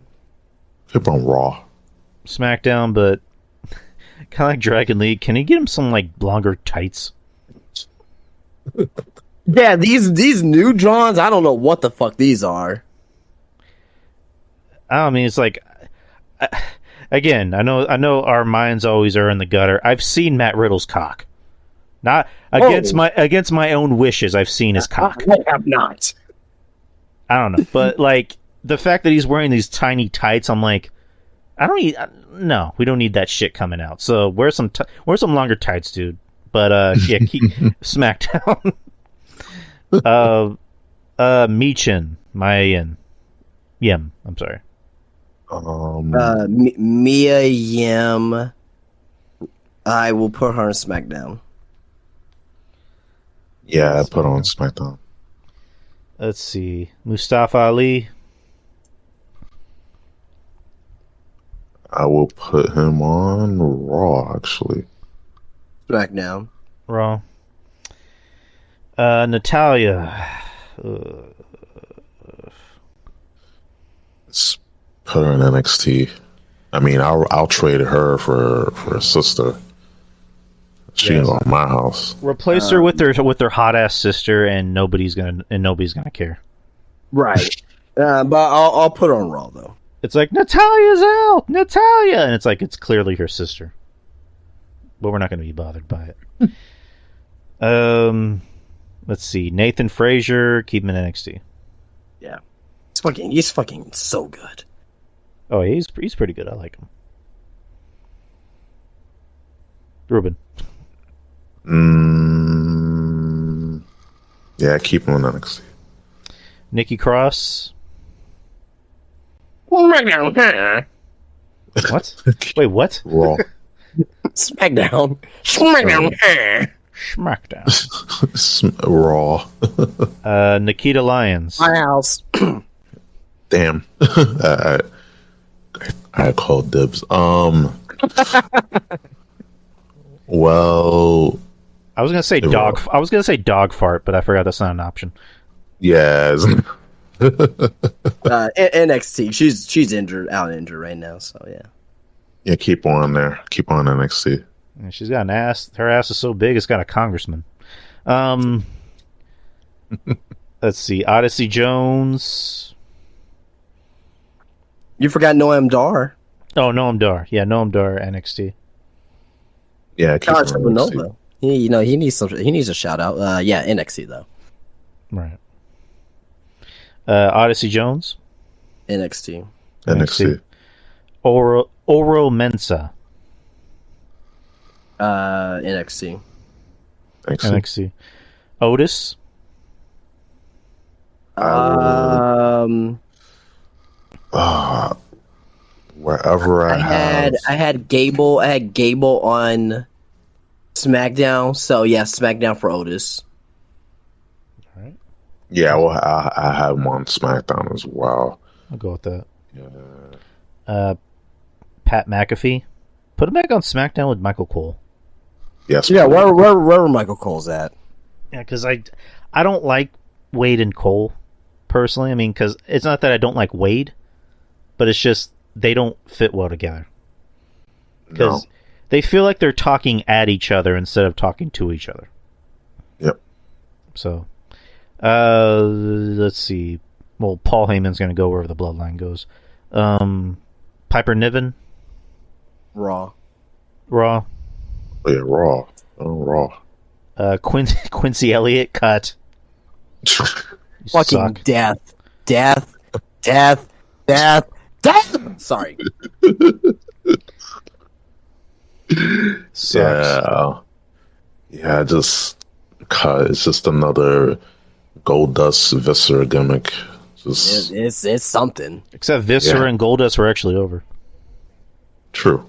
Keep on Raw. SmackDown, but kind of like Dragon League. Can he get him some like longer tights? Yeah, these new Johns, I don't know what the fuck these are. I mean, it's like, again, I know our minds always are in the gutter. I've seen Matt Riddle's cock, not against my own wishes. I've seen his cock. I have not. I don't know, but like the fact that he's wearing these tiny tights, I'm like, no, we don't need that shit coming out. So wear some longer tights, dude. But yeah, keep SmackDown. Michin, Yim. I'm sorry. Mia Yim. I will put her on SmackDown. Yeah, I put on SmackDown. Let's see, Mustafa Ali. I will put him on Raw, actually. SmackDown. Raw. Natalia. Let's put her in NXT. I mean, I'll trade her for a sister. She can go to my house. Replace her with their hot ass sister, and nobody's gonna care. Right. But I'll put her on Raw though. It's like Natalia's out, Natalia, and it's like it's clearly her sister. But we're not gonna be bothered by it. Let's see. Nathan Frazier, keep him in NXT. Yeah. He's fucking so good. Oh, he's pretty good. I like him. Ruben. Yeah, keep him in NXT. Nikki Cross. What? Wait, what? Raw. SmackDown. SmackDown. Raw. Nikita Lyons. My house. Damn. I called dibs. Well, I was gonna say dog fart, but I forgot that's not an option. yes. NXT. She's injured right now. So yeah. Yeah, keep on there. Keep on NXT. And she's got an ass. Her ass is so big, it's got a congressman. Let's see. Odyssey Jones. You forgot Noam Dar. Oh, Noam Dar. Yeah, Noam Dar, NXT. Yeah, keep on Gosh, NXT. Nova. He needs a shout out. Yeah, NXT though. Right. Odyssey Jones. NXT. NXT. Oro Mensa. NXT. NXT. Otis. Wherever I had Gable. I had Gable on SmackDown. So yeah, SmackDown for Otis. All right. Yeah, well, I have him on SmackDown as well. I'll go with that. Pat McAfee. Put him back on SmackDown with Michael Cole. Yes. Yeah, where Michael Cole's at? Yeah, because I don't like Wade and Cole personally. I mean, because it's not that I don't like Wade, but it's just they don't fit well together. Because they feel like they're talking at each other instead of talking to each other. Yep. So, let's see. Well, Paul Heyman's going to go wherever the bloodline goes. Piper Niven. Raw. Oh, yeah, Raw. Oh, Raw. Quincy Elliott cut. You Fucking suck. death. Sorry. Sucks. Yeah, just cut. It's just another Goldust Viscera gimmick. Just It's something. Except Viscera and Goldust were actually over. true.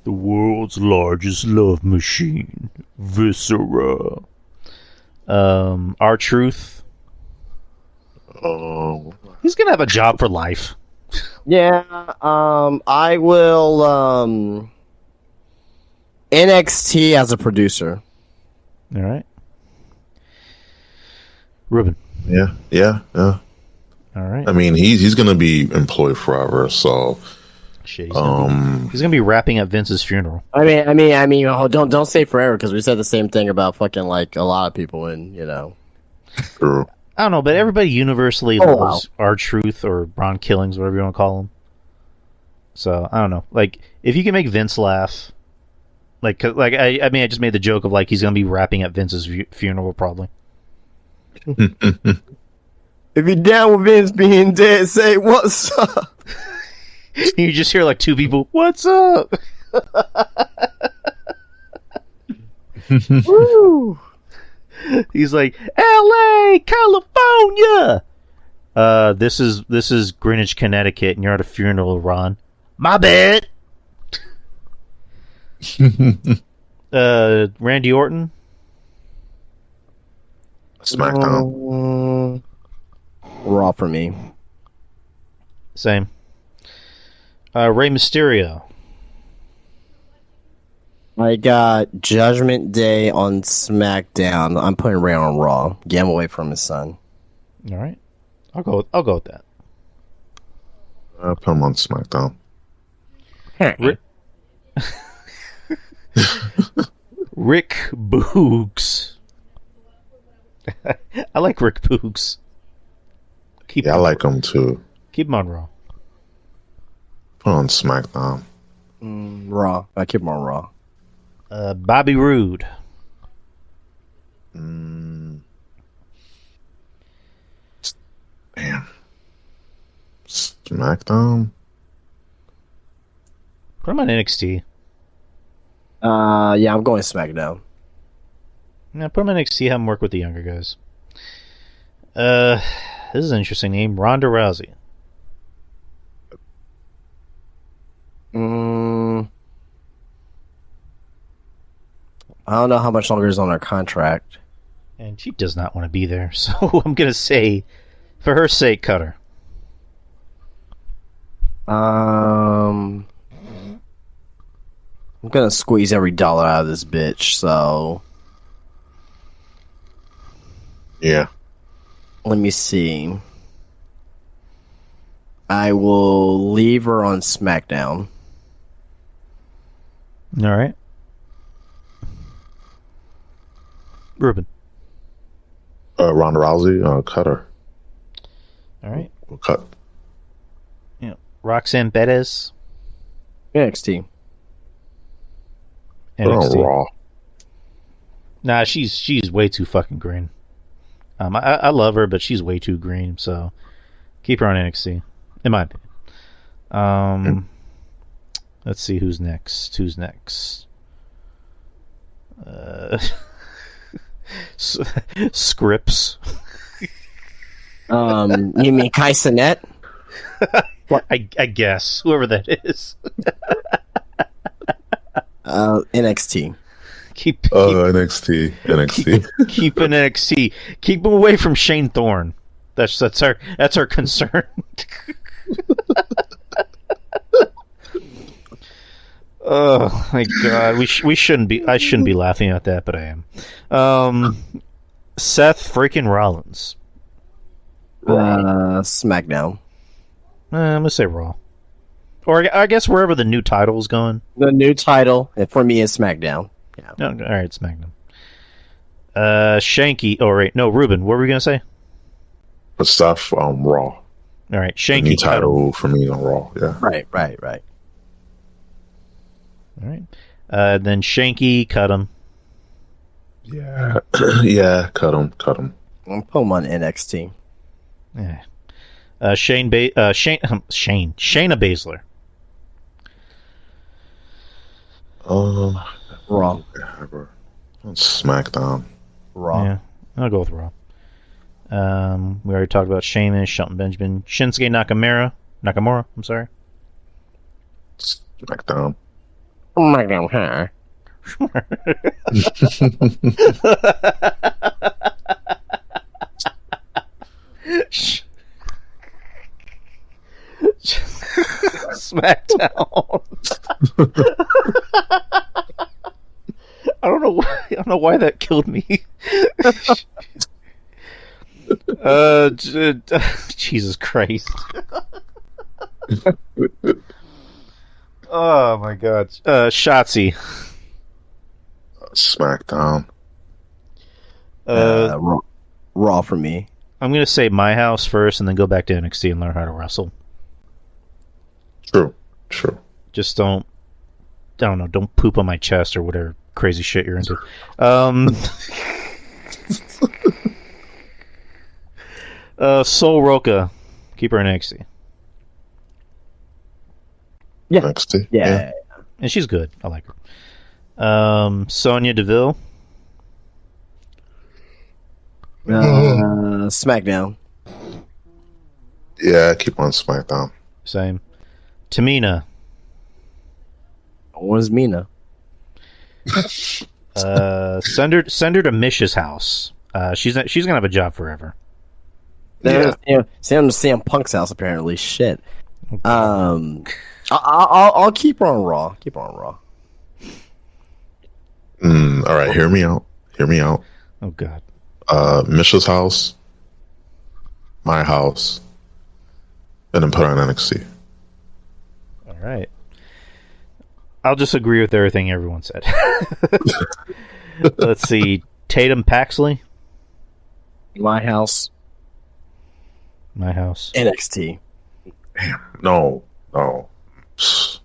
The world's largest love machine, Viscera. R-Truth. He's gonna have a job for life. Yeah, I will NXT as a producer. All right. Ruben. Yeah. All right. I mean, he's gonna be employed forever. So, Shit, he's gonna be rapping at Vince's funeral. I mean, don't say forever because we said the same thing about fucking like a lot of people, and true. I don't know, but everybody universally loves R-Truth or Ron Killings, whatever you want to call him. So I don't know. Like, if you can make Vince laugh, I just made the joke of like he's gonna be rapping at Vince's funeral probably. if you're down with Vince being dead, say what's up. You just hear like two people, "What's up?" Woo! He's like, "L.A., California." This is Greenwich, Connecticut, and you're at a funeral, Ron. My bad. Randy Orton. SmackDown. Raw for me. Same. Rey Mysterio. I got Judgment Day on SmackDown. I'm putting Ray on Raw. Get him away from his son. All right, I'll go with that. I put him on SmackDown. Rick Boogs. I like Rick Boogs. Yeah, I like him too. Keep him on Raw. Put on SmackDown. Raw. I keep him on Raw. Bobby Roode. Damn. SmackDown? Put him on NXT. Yeah, I'm going SmackDown. Yeah, put him on NXT. Have him work with the younger guys. This is an interesting name. Ronda Rousey. I don't know how much longer is on her contract. And she does not want to be there. So I'm going to say, for her sake, cut her. I'm gonna squeeze every dollar out of this bitch, so Yeah. let me see. I will leave her on SmackDown. All right. Ruben. Ronda Rousey, cut her. All right. We'll cut. Yeah. Roxanne Perez. NXT. Put on NXT. Raw. Nah, she's way too fucking green. I love her, but she's way too green. So keep her on NXT, in my opinion. Let's see who's next. Scripps. You mean Kai Cenat? I guess whoever that is. NXT. Keep NXT. keep an NXT. Keep him away from Shane Thorne. That's our concern. Oh my god, we shouldn't be. I shouldn't be laughing at that, but I am. Seth freaking Rollins. SmackDown. I'm gonna say Raw, or I guess wherever the new title is going. The new title for me is SmackDown. Yeah. No, all right, SmackDown. Shanky. Oh, right. No, Ruben. What were we gonna say? But stuff, Raw. All right, The Shanky. new title for me on Raw, yeah. Right. All right. Then Shanky, cut him. Yeah. Yeah, cut him. I'm putting him on NXT. Yeah. Shayna Baszler. Raw. SmackDown. Raw. Yeah, I'll go with Raw. We already talked about Sheamus, Shelton Benjamin, Shinsuke Nakamura. I'm sorry. SmackDown. SmackDown, huh? SmackDown. I don't know why that killed me. Jesus Christ. Oh my god. Shotzi. SmackDown. Raw for me. I'm gonna say my house first and then go back to NXT and learn how to wrestle. True. Just don't poop on my chest or whatever crazy shit you're into. Sol Roca, keep her in NXT. Yeah. NXT. Yeah. And she's good. I like her. Sonya Deville. SmackDown. Yeah, keep on SmackDown. Same. Tamina. What is Mina? Send her to Mish's house. She's gonna have a job forever. Yeah. Sam Punk's house apparently. Shit. I'll keep her on Raw. All right, hear me out. Oh god. Misha's house, my house, and then put her on NXT. All right. I'll just agree with everything everyone said. Let's see. Tatum Paxley. My house. My house. NXT. No.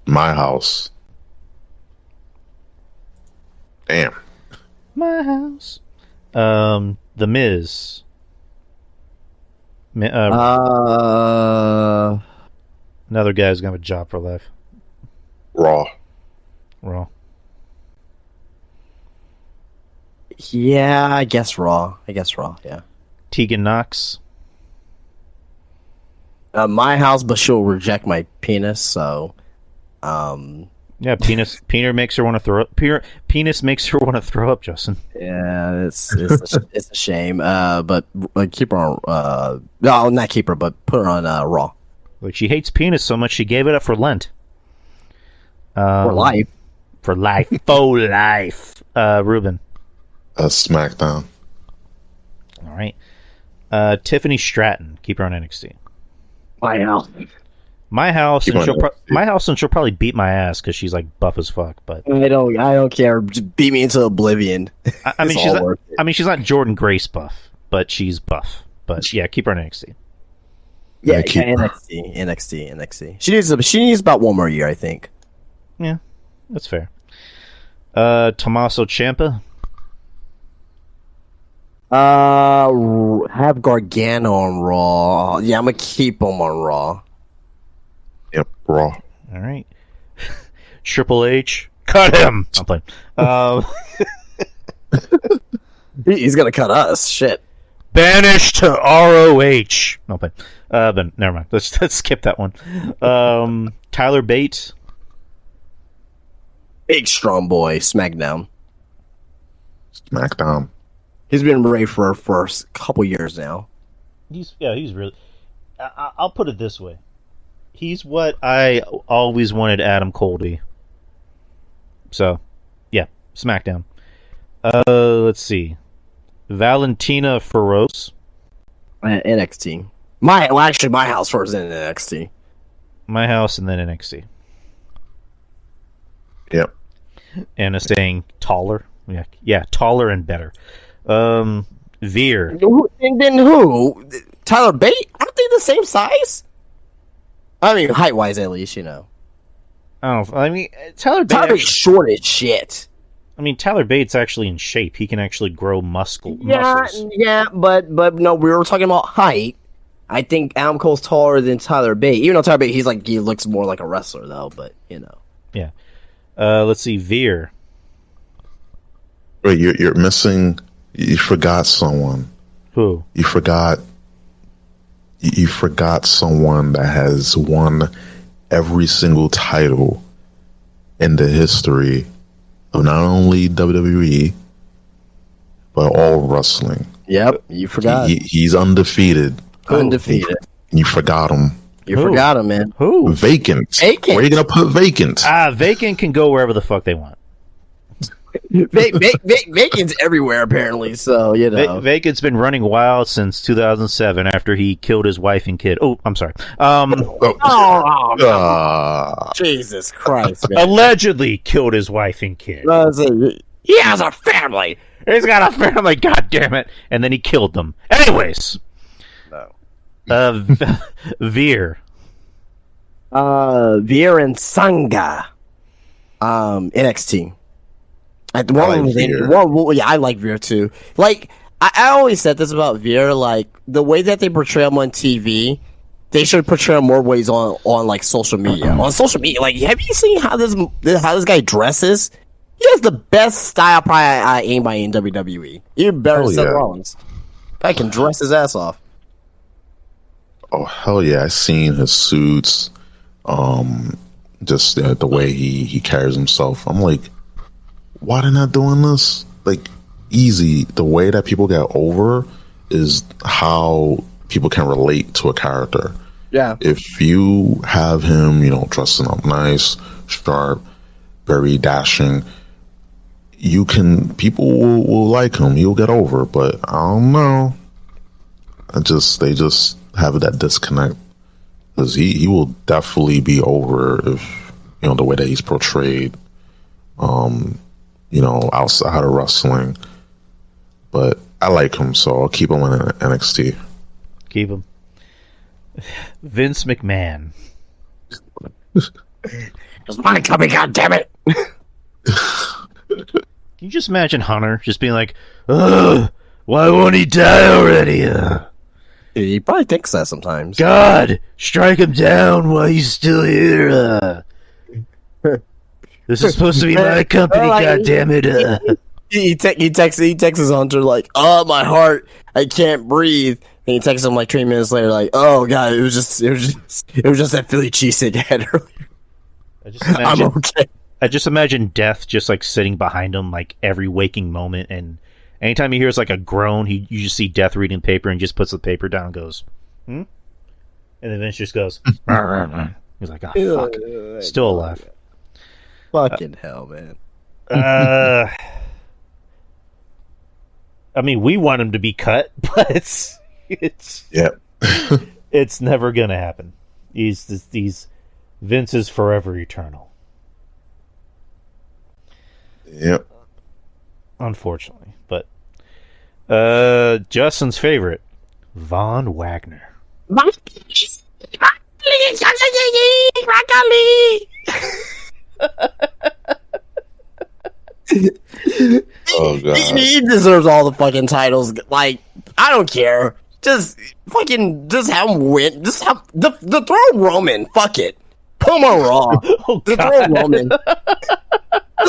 My house. Damn. My house. The Miz. Another guy's gonna have a job for life. Raw. Yeah, I guess Raw. Yeah. Tegan Knox. My house, but she'll reject my penis. So, Yeah, penis makes her want to throw up. Penis makes her want to throw up, Justin. yeah, it's a shame. But keep her on. No, not keep her, but put her on Raw Like, she hates penis so much she gave it up for Lent. for life. For life. For life. Ruben. SmackDown. All right. Tiffany Stratton. Keep her on NXT. My house. My house, Keep and on she'll probably beat my ass because she's like buff as fuck. But I don't care. Just beat me into oblivion. I mean, It's she's all not, worth it. I mean, she's not Jordan Grace buff, but she's buff. But yeah, keep her on NXT. Yeah, keep her. NXT. She needs about one more year, I think. Yeah, that's fair. Tommaso Ciampa. Have Gargano on Raw. Yeah, I'm gonna keep him on Raw. Yep, Raw. All right. Triple H. Cut him. I'm playing. He's gonna cut us. Shit. Banished to ROH. No, but never mind. Let's skip that one. Tyler Bate. Big strong boy. SmackDown. SmackDown. He's been Ray for a couple years now. He's really. I'll put it this way. He's what I always wanted Adam Cole to be. So, yeah, SmackDown. Let's see. Valentina Feroz. NXT. My house first in NXT. My house and then NXT. Yep. Anna saying taller. Yeah, taller and better. Veer. And then who? Tyler Bate? Aren't they the same size? I mean, height wise, at least, you know. Oh, I mean, Tyler Bate. Tyler Bate's short as shit. I mean, Tyler Bate's actually in shape. He can actually grow muscles. Yeah, but no, we were talking about height. I think Adam Cole's taller than Tyler Bate. Even though Tyler Bate, he looks more like a wrestler though. But you know. Yeah. Let's see, Veer. Wait, you're missing. You forgot someone. Who? You forgot someone that has won every single title in the history of not only WWE but all wrestling. Yep, you forgot. He's undefeated. Undefeated. You forgot him. You forgot him, man. Who? Vacant. Vacant. Where are you gonna put vacant? Vacant can go wherever the fuck they want. Vacant's everywhere apparently. So you know, Vacant's been running wild since 2007 after he killed his wife and kid. Oh, I'm sorry. Jesus Christ, man. Allegedly killed his wife and kid. He has a family. He's got a family. God damn it! And then he killed them. Anyways. No. Veer. Veer and Sangha. NXT. I like Veer too. Like I always said this about Veer. Like the way that they portray him on TV, they should portray him more ways on like social media. On social media, like have you seen how this guy dresses? He has the best style probably anybody in WWE. Even better than Seth Rollins. I can dress his ass off. Oh hell yeah! I seen his suits, just the way he carries himself. I'm like, why they not doing this? Like, easy. The way that people get over is how people can relate to a character. Yeah. If you have him, dressing up nice, sharp, very dashing, people will like him. He'll get over. But I don't know. They just have that disconnect, because he will definitely be over if the way that he's portrayed outside of wrestling. But I like him, so I'll keep him in NXT. Keep him. Vince McMahon. There's money coming, goddammit! Can you just imagine Hunter just being like, ugh, why won't he die already? He probably thinks that sometimes. God, strike him down while he's still here. This is supposed to be my company, goddammit. He texts Hunter like, "Oh, my heart, I can't breathe." And he texts him like 3 minutes later, like, "Oh God, it was just that Philly cheesesteak I had earlier." I'm okay. I just imagine Death just like sitting behind him like every waking moment, and anytime he hears like a groan, you just see Death reading the paper and just puts the paper down and goes, "Hmm," and then Vince just goes, he's like, "Oh fuck, still alive." Fucking hell, man. I mean, we want him to be cut, but it's it's never gonna happen. Vince is forever eternal. Yep. Unfortunately, but Justin's favorite, Von Wagner. Oh God. He deserves all the fucking titles. Like, I don't care. Just have him win. Just have the throw Roman. Fuck it. Put him on Raw. The throw Roman.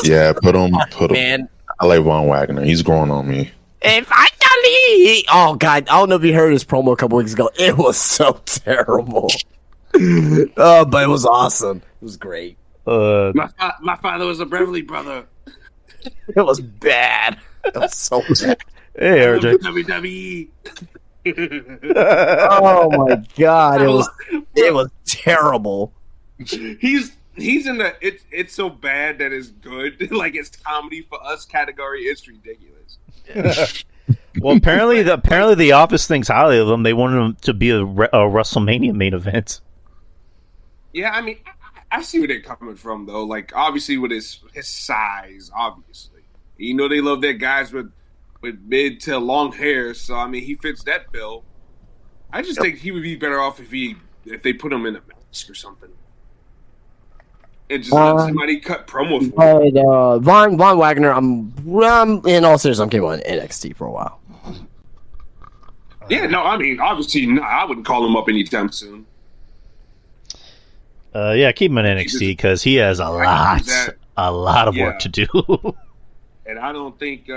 Yeah, put him. Man. I like Von Wagner. He's growing on me. And finally, oh God, I don't know if you heard his promo a couple weeks ago. It was so terrible. But it was awesome. It was great. My father was a Beverly brother. It was bad. It was so bad. Hey, RJ. WWE. Oh my God, it was terrible. He's in the it's so bad that it's good. Like, it's comedy for us category. It's ridiculous. Well, apparently the Office thinks highly of him. They wanted him to be a WrestleMania main event. Yeah, I mean, I see where they're coming from, though. Like, obviously with his size, obviously, they love their guys with mid to long hair. So I mean, he fits that bill. I just think he would be better off if they put him in a mask or something, and just let somebody cut promo for him. But Von Wagner, I'm in all seriousness, I'm keeping on NXT for a while. Yeah, no, I mean, obviously, I wouldn't call him up anytime soon. Yeah, keep him in NXT because he has a lot of work to do. And I don't think,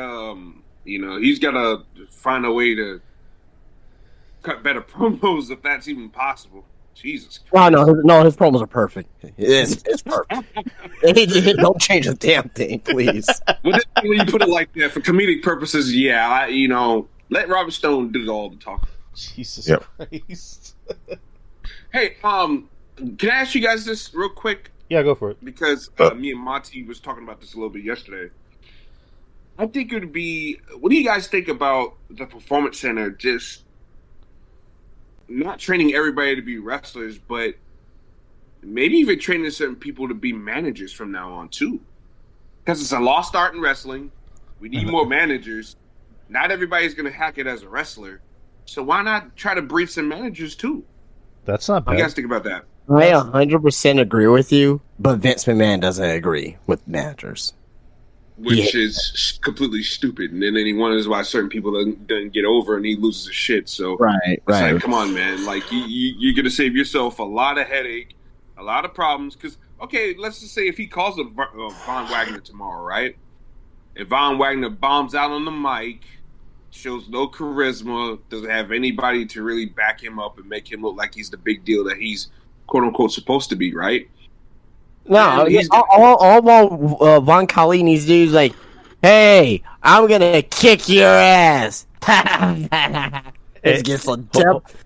he's got to find a way to cut better promos if that's even possible. Jesus Christ. No, his promos are perfect. It's perfect. Don't change a damn thing, please. When you put it like that, for comedic purposes, yeah, let Robert Stone do all the talking. Jesus Christ. Hey, can I ask you guys this real quick? Yeah, go for it. Because me and Monty was talking about this a little bit yesterday. I think it would be... What do you guys think about the Performance Center just not training everybody to be wrestlers, but maybe even training certain people to be managers from now on, too? Because it's a lost art in wrestling. We need more managers. Not everybody's going to hack it as a wrestler. So why not try to breed some managers, too? That's not bad. What do you guys think about that? I 100% agree with you, but Vince McMahon doesn't agree with managers. Which is completely stupid. And then he wonders why certain people doesn't get over and he loses his shit. So right. Like, come on, man. Like, you're going to save yourself a lot of headache, a lot of problems. Because, okay, let's just say if he calls up Von Wagner tomorrow, right? If Von Wagner bombs out on the mic, shows no charisma, doesn't have anybody to really back him up and make him look like he's the big deal that he's quote-unquote supposed to be, right? No, all Von Kali needs to do is like, hey, I'm gonna kick your ass.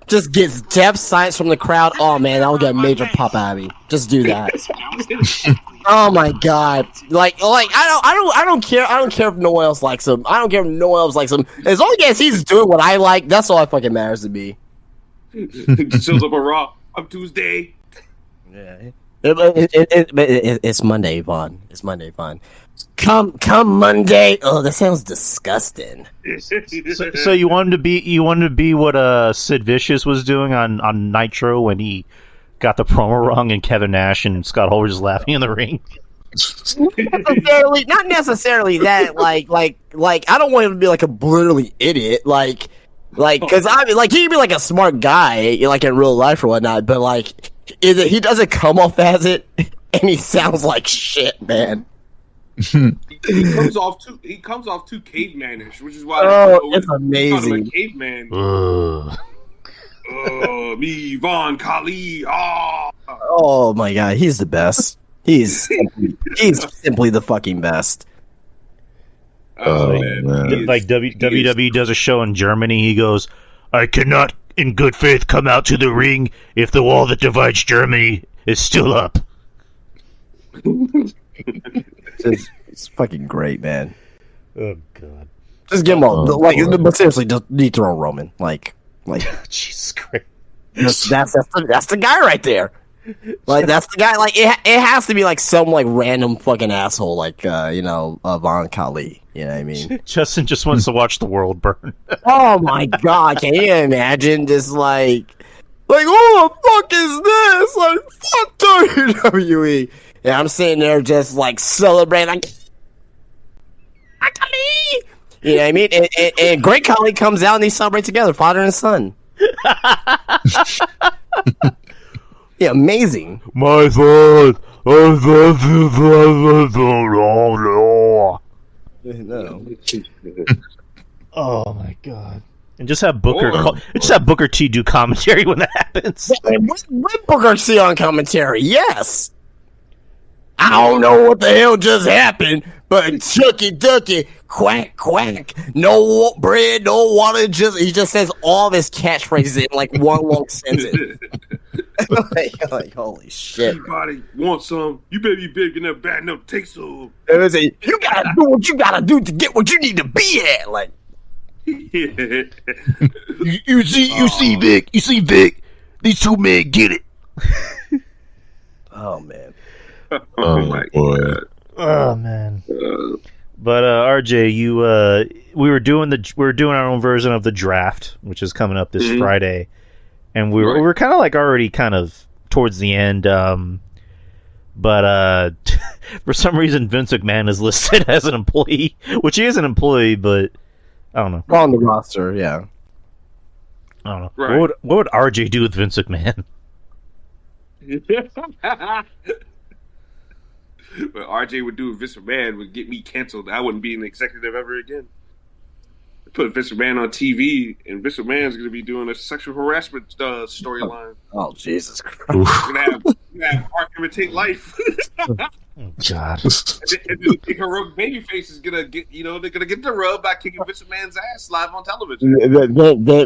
Just gets depth science from the crowd. Oh man, that'll get a major pop out of me. Just do that. Oh my God! Like I don't care. I don't care if no one else likes him. I don't care if no one else likes him. As long as he's doing what I like, that's all that fucking matters to me. Shows up a Raw on Tuesday. Yeah. It's Monday, Vaughn. It's Monday, Vaughn. Come Monday. Oh, that sounds disgusting. So you wanted to be what Sid Vicious was doing on Nitro when he got the promo wrong and Kevin Nash and Scott Hall were just laughing in the ring. Not necessarily that. Like I don't want him to be like a brutally idiot. Like because I mean, like he can be like a smart guy, like in real life or whatnot. But like, he doesn't come off as it, and he sounds like shit, man. He comes off too cavemanish, which is why it's amazing. Caveman. Me, Von Kali. Oh my god, he's the best. He's simply the fucking best. Man. Like WWE does a show in Germany. He goes, "I cannot, in good faith, come out to the ring if the wall that divides Germany is still up." It's fucking great, man. Oh god! Just give him all. But seriously, just need to throw Roman. Like, Jesus Christ! That's the guy right there. Like that's the guy. Like it has to be like some like random fucking asshole like Von Kali. You know what I mean? Justin just wants to watch the world burn. Oh my god! Can you imagine just like what the fuck is this? Like fuck WWE. And I'm sitting there just like celebrating like Kali. You know what I mean? And Great Kali comes out and they celebrate together, father and son. Yeah, amazing. My son. No. Oh my god! And just have Booker T do commentary when that happens. With Booker T on commentary, yes. I don't know what the hell just happened, but Chucky Ducky, quack quack, no bread, no water. He just says all of his catchphrases in like one long sentence. like holy shit! Everybody wants some. You better be big enough, bad enough to take some. You gotta do what you gotta do to get what you need to be at. Like you see Vic. These two men get it. Oh man. Oh my god. Oh man. But RJ, we were doing our own version of the draft, which is coming up this Friday, and we were kind of like already kind of towards the end. But for some reason, Vince McMahon is listed as an employee, which he is an employee, but I don't know. On the roster, yeah. I don't know. Right. What would RJ do with Vince McMahon? What RJ would do with Vince McMahon would get me canceled. I wouldn't be an executive ever again. Put Vince McMahon on TV, and Vince McMahon's going to be doing a sexual harassment storyline. Oh, Jesus Christ. We're going to have Art imitate life. Oh, God. And the heroic babyface is going to get, they're going to get the rub by kicking Vince McMahon's ass live on television.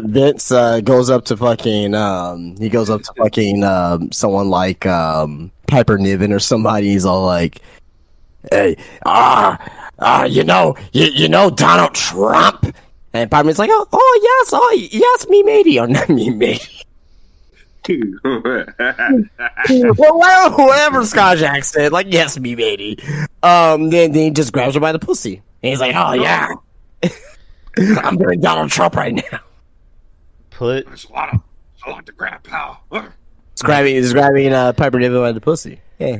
Vince goes up to fucking, someone like Piper Niven or somebody. He's all like, hey, you know Donald Trump? And Piper's like, oh yes, me matey, or not me matey. Well, whatever Scotch accent, like yes, me matey. Then he just grabs her by the pussy, and he's like, oh yeah, I'm doing Donald Trump right now. There's a lot to grab, pal. He's grabbing Piper Niven by the pussy. Yeah.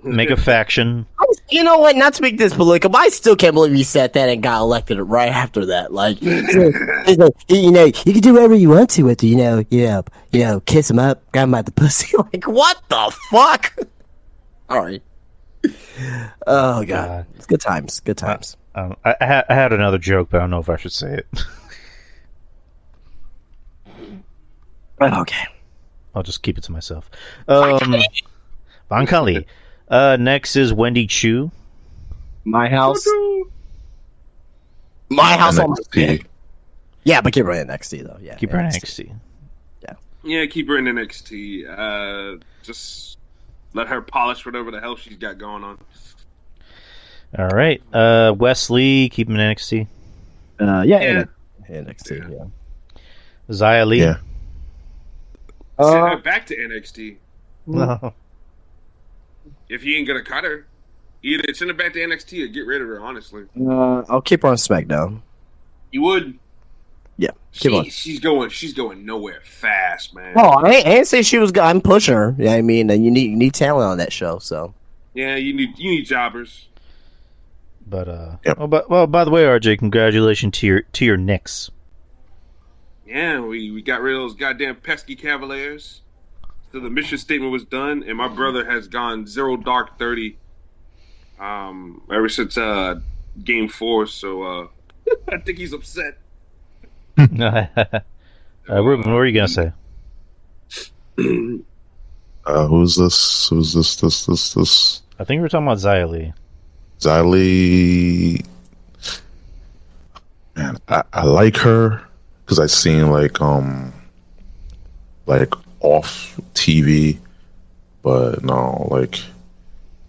Make a faction. You know what? Not to make this political, but I still can't believe he said that and got elected right after that. Like, you can do whatever you want to with it, kiss him up, grab him by the pussy. Like, what the fuck? All right. Oh god, it's good times. Good times. I had another joke, but I don't know if I should say it. Okay. I'll just keep it to myself. Von Kali. Next is Wendy Chu. My house. My house on NXT. Yeah, but keep her in NXT though. Yeah, Keep her in NXT. Yeah, keep her in NXT. Just let her polish whatever the hell she's got going on. All right. Wesley, keep him in NXT. NXT. Yeah. Xia Li. Yeah. Send her back to NXT. No. If you ain't gonna cut her, Either send her back to NXT or get rid of her. Honestly, I'll keep her on SmackDown. you would. Yeah, keep on. She's going nowhere fast, man. Oh, I ain't say she was good. I'm pushing her. Yeah, I mean, you need talent on that show. So Yeah, you need jobbers. But Yep. by the way, RJ, congratulations to your Knicks. Yeah, we got rid of those goddamn pesky Cavaliers. So the mission statement was done, and my brother has gone 0 dark 30 ever since game 4. So I think he's upset. Ruben, what were you gonna say? Who's this? Who's this? I think we were talking about Xia Li. Xylee. Man, I like her because I seen like off TV, but no, like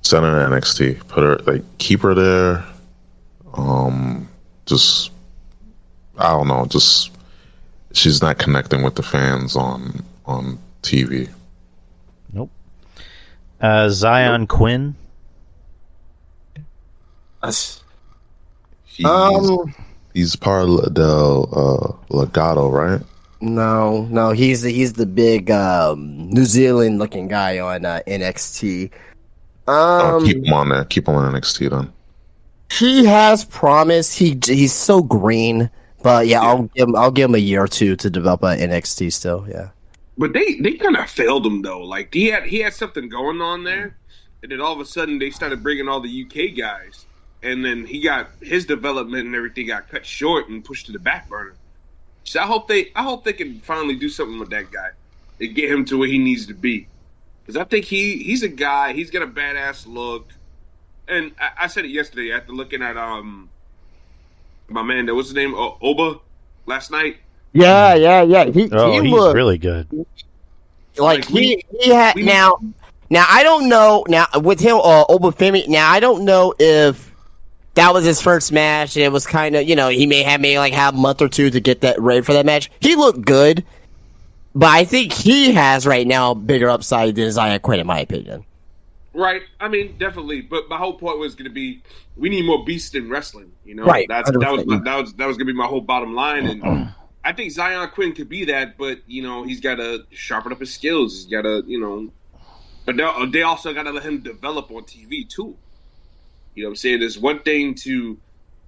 send her to NXT. Put her keep her there. Just I don't know, just she's not connecting with the fans on TV. Nope. Zion Quinn. He's part of the Legato, right? no, he's the big New Zealand looking guy on NXT. Keep him on there. Keep him on NXT then. He has promise. He's so green, but yeah, I'll give him a year or two to develop NXT still. Yeah, But they kind of failed him though. Like he had something going on there, and then all of a sudden they started bringing all the UK guys, and then his development and everything got cut short and pushed to the back burner. So I hope they can finally do something with that guy and get him to where he needs to be. Because I think he's a guy. He's got a badass look, and I said it yesterday after looking at my man. What's his name? Oba last night. yeah. He's He's really good. He had now I don't know now with him Obafemi. Now I don't know if that was his first match and it was kind of he may have a month or two to get that ready for that match. He looked good, but I think he has right now bigger upside than Zion Quinn in my opinion. Right. I mean, definitely. But my whole point was going to be, we need more beasts in wrestling. Right. That was going to be my whole bottom line. And I think Zion Quinn could be that, but he's got to sharpen up his skills. He's got to, but they also got to let him develop on TV too. You know what I'm saying? There's one thing to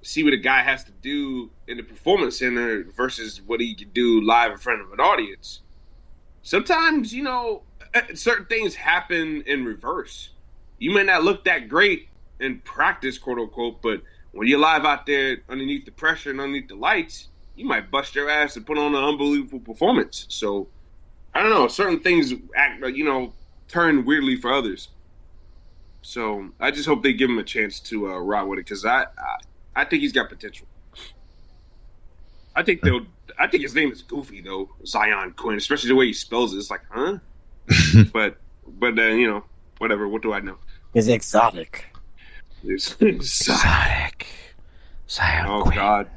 see what a guy has to do in the performance center versus what he can do live in front of an audience. Sometimes, certain things happen in reverse. You may not look that great in practice, quote unquote, but when you're live out there underneath the pressure and underneath the lights, you might bust your ass and put on an unbelievable performance. So, I don't know. Certain things turn weirdly for others. So, I just hope they give him a chance to ride with it because I think he's got potential. I think his name is goofy though, Zion Quinn, especially the way he spells it. It's like, huh? but whatever. What do I know? It's exotic. It's exotic. Zion Oh Quinn. God.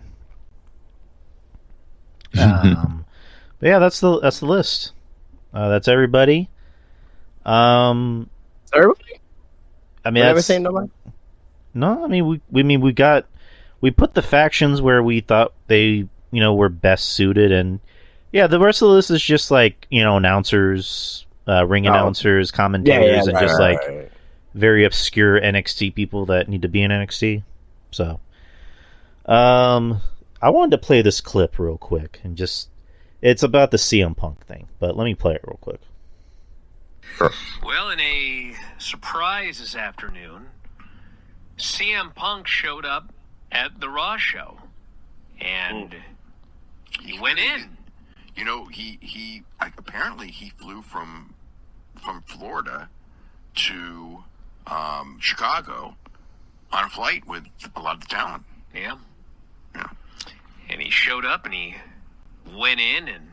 But yeah, that's the list. That's everybody. Everybody? I mean, Never saying nobody. No, I mean we put the factions where we thought they were best suited, and yeah, the rest of the list is just like announcers, ring announcers, commentators, and just very obscure NXT people that need to be in NXT. So, I wanted to play this clip real quick and it's about the CM Punk thing, but let me play it real quick. Well, in a surprise this afternoon, CM Punk showed up at the Raw show, and he went in. He apparently he flew from Florida to Chicago on a flight with a lot of the talent. Yeah. And he showed up and he went in and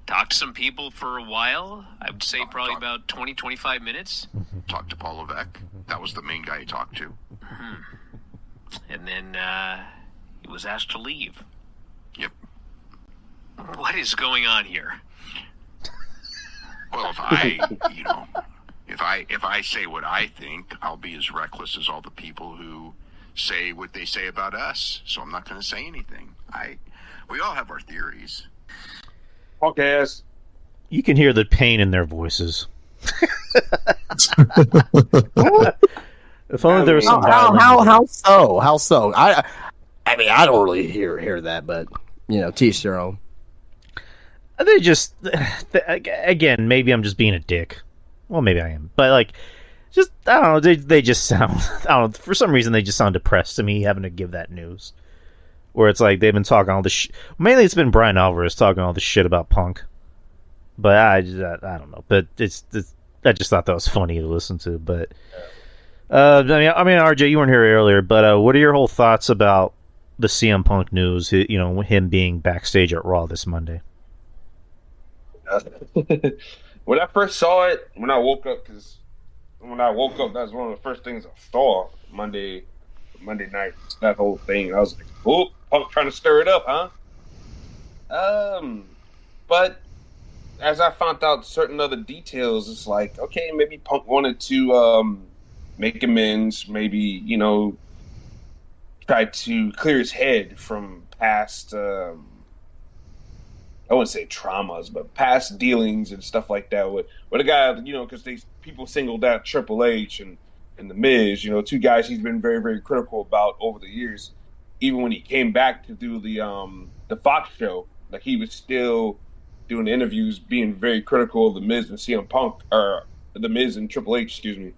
talked to some people for a while. I would say probably about 20, 25 minutes. Talked to Paul Levesque. That was the main guy he talked to. And then he was asked to leave. Yep. What is going on here? Well, if I, if I say what I think, I'll be as reckless as all the people who say what they say about us. So I'm not going to say anything. We all have our theories. Punk ass. You can hear the pain in their voices. If only there was some how so? I mean, I don't really hear that, but teach their own. They just, again, maybe I'm just being a dick. Well, maybe I am, but like, just I don't know. They just sound, I don't know. For some reason, they just sound depressed to me having to give that news. Where it's like they've been talking all this. Mainly, it's been Brian Alvarez talking all this shit about Punk. But I don't know. But it's I just thought that was funny to listen to. But I mean, RJ, you weren't here earlier. But what are your whole thoughts about the CM Punk news? Him being backstage at Raw this Monday. When I first saw it, when I woke up, that's one of the first things I saw Monday night. That whole thing, I was like, "Oh, Punk trying to stir it up, huh?" But as I found out certain other details, it's like, okay, maybe Punk wanted to make amends, maybe try to clear his head from past. I wouldn't say traumas, but past dealings and stuff like that with a guy, because people singled out Triple H and The Miz, two guys he's been very, very critical about over the years. Even when he came back to do the Fox show, like he was still doing interviews, being very critical of The Miz and CM Punk, or The Miz and Triple H, excuse me.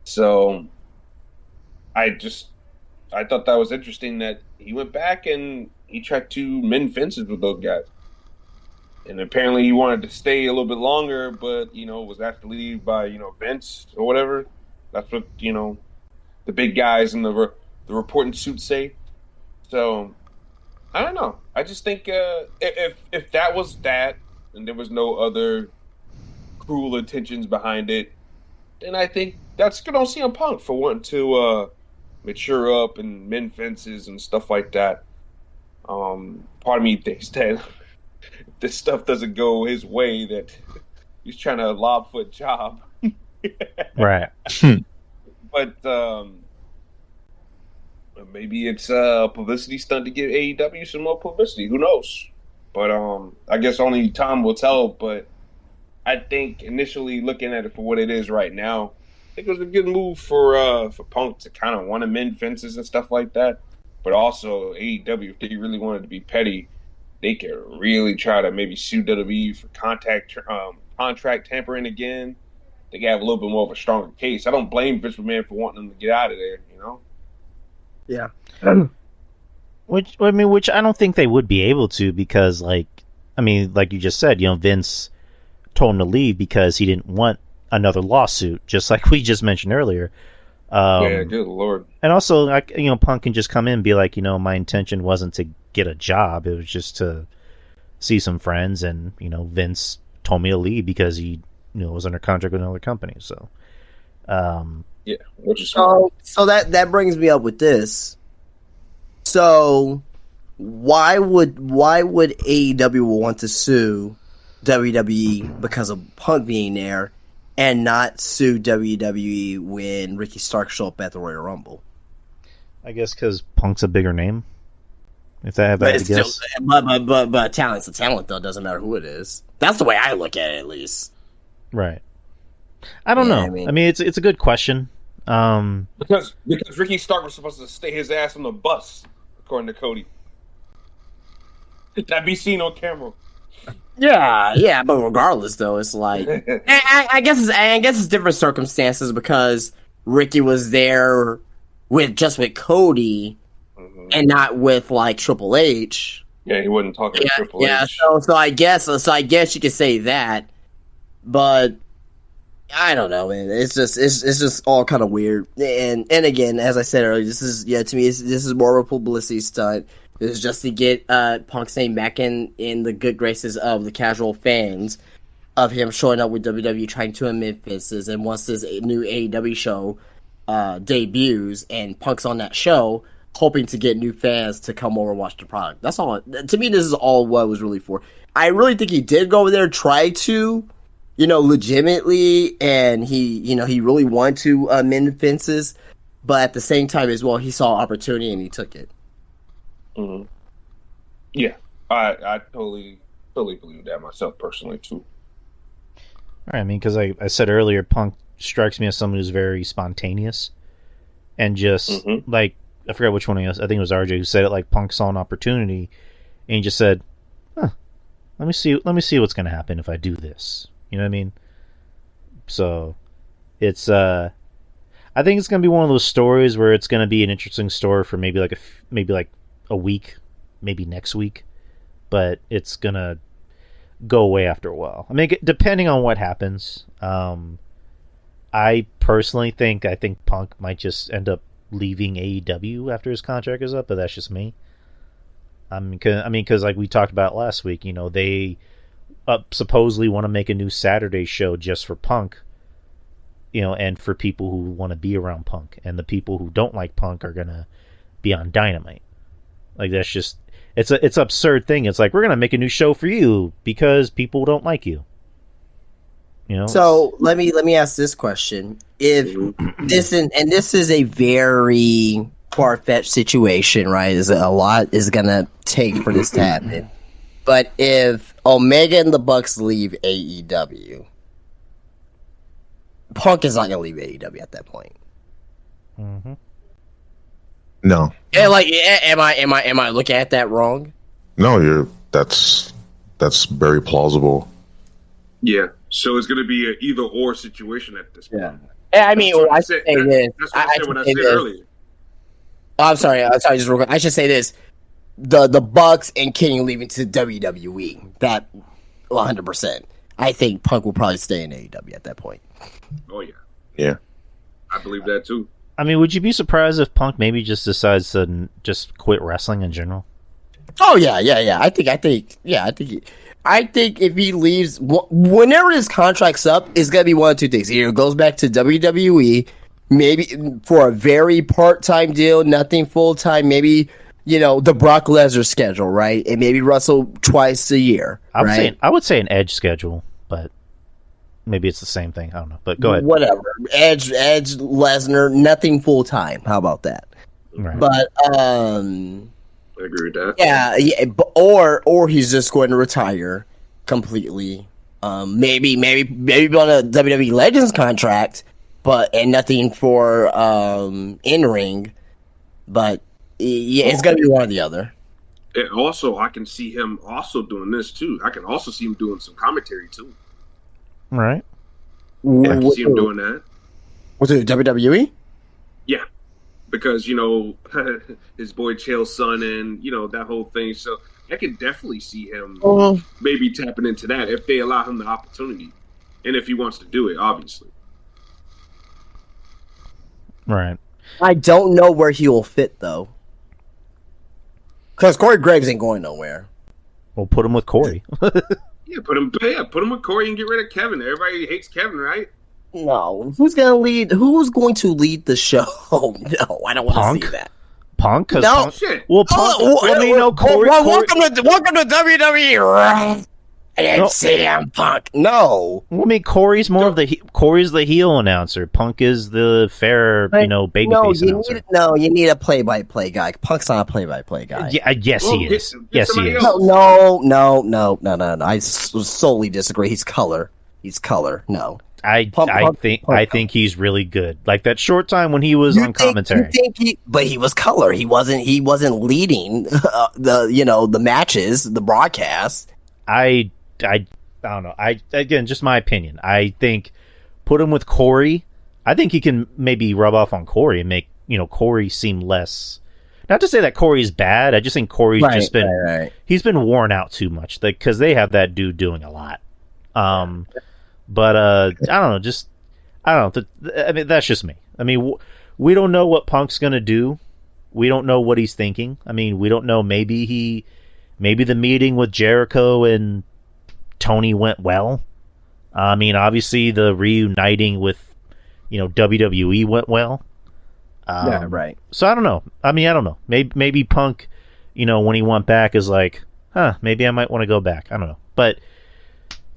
So I thought that was interesting that he went back and he tried to mend fences with those guys. And apparently he wanted to stay a little bit longer, but, was asked to leave by, Vince or whatever. That's what, the big guys in the reporting suits say. So, I don't know. I just think if that was that and there was no other cruel intentions behind it, then I think that's good on CM Punk for wanting to mature up and mend fences and stuff like that. Part of me thinks that if this stuff doesn't go his way, that he's trying to lob for a job. Right. But maybe it's a publicity stunt to give AEW some more publicity. Who knows? But I guess only time will tell. But I think initially looking at it for what it is right now, I think it was a good move for Punk to kind of want to mend fences and stuff like that. But also AEW, if they really wanted to be petty, they could really try to maybe sue WWE for contract tampering again. They could have a little bit more of a stronger case. I don't blame Vince McMahon for wanting them to get out of there. Yeah. Which I don't think they would be able to because, like you just said, Vince told him to leave because he didn't want another lawsuit, just like we just mentioned earlier. Yeah, good Lord. And also, Punk can just come in and be like, my intention wasn't to get a job. It was just to see some friends. And, Vince told me to leave because he, was under contract with another company. So, yeah. Which is smart. So that brings me up with this. So, why would AEW want to sue WWE because of Punk being there? And not sue WWE when Ricky Starks show up at the Royal Rumble. I guess because Punk's a bigger name. If I have to guess. But talent's a talent, though. Doesn't matter who it is. That's the way I look at it, at least. Right. I don't know. I mean, it's a good question. Because Ricky Stark was supposed to stay his ass on the bus, according to Cody. That'd be seen on camera. Yeah, but regardless, though, it's like I guess it's different circumstances because Ricky was there with Cody and not with like Triple H. Yeah, he wasn't talking to Triple H. Yeah, so I guess you could say that, but I don't know, man. It's just all kind of weird. And again, as I said earlier, to me, this is more of a publicity stunt. It's just to get Punk's name back in the good graces of the casual fans of him showing up with WWE trying to amend fences. And once this new AEW show debuts and Punk's on that show, hoping to get new fans to come over and watch the product. That's all. To me, this is all what it was really for. I really think he did go over there, try to legitimately, and he really wanted to mend fences, but at the same time as well, he saw opportunity and he took it. Mm-hmm. Yeah, I totally believe that myself personally too. I mean, because I said earlier, Punk strikes me as someone who's very spontaneous, and just like, I forgot which one it was. I think it was RJ who said it. Like, Punk saw an opportunity, and he just said, "Huh, let me see what's going to happen if I do this." You know what I mean? So it's I think it's going to be one of those stories where it's going to be an interesting story for maybe like a week, maybe next week, but it's going to go away after a while. I mean, depending on what happens. I personally think Punk might just end up leaving AEW after his contract is up, but that's just me. I mean, because like we talked about last week, they supposedly want to make a new Saturday show just for Punk, and for people who want to be around Punk, and the people who don't like Punk are gonna be on Dynamite. Like, that's just it's an absurd thing. It's like, we're gonna make a new show for you because people don't like you. So let me ask this question: if this is a very far-fetched situation, right? Is a lot is gonna take for this to happen. But if Omega and the Bucks leave AEW, Punk is not gonna leave AEW at that point. Mm-hmm. No. And am I looking at that wrong? No, that's very plausible. Yeah. So it's going to be an either or situation at this point. Yeah. I mean, I should say this. That's what I said when I said earlier. Oh, I'm sorry. Just real quick. I should say this: the Bucks and Kenny leaving to WWE. That 100%. I think Punk will probably stay in AEW at that point. Oh yeah. Yeah. I believe that too. I mean, would you be surprised if Punk maybe just decides to just quit wrestling in general? Oh yeah. I think if he leaves, whenever his contract's up, it's gonna be one of two things: either it goes back to WWE, maybe for a very part-time deal, nothing full-time, maybe the Brock Lesnar schedule, right? And maybe wrestle twice a year. I would say an Edge schedule, but maybe it's the same thing. I don't know, but go ahead. Whatever, Edge, Lesnar, nothing full-time. How about that? Right. But I agree with that. Yeah, or he's just going to retire completely. Maybe on a WWE Legends contract, and nothing for in ring. But yeah, it's gonna be one or the other. And also, I can see him also doing this too. I can also see him doing some commentary too. Right. Yeah, I can see him doing that. What's it, WWE? Yeah. Because, his boy Chael's son and, that whole thing. So I can definitely see him maybe tapping into that if they allow him the opportunity. And if he wants to do it, obviously. Right. I don't know where he will fit, though. Because Corey Graves ain't going nowhere. We'll put him with Corey. Yeah, put him with Corey and get rid of Kevin. Everybody hates Kevin, right? No, who's going to lead the show? No, I don't want to see that. Punk? No, Punk, shit. Well, Punk. Corey. Welcome to WWE. And CM Punk. No. Well, I mean, Corey's Corey's the heel announcer. Punk is the fair, babyface announcer. You need a play-by-play guy. Punk's not a play-by-play guy. Yeah, yes, he is. Yes, he is. No. I solely disagree. He's color. No. I think he's really good. Like that short time when he was on commentary. But he was color. He wasn't leading the matches, the broadcast. I don't know. Again, just my opinion. I think put him with Corey. I think he can maybe rub off on Corey and make Corey seem less. Not to say that Corey's bad. I just think Corey's he's been worn out too much. Because they have that dude doing a lot. But I don't know. I mean, that's just me. I mean, we don't know what Punk's gonna do. We don't know what he's thinking. I mean, we don't know. Maybe the meeting with Jericho and Tony went well. I mean, obviously the reuniting with WWE went well. Yeah, right. So I don't know. I mean, I don't know. Maybe Punk, when he went back, is like, maybe I might want to go back. I don't know. But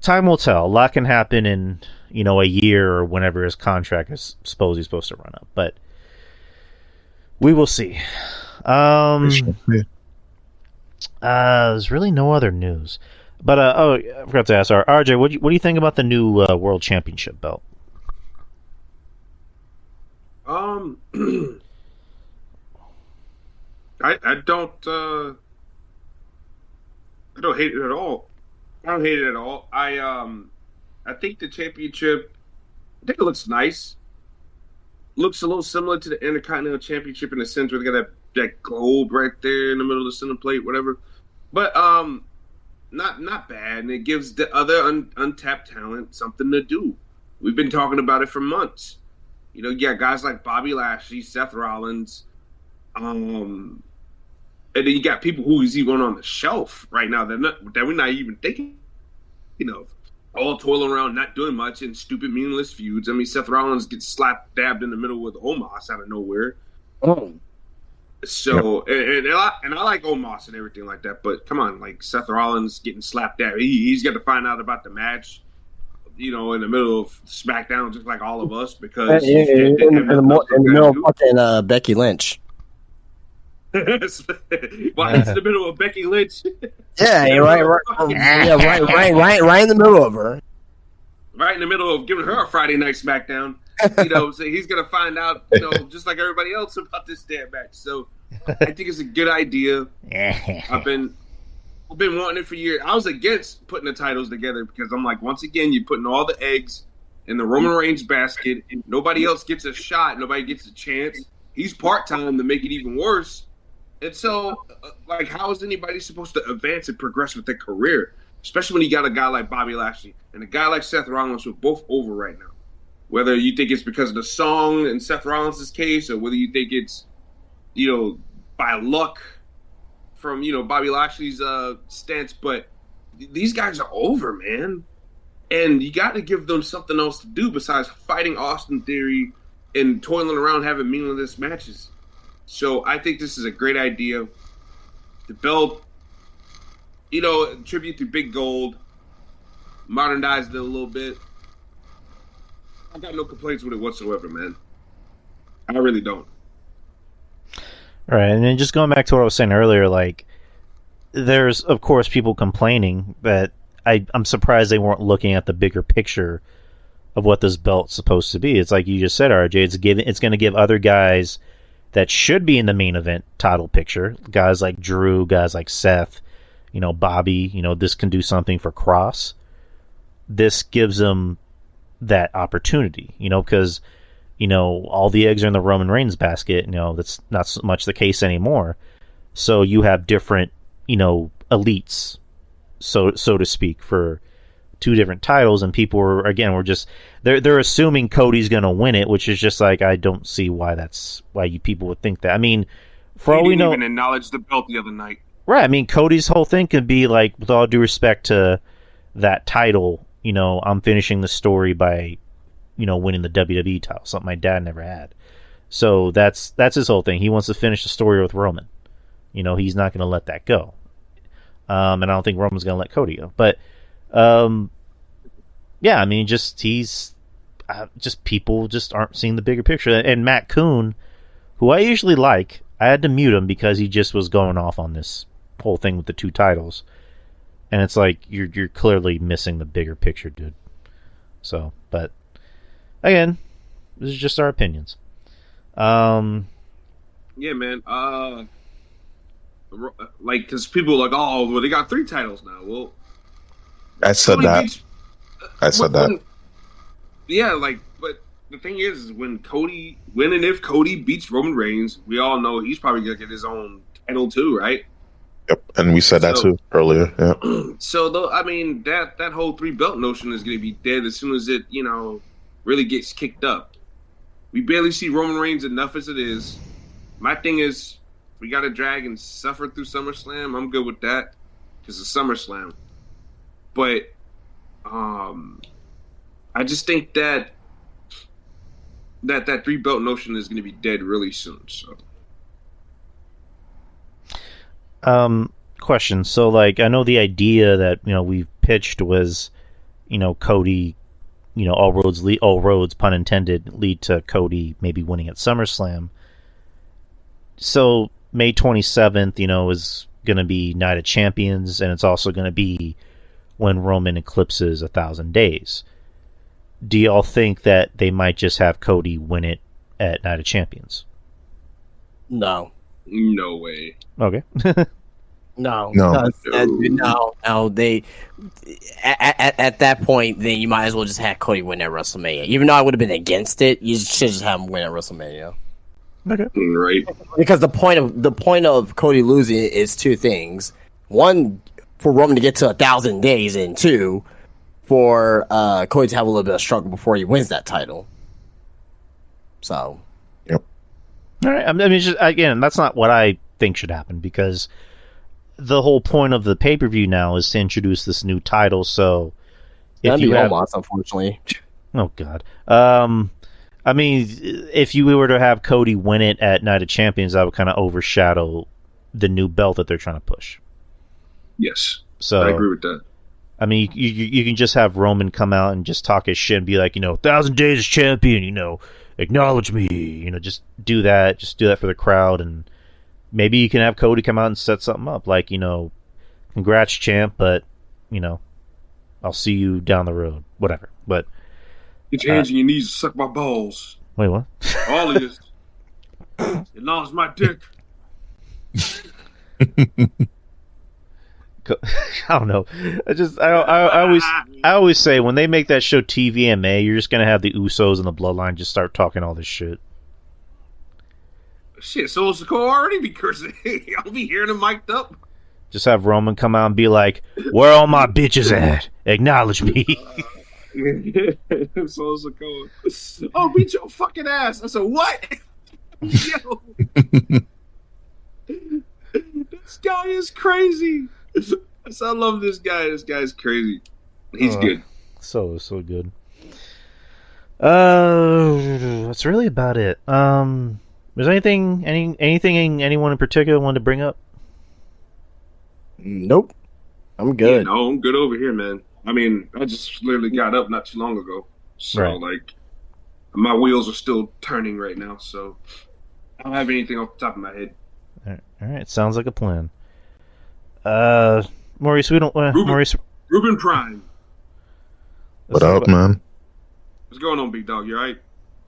time will tell. A lot can happen in, a year or whenever his contract is supposed to run up. But we will see. There's really no other news. But I forgot to ask RJ, what do you think about the new World Championship belt? I don't hate it at all. I don't hate it at all. I think the championship, I think it looks nice. Looks a little similar to the Intercontinental Championship in the sense where they got that gold right there in the middle of the center plate, whatever. But not bad, and it gives the other untapped talent something to do. We've been talking about it for months. You got guys like Bobby Lashley, Seth Rollins, and then you got people who is even on the shelf right now that we're not even thinking, all toiling around, not doing much in stupid, meaningless feuds. I mean, Seth Rollins gets dabbed in the middle with Omos out of nowhere. Oh. So, and I like Omos and everything like that, but come on, like Seth Rollins getting slapped down. He's got to find out about the match, in the middle of SmackDown, just like all of us, because in the middle of fucking Becky Lynch. Well, it's in the middle of Becky Lynch. Yeah, right in the middle of her. Right in the middle of giving her a Friday night SmackDown. So he's gonna find out, just like everybody else about this damn match. So I think it's a good idea. I've been wanting it for years. I was against putting the titles together because I'm like, once again, you're putting all the eggs in the Roman Reigns basket. Nobody else gets a shot. Nobody gets a chance. He's part-time to make it even worse. And so, how is anybody supposed to advance and progress with their career? Especially when you got a guy like Bobby Lashley and a guy like Seth Rollins who are both over right now. Whether you think it's because of the song in Seth Rollins' case, or whether you think it's, by luck from, Bobby Lashley's stance. But these guys are over, man. And you got to give them something else to do besides fighting Austin Theory and toiling around having meaningless matches. So I think this is a great idea. The belt, tribute to Big Gold, modernized it a little bit. I got no complaints with it whatsoever, man. I really don't. All right, and then just going back to what I was saying earlier, there's, of course, people complaining, but I'm surprised they weren't looking at the bigger picture of what this belt's supposed to be. It's like you just said, RJ, it's going to give other guys that should be in the main event title picture, guys like Drew, guys like Seth, Bobby, this can do something for Cross. This gives them that opportunity, because, all the eggs are in the Roman Reigns basket. That's not so much the case anymore. So you have different, elites, so to speak, for two different titles, and people were just they're assuming Cody's going to win it, which is just like, I don't see why people would think that. I mean, for all we know, even acknowledge the belt the other night, right? I mean, Cody's whole thing could be like, with all due respect to that title, I'm finishing the story by, winning the WWE title, something my dad never had. So that's his whole thing. He wants to finish the story with Roman. He's not going to let that go. And I don't think Roman's going to let Cody go. But yeah, I mean, people just aren't seeing the bigger picture. And Matt Coon, who I usually like, I had to mute him because he just was going off on this whole thing with the two titles. And it's like, you're clearly missing the bigger picture, dude. So, but again, this is just our opinions. Yeah, man. Because people are like, oh, well, they got 3 titles now. Well, I said that. Yeah, but the thing is when and if Cody beats Roman Reigns, we all know he's probably gonna get his own title too, right? Yep, and we said that too earlier. Yeah. So though, I mean, that whole 3 belt notion is gonna be dead as soon as it, really gets kicked up. We barely see Roman Reigns enough as it is. My thing is, we got to drag and suffer through SummerSlam. I'm good with that because it's SummerSlam. But I just think that 3 belt notion is going to be dead really soon. So, question. So, I know the idea that we've pitched was Cody, all roads, pun intended, lead to Cody maybe winning at SummerSlam. So May 27th, is going to be Night of Champions, and it's also going to be when Roman eclipses 1,000 days. Do y'all think that they might just have Cody win it at Night of Champions? No. No way. Okay. No. No. No. They at that point, then you might as well just have Cody win at WrestleMania. Even though I would have been against it, you should just have him win at WrestleMania. Okay. Right. Because the point of Cody losing is two things: one, for Roman to get to 1,000 days, and two, for Cody to have a little bit of struggle before he wins that title. So. Yep. All right. I mean, just, again, that's not what I think should happen, because the whole point of the pay-per-view now is to introduce this new title. So if you have, unfortunately. Oh God. I mean, if you were to have Cody win it at Night of Champions, that would kind of overshadow the new belt that they're trying to push. Yes. So I agree with that. I mean, you can just have Roman come out and just talk his shit and be like, 1,000 days as champion, acknowledge me, just do that. Just do that for the crowd, and maybe you can have Cody come out and set something up, like, congrats, champ, but, I'll see you down the road, whatever. But get your hands on your knees and suck my balls. Wait, what? All of this. Acknowledge my dick. I don't know. I always say when they make that show TVMA, you're just gonna have the Usos and the Bloodline just start talking all this shit. Shit, so it's cool already, because I'll be hearing them mic'd up. Just have Roman come out and be like, "Where all my bitches at? Acknowledge me." So it's cool. Oh, beat your fucking ass. I said, what? Yo. This guy is crazy. I love this guy. This guy's crazy. He's good. So good. That's really about it. Was anything anyone in particular wanted to bring up? Nope. I'm good. Yeah, no, I'm good over here, man. I mean, I just literally got up not too long ago. So, right. My wheels are still turning right now, so I don't have anything off the top of my head. All right. Sounds like a plan. Maurice, we don't... Ruben Prime. What up, man? What's going on, big dog? You alright?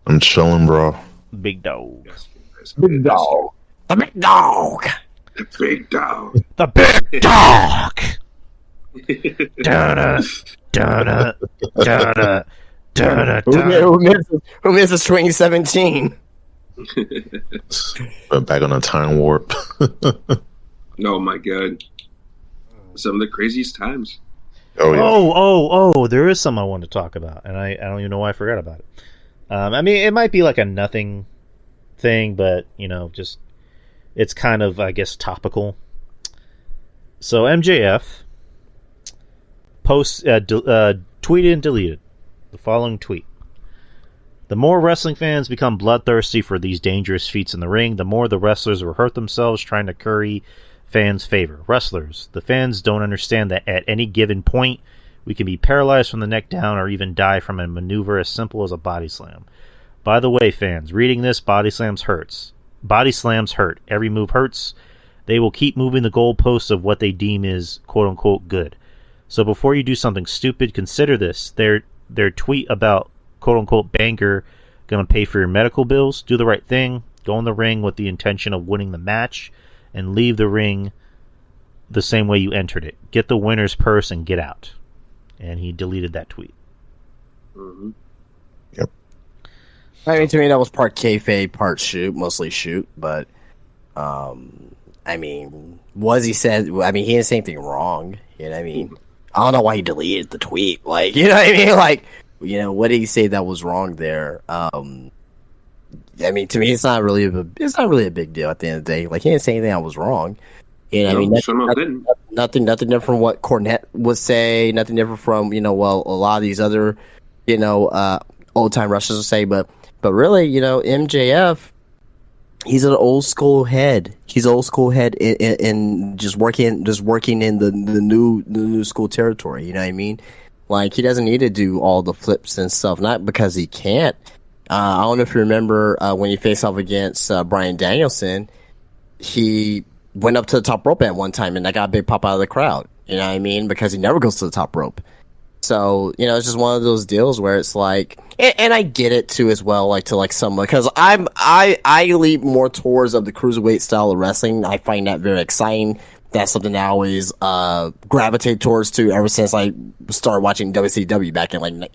I'm chilling, bro. Big dog. Yes, Big dog. The big dog. The big dog. The big dog. Da-da, da-da, da-da, da-da, da. Who misses 2017? Back on a time warp. Oh my god. Some of the craziest times. Oh yeah. Oh, there is something I wanted to talk about, and I don't even know why I forgot about it. I mean, it might be like a nothing thing, but, just, it's kind of, I guess, topical. So MJF tweeted and deleted the following tweet. The more wrestling fans become bloodthirsty for these dangerous feats in the ring, the more the wrestlers will hurt themselves trying to curry fans' favor. Wrestlers, the fans don't understand that at any given point, we can be paralyzed from the neck down or even die from a maneuver as simple as a body slam. By the way, fans, reading this, body slams hurt. Every move hurts. They will keep moving the goalposts of what they deem is quote-unquote good. So before you do something stupid, consider this. Their tweet about quote-unquote banker gonna pay for your medical bills. Do the right thing. Go in the ring with the intention of winning the match and leave the ring the same way you entered it. Get the winner's purse and get out. And he deleted that tweet. Mm-hmm. Yep. I mean, to me, that was part kayfabe, part shoot, mostly shoot. But, I mean, he didn't say anything wrong. You know what I mean? I don't know why he deleted the tweet. Like, you know what I mean? Like, what did he say that was wrong there? I mean, to me, it's not really a big deal at the end of the day. Like, he didn't say anything that was wrong. You know, nothing different from what Cornette would say. Nothing different from a lot of these other old time wrestlers would say. But really, MJF, he's an old school head. He's old school head in just working in the new school territory. You know what I mean? Like, he doesn't need to do all the flips and stuff, not because he can't. I don't know if you remember when he faced off against Bryan Danielson, he went up to the top rope at one time, and that got a big pop out of the crowd. You know what I mean? Because he never goes to the top rope. So, you know, it's just one of those deals where it's like, and I get it too as well, like to like someone, because I lean more towards of the cruiserweight style of wrestling. I find that very exciting. That's something I always gravitate towards too, ever since I started watching WCW back in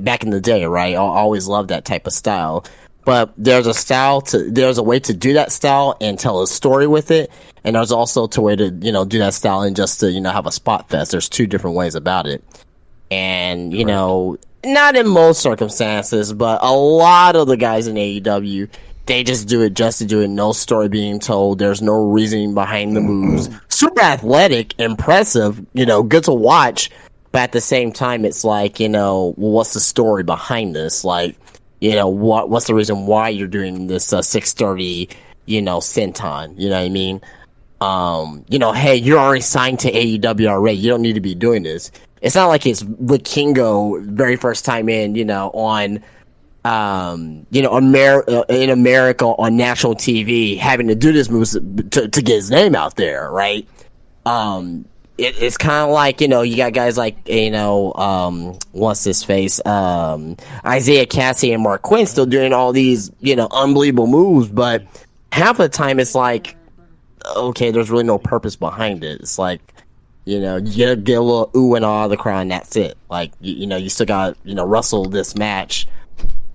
back in the day, right? I always loved that type of style. But there's a way to do that style and tell a story with it, and there's also a way to do that style and just to have a spot fest. There's two different ways about it, and not in most circumstances, but a lot of the guys in AEW, they just do it just to do it. No story being told. There's no reasoning behind the moves. Super athletic, impressive, good to watch. But at the same time, it's like, well, what's the story behind this? Like, what's the reason why you're doing this 6:30, senton? You know what I mean? Hey, you're already signed to AEW already. You don't need to be doing this. It's not like it's Vikingo very first time in, on in America on national TV having to do this move to get his name out there, right? It's kind of like, you got guys like, what's his face? Isaiah Cassie and Mark Quinn still doing all these, unbelievable moves, but half of the time it's like, okay, there's really no purpose behind it. It's like, you get a little ooh and ah of the crowd, and that's it. Like, you still got, wrestle this match.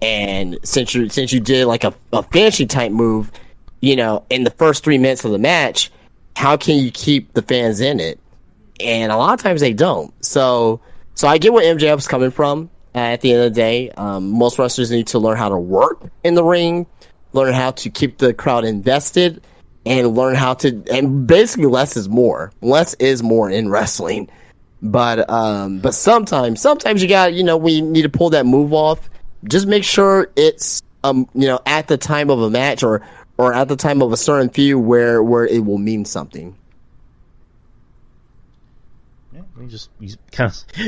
And since you did like a fantasy type move, in the first 3 minutes of the match, how can you keep the fans in it? And a lot of times they don't. So I get where MJF's coming from. At the end of the day, most wrestlers need to learn how to work in the ring, learn how to keep the crowd invested, and learn how to. And basically, less is more. Less is more in wrestling. But sometimes you got we need to pull that move off. Just make sure it's at the time of a match or at the time of a certain feud where it will mean something. Yeah,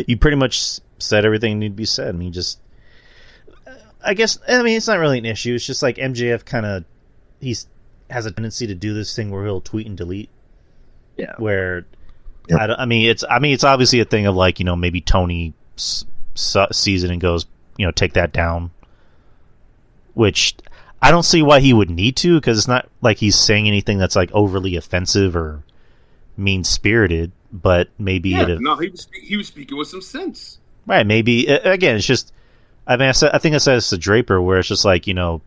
you pretty much said everything that needed to be said. I mean, it's not really an issue. It's just like MJF has a tendency to do this thing where he'll tweet and delete. Yeah. Where, yep. It's obviously a thing of like, maybe Tony sees it and goes, take that down. Which I don't see why he would need to, because it's not like he's saying anything that's like overly offensive or mean-spirited. But maybe he was speaking with some sense. Right? Maybe again, it's just. I think I said it's to Draper, where it's just like again,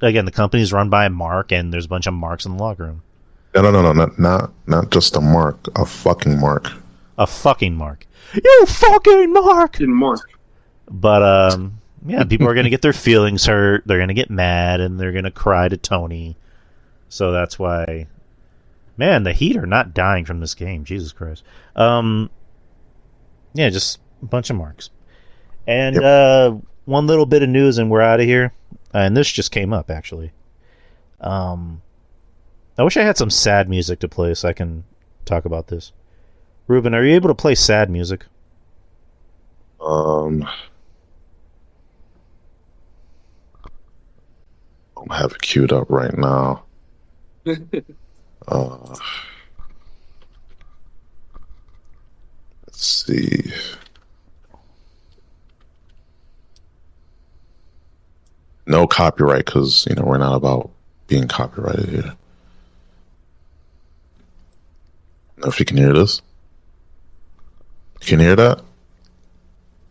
the company's run by a Mark, and there's a bunch of Marks in the locker room. No, not just a Mark, a fucking Mark. A fucking Mark. You fucking Mark. Mark. But people are gonna get their feelings hurt. They're gonna get mad, and they're gonna cry to Tony. So that's why. Man, the Heat are not dying from this game. Jesus Christ. Just a bunch of Marks. And one little bit of news, and we're out of here. And this just came up, actually. I wish I had some sad music to play so I can talk about this. Ruben, are you able to play sad music? I don't have it queued up right now. Let's see. No copyright, because we're not about being copyrighted here. Know if you can hear this. You can hear that?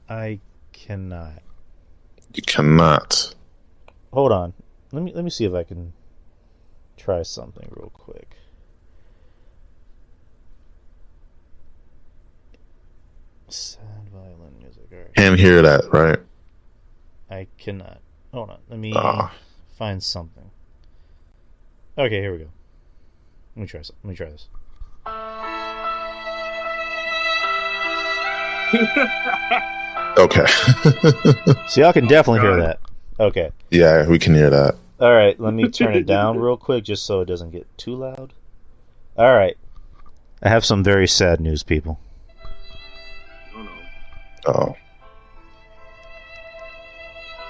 I cannot. You cannot. Hold on. Let me see if I can try something real quick. Sad violin music. All right. Can't hear that, right? I cannot. Hold on. Let me find something. Okay, here we go. Let me try this. Okay. So y'all can definitely hear that. Okay. Yeah, we can hear that. All right, let me turn it down real quick just so it doesn't get too loud. All right. I have some very sad news, people. Oh,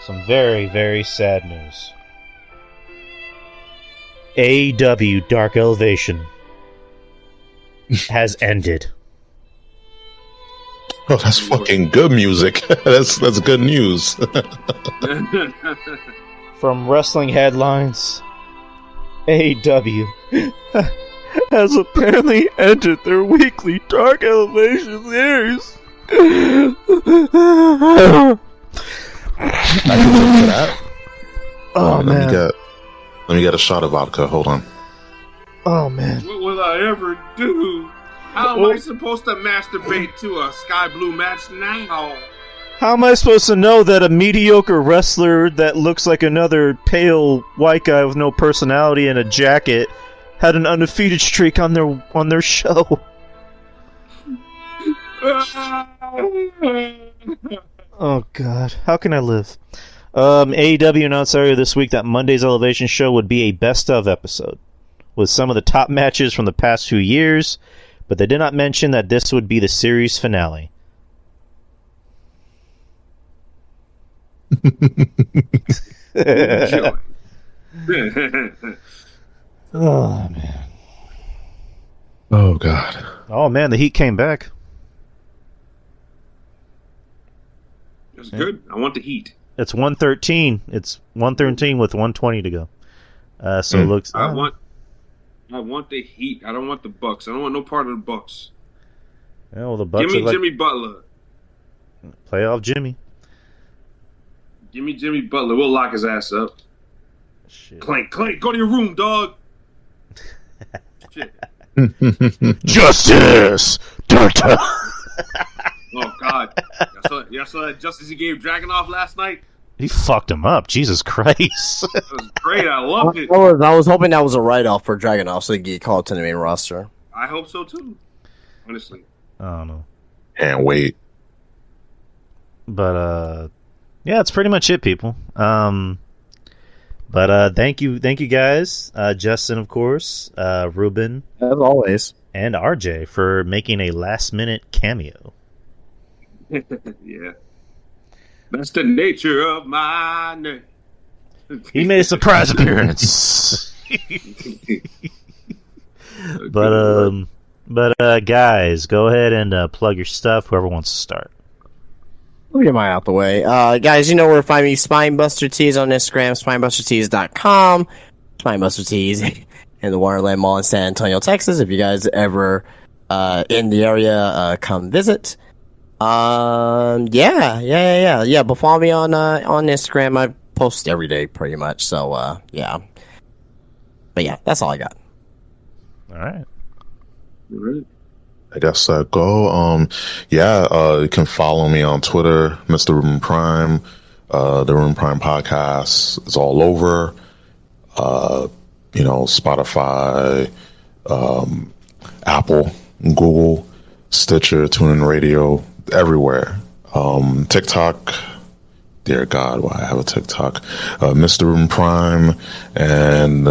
Some very, very sad news. AEW Dark Elevation has ended. oh, that's fucking good music. That's good news. From wrestling headlines, AEW has apparently ended their weekly Dark Elevation series. I can drink to that. Oh, man. Let me get a shot of vodka. Hold on. Oh, man. What will I ever do? How am I supposed to masturbate to a sky blue match now? How am I supposed to know that a mediocre wrestler that looks like another pale white guy with no personality and a jacket had an undefeated streak on their show? Oh God, how can I live? AEW announced earlier this week that Monday's Elevation show would be a best of episode with some of the top matches from the past few years, but they did not mention that this would be the series finale. Oh man. Oh God. Oh man, the Heat came back. It's good. I want the heat. It's 113. It's 113 with 120 to go. So it looks. I want the heat. I don't want the Bucks. I don't want no part of the Bucks. Yeah, well, the Bucks Give me are like Jimmy Butler. playoff Jimmy. Give me Jimmy Butler. We'll lock his ass up. Shit. Clank, Clank, go to your room, dog. Shit. Justice. Oh God! Y'all saw that justice he gave Dragunov last night. He fucked him up. Jesus Christ. That was great. I loved it. I was hoping that was a write-off for Dragunov so he could get called to the main roster. I hope so too. Honestly. I don't know. Can't wait. But yeah, that's pretty much it, people. But thank you guys, Justin, of course, Ruben, As always. and RJ for making a last-minute cameo. Yeah. That's the nature of my name. He made a surprise appearance. But guys, go ahead and plug your stuff. Whoever wants to start. Let me get mine out the way. Guys, you know where to find me. Spinebuster Tees on Instagram, spinebustertees.com. Spinebuster Tees in the Wonderland Mall in San Antonio, Texas. If you guys ever in the area, come visit. Yeah. But follow me on Instagram. I post every day pretty much. So, yeah. But yeah, that's all I got. All right. I guess go. You can follow me on Twitter, Mr. Ruben Prime. The Ruben Prime podcast is all over. Spotify, Apple, Google, Stitcher, TuneIn Radio, everywhere. TikTok. Dear God, why I have a TikTok? Mr. Ruben Prime and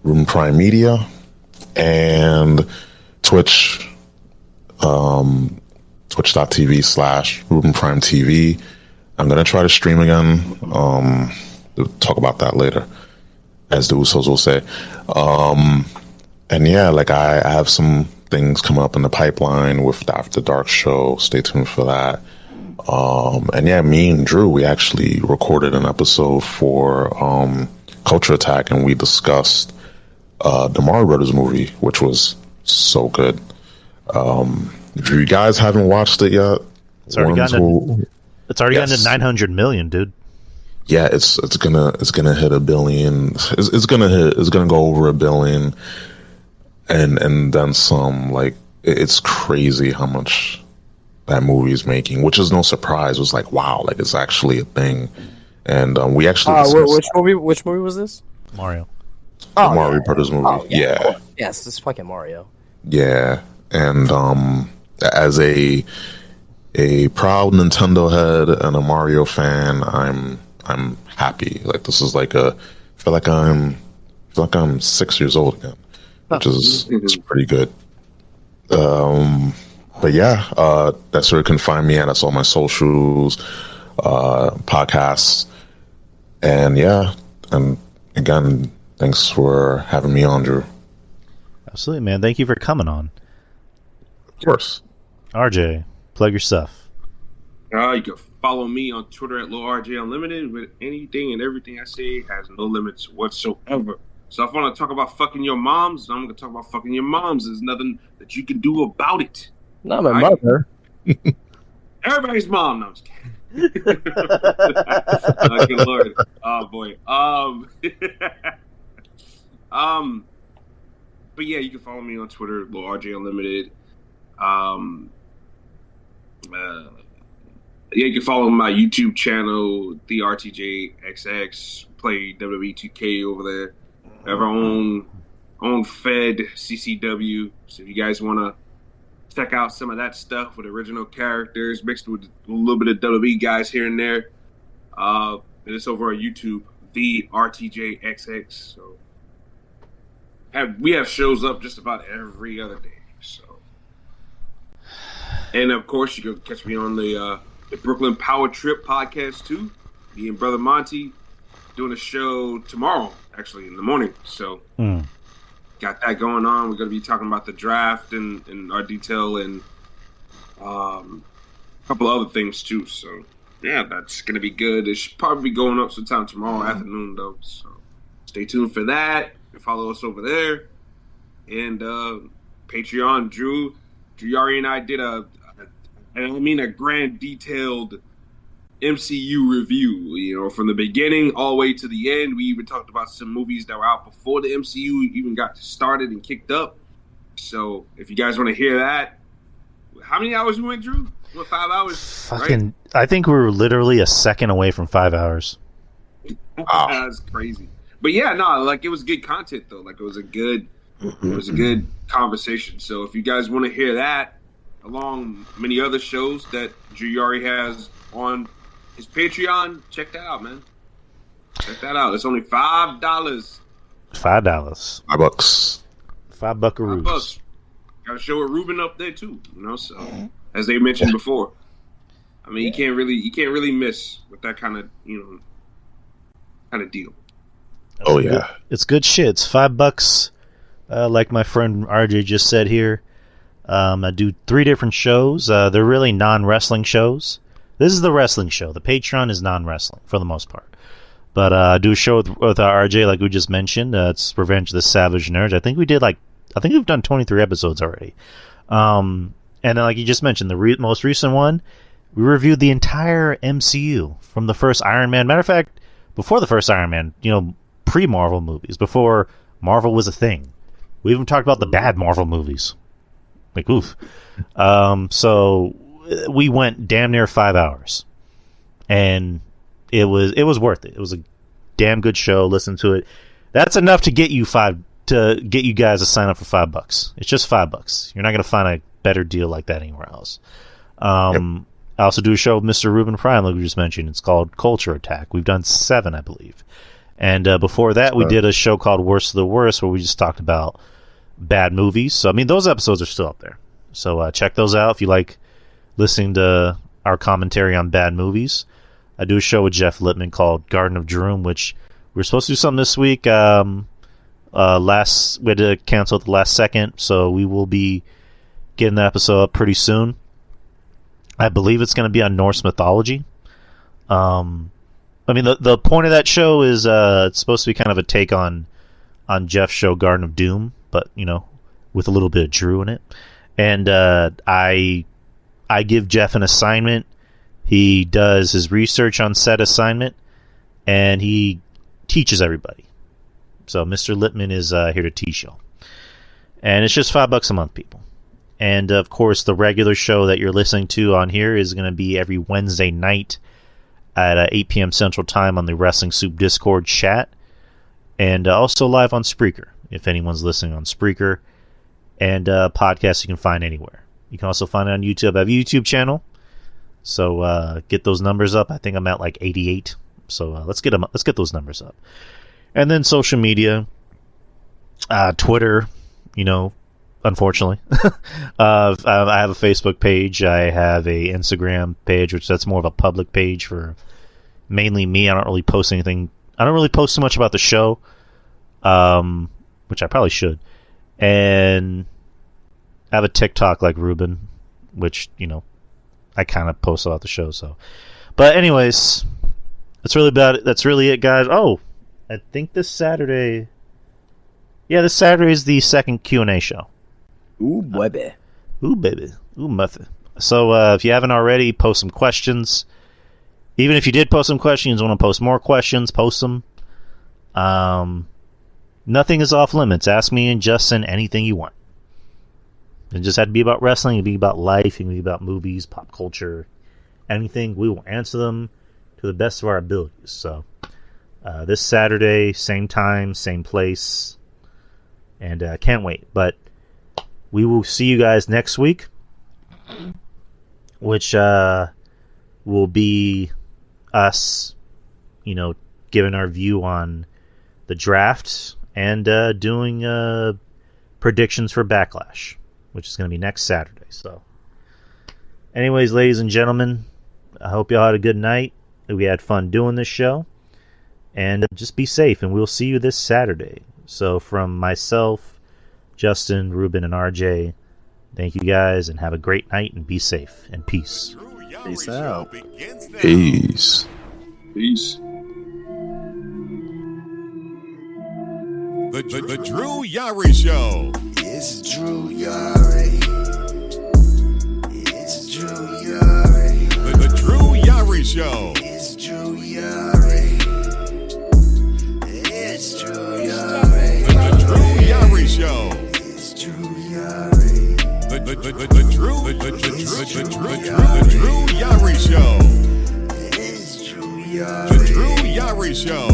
Ruben Prime Media and Twitch. Twitch.tv/Ruben Prime TV. I'm gonna try to stream again. We'll talk about that later, as the Usos will say. I have some things coming up in the pipeline with the After Dark show. Stay tuned for that. Me and Drew, we actually recorded an episode for Culture Attack, and we discussed the Mario Brothers movie, which was so good. If you guys haven't watched it yet, It's already gotten to 900 million, dude. Yeah, it's gonna hit $1 billion. It's gonna go over $1 billion, and then some. Like, it's crazy how much that movie is making, which is no surprise. It was like, wow, like it's actually a thing. And we actually which movie was this? Mario. The Mario Brothers movie. Oh, yeah. Yes, this is fucking Mario. Yeah, and as a proud Nintendo head and a Mario fan, I'm happy. Like, this is like I feel like I'm 6 years old again, which is it's pretty good. But yeah, that's where you can find me at. That's all my socials, podcasts. And yeah, and again, thanks for having me on, Drew. Absolutely, man. Thank you for coming on. Of course. RJ, plug your stuff. You can follow me on Twitter at LilRJ with anything and everything I say has no limits whatsoever. So if I want to talk about fucking your moms, I'm going to talk about fucking your moms. There's nothing that you can do about it. Not my mother. Everybody's mom. No, I'm just kidding. Good Lord. Oh, boy. But yeah, you can follow me on Twitter, LilRJ Unlimited. Yeah, you can follow my YouTube channel, the RTJXX. Play WWE 2K over there. We have our own Fed CCW. So if you guys want to check out some of that stuff with original characters mixed with a little bit of WWE guys here and there, it's over on YouTube, the RTJXX. So we have shows up just about every other day. So, and of course, you can catch me on the Brooklyn Power Trip podcast too. Me and Brother Monty doing a show tomorrow, actually in the morning. So got that going on. We're going to be talking about the draft and our detail and a couple other things too. So yeah, that's going to be good. It should probably be going up sometime tomorrow afternoon though. So stay tuned for that. You can follow us over there. And Patreon, Drew Yari and I did a grand detailed MCU review, from the beginning all the way to the end. We even talked about some movies that were out before the MCU even got started and kicked up. So if you guys want to hear that, how many hours we went, Drew? What, 5 hours? Fucking, right? I think we were literally a second away from 5 hours. That's crazy. But yeah, no, like it was good content though. Like it was a good conversation. So if you guys want to hear that, along many other shows that Drew Yari has on his Patreon, check that out, man. Check that out. It's only $5. $5. $5. $5 buckaroos. $5. Got a show with Ruben up there too, So as they mentioned before, I mean, you can't really miss with that kind of deal. Oh yeah, it's good shit. It's $5. Like my friend RJ just said here. I do 3 different shows. They're really non-wrestling shows. This is the wrestling show. The Patreon is non-wrestling for the most part. But I do a show with RJ, like we just mentioned. It's Revenge of the Savage Nerds. I think we've done 23 episodes already. And then, like you just mentioned, the most recent one, we reviewed the entire MCU from the first Iron Man. Matter of fact, before the first Iron Man, pre-Marvel movies, before Marvel was a thing. We even talked about the bad Marvel movies. Like, oof. So we went damn near 5 hours, and it was worth it. It was a damn good show. Listen to it. That's enough to get you guys to sign up for $5. It's just $5. You're not going to find a better deal like that anywhere else. I also do a show with Mr. Ruben Prime, like we just mentioned. It's called Culture Attack. We've done 7, I believe. And before that, we did a show called Worst of the Worst, where we just talked about bad movies. So, I mean, those episodes are still up there. So check those out if you like listening to our commentary on bad movies. I do a show with Jeff Lippman called Garden of Droom, which we were supposed to do something this week. We had to cancel at the last second, so we will be getting the episode up pretty soon. I believe it's going to be on Norse mythology. I mean, the point of that show is it's supposed to be kind of a take on Jeff's show Garden of Doom, but with a little bit of Drew in it. And I give Jeff an assignment. He does his research on said assignment, and he teaches everybody. So Mr. Lippman is here to teach y'all. And it's just $5 a month, people. And, of course, the regular show that you're listening to on here is going to be every Wednesday night at 8 p.m. Central Time on the Wrestling Soup Discord chat. And also live on Spreaker, if anyone's listening on Spreaker. And podcasts you can find anywhere. You can also find it on YouTube. I have a YouTube channel. So get those numbers up. I think I'm at like 88. So let's get those numbers up. And then social media, Twitter, unfortunately. I have a Facebook page. I have a Instagram page, which that's more of a public page for mainly me. I don't really post anything. I don't really post too much about the show, which I probably should. And I have a TikTok like Ruben, which, you know, I kind of post about the show. So, but anyways, that's really about it. That's really it, guys. Oh, I think this Saturday. Yeah, this Saturday is the second Q&A show. Ooh, baby. Ooh, baby. Ooh, mother. So, if you haven't already, post some questions. Even if you did post some questions, want to post more questions, post them. Nothing is off limits. Ask me and Justin anything you want. It just had to be about wrestling. It can be about life. It can be about movies, pop culture, anything. We will answer them to the best of our abilities. So, this Saturday, same time, same place. And can't wait. But we will see you guys next week, which will be us, you know, giving our view on the draft and doing predictions for Backlash, which is going to be next Saturday. So, anyways, ladies and gentlemen, I hope y'all had a good night. We had fun doing this show. And just be safe, and we'll see you this Saturday. So from myself, Justin, Ruben, and RJ, thank you guys, and have a great night, and be safe, and peace. Peace out. Peace. Peace. The Drew Yari Show. It's Drew Yari. It's Drew Yari. The Drew Yari Show. It's Drew Yari. It's Drew Yari. The Drew Yari Show. It's Drew Yari. The Drew Yari Show. It's Drew Yari. The Drew Yari Show.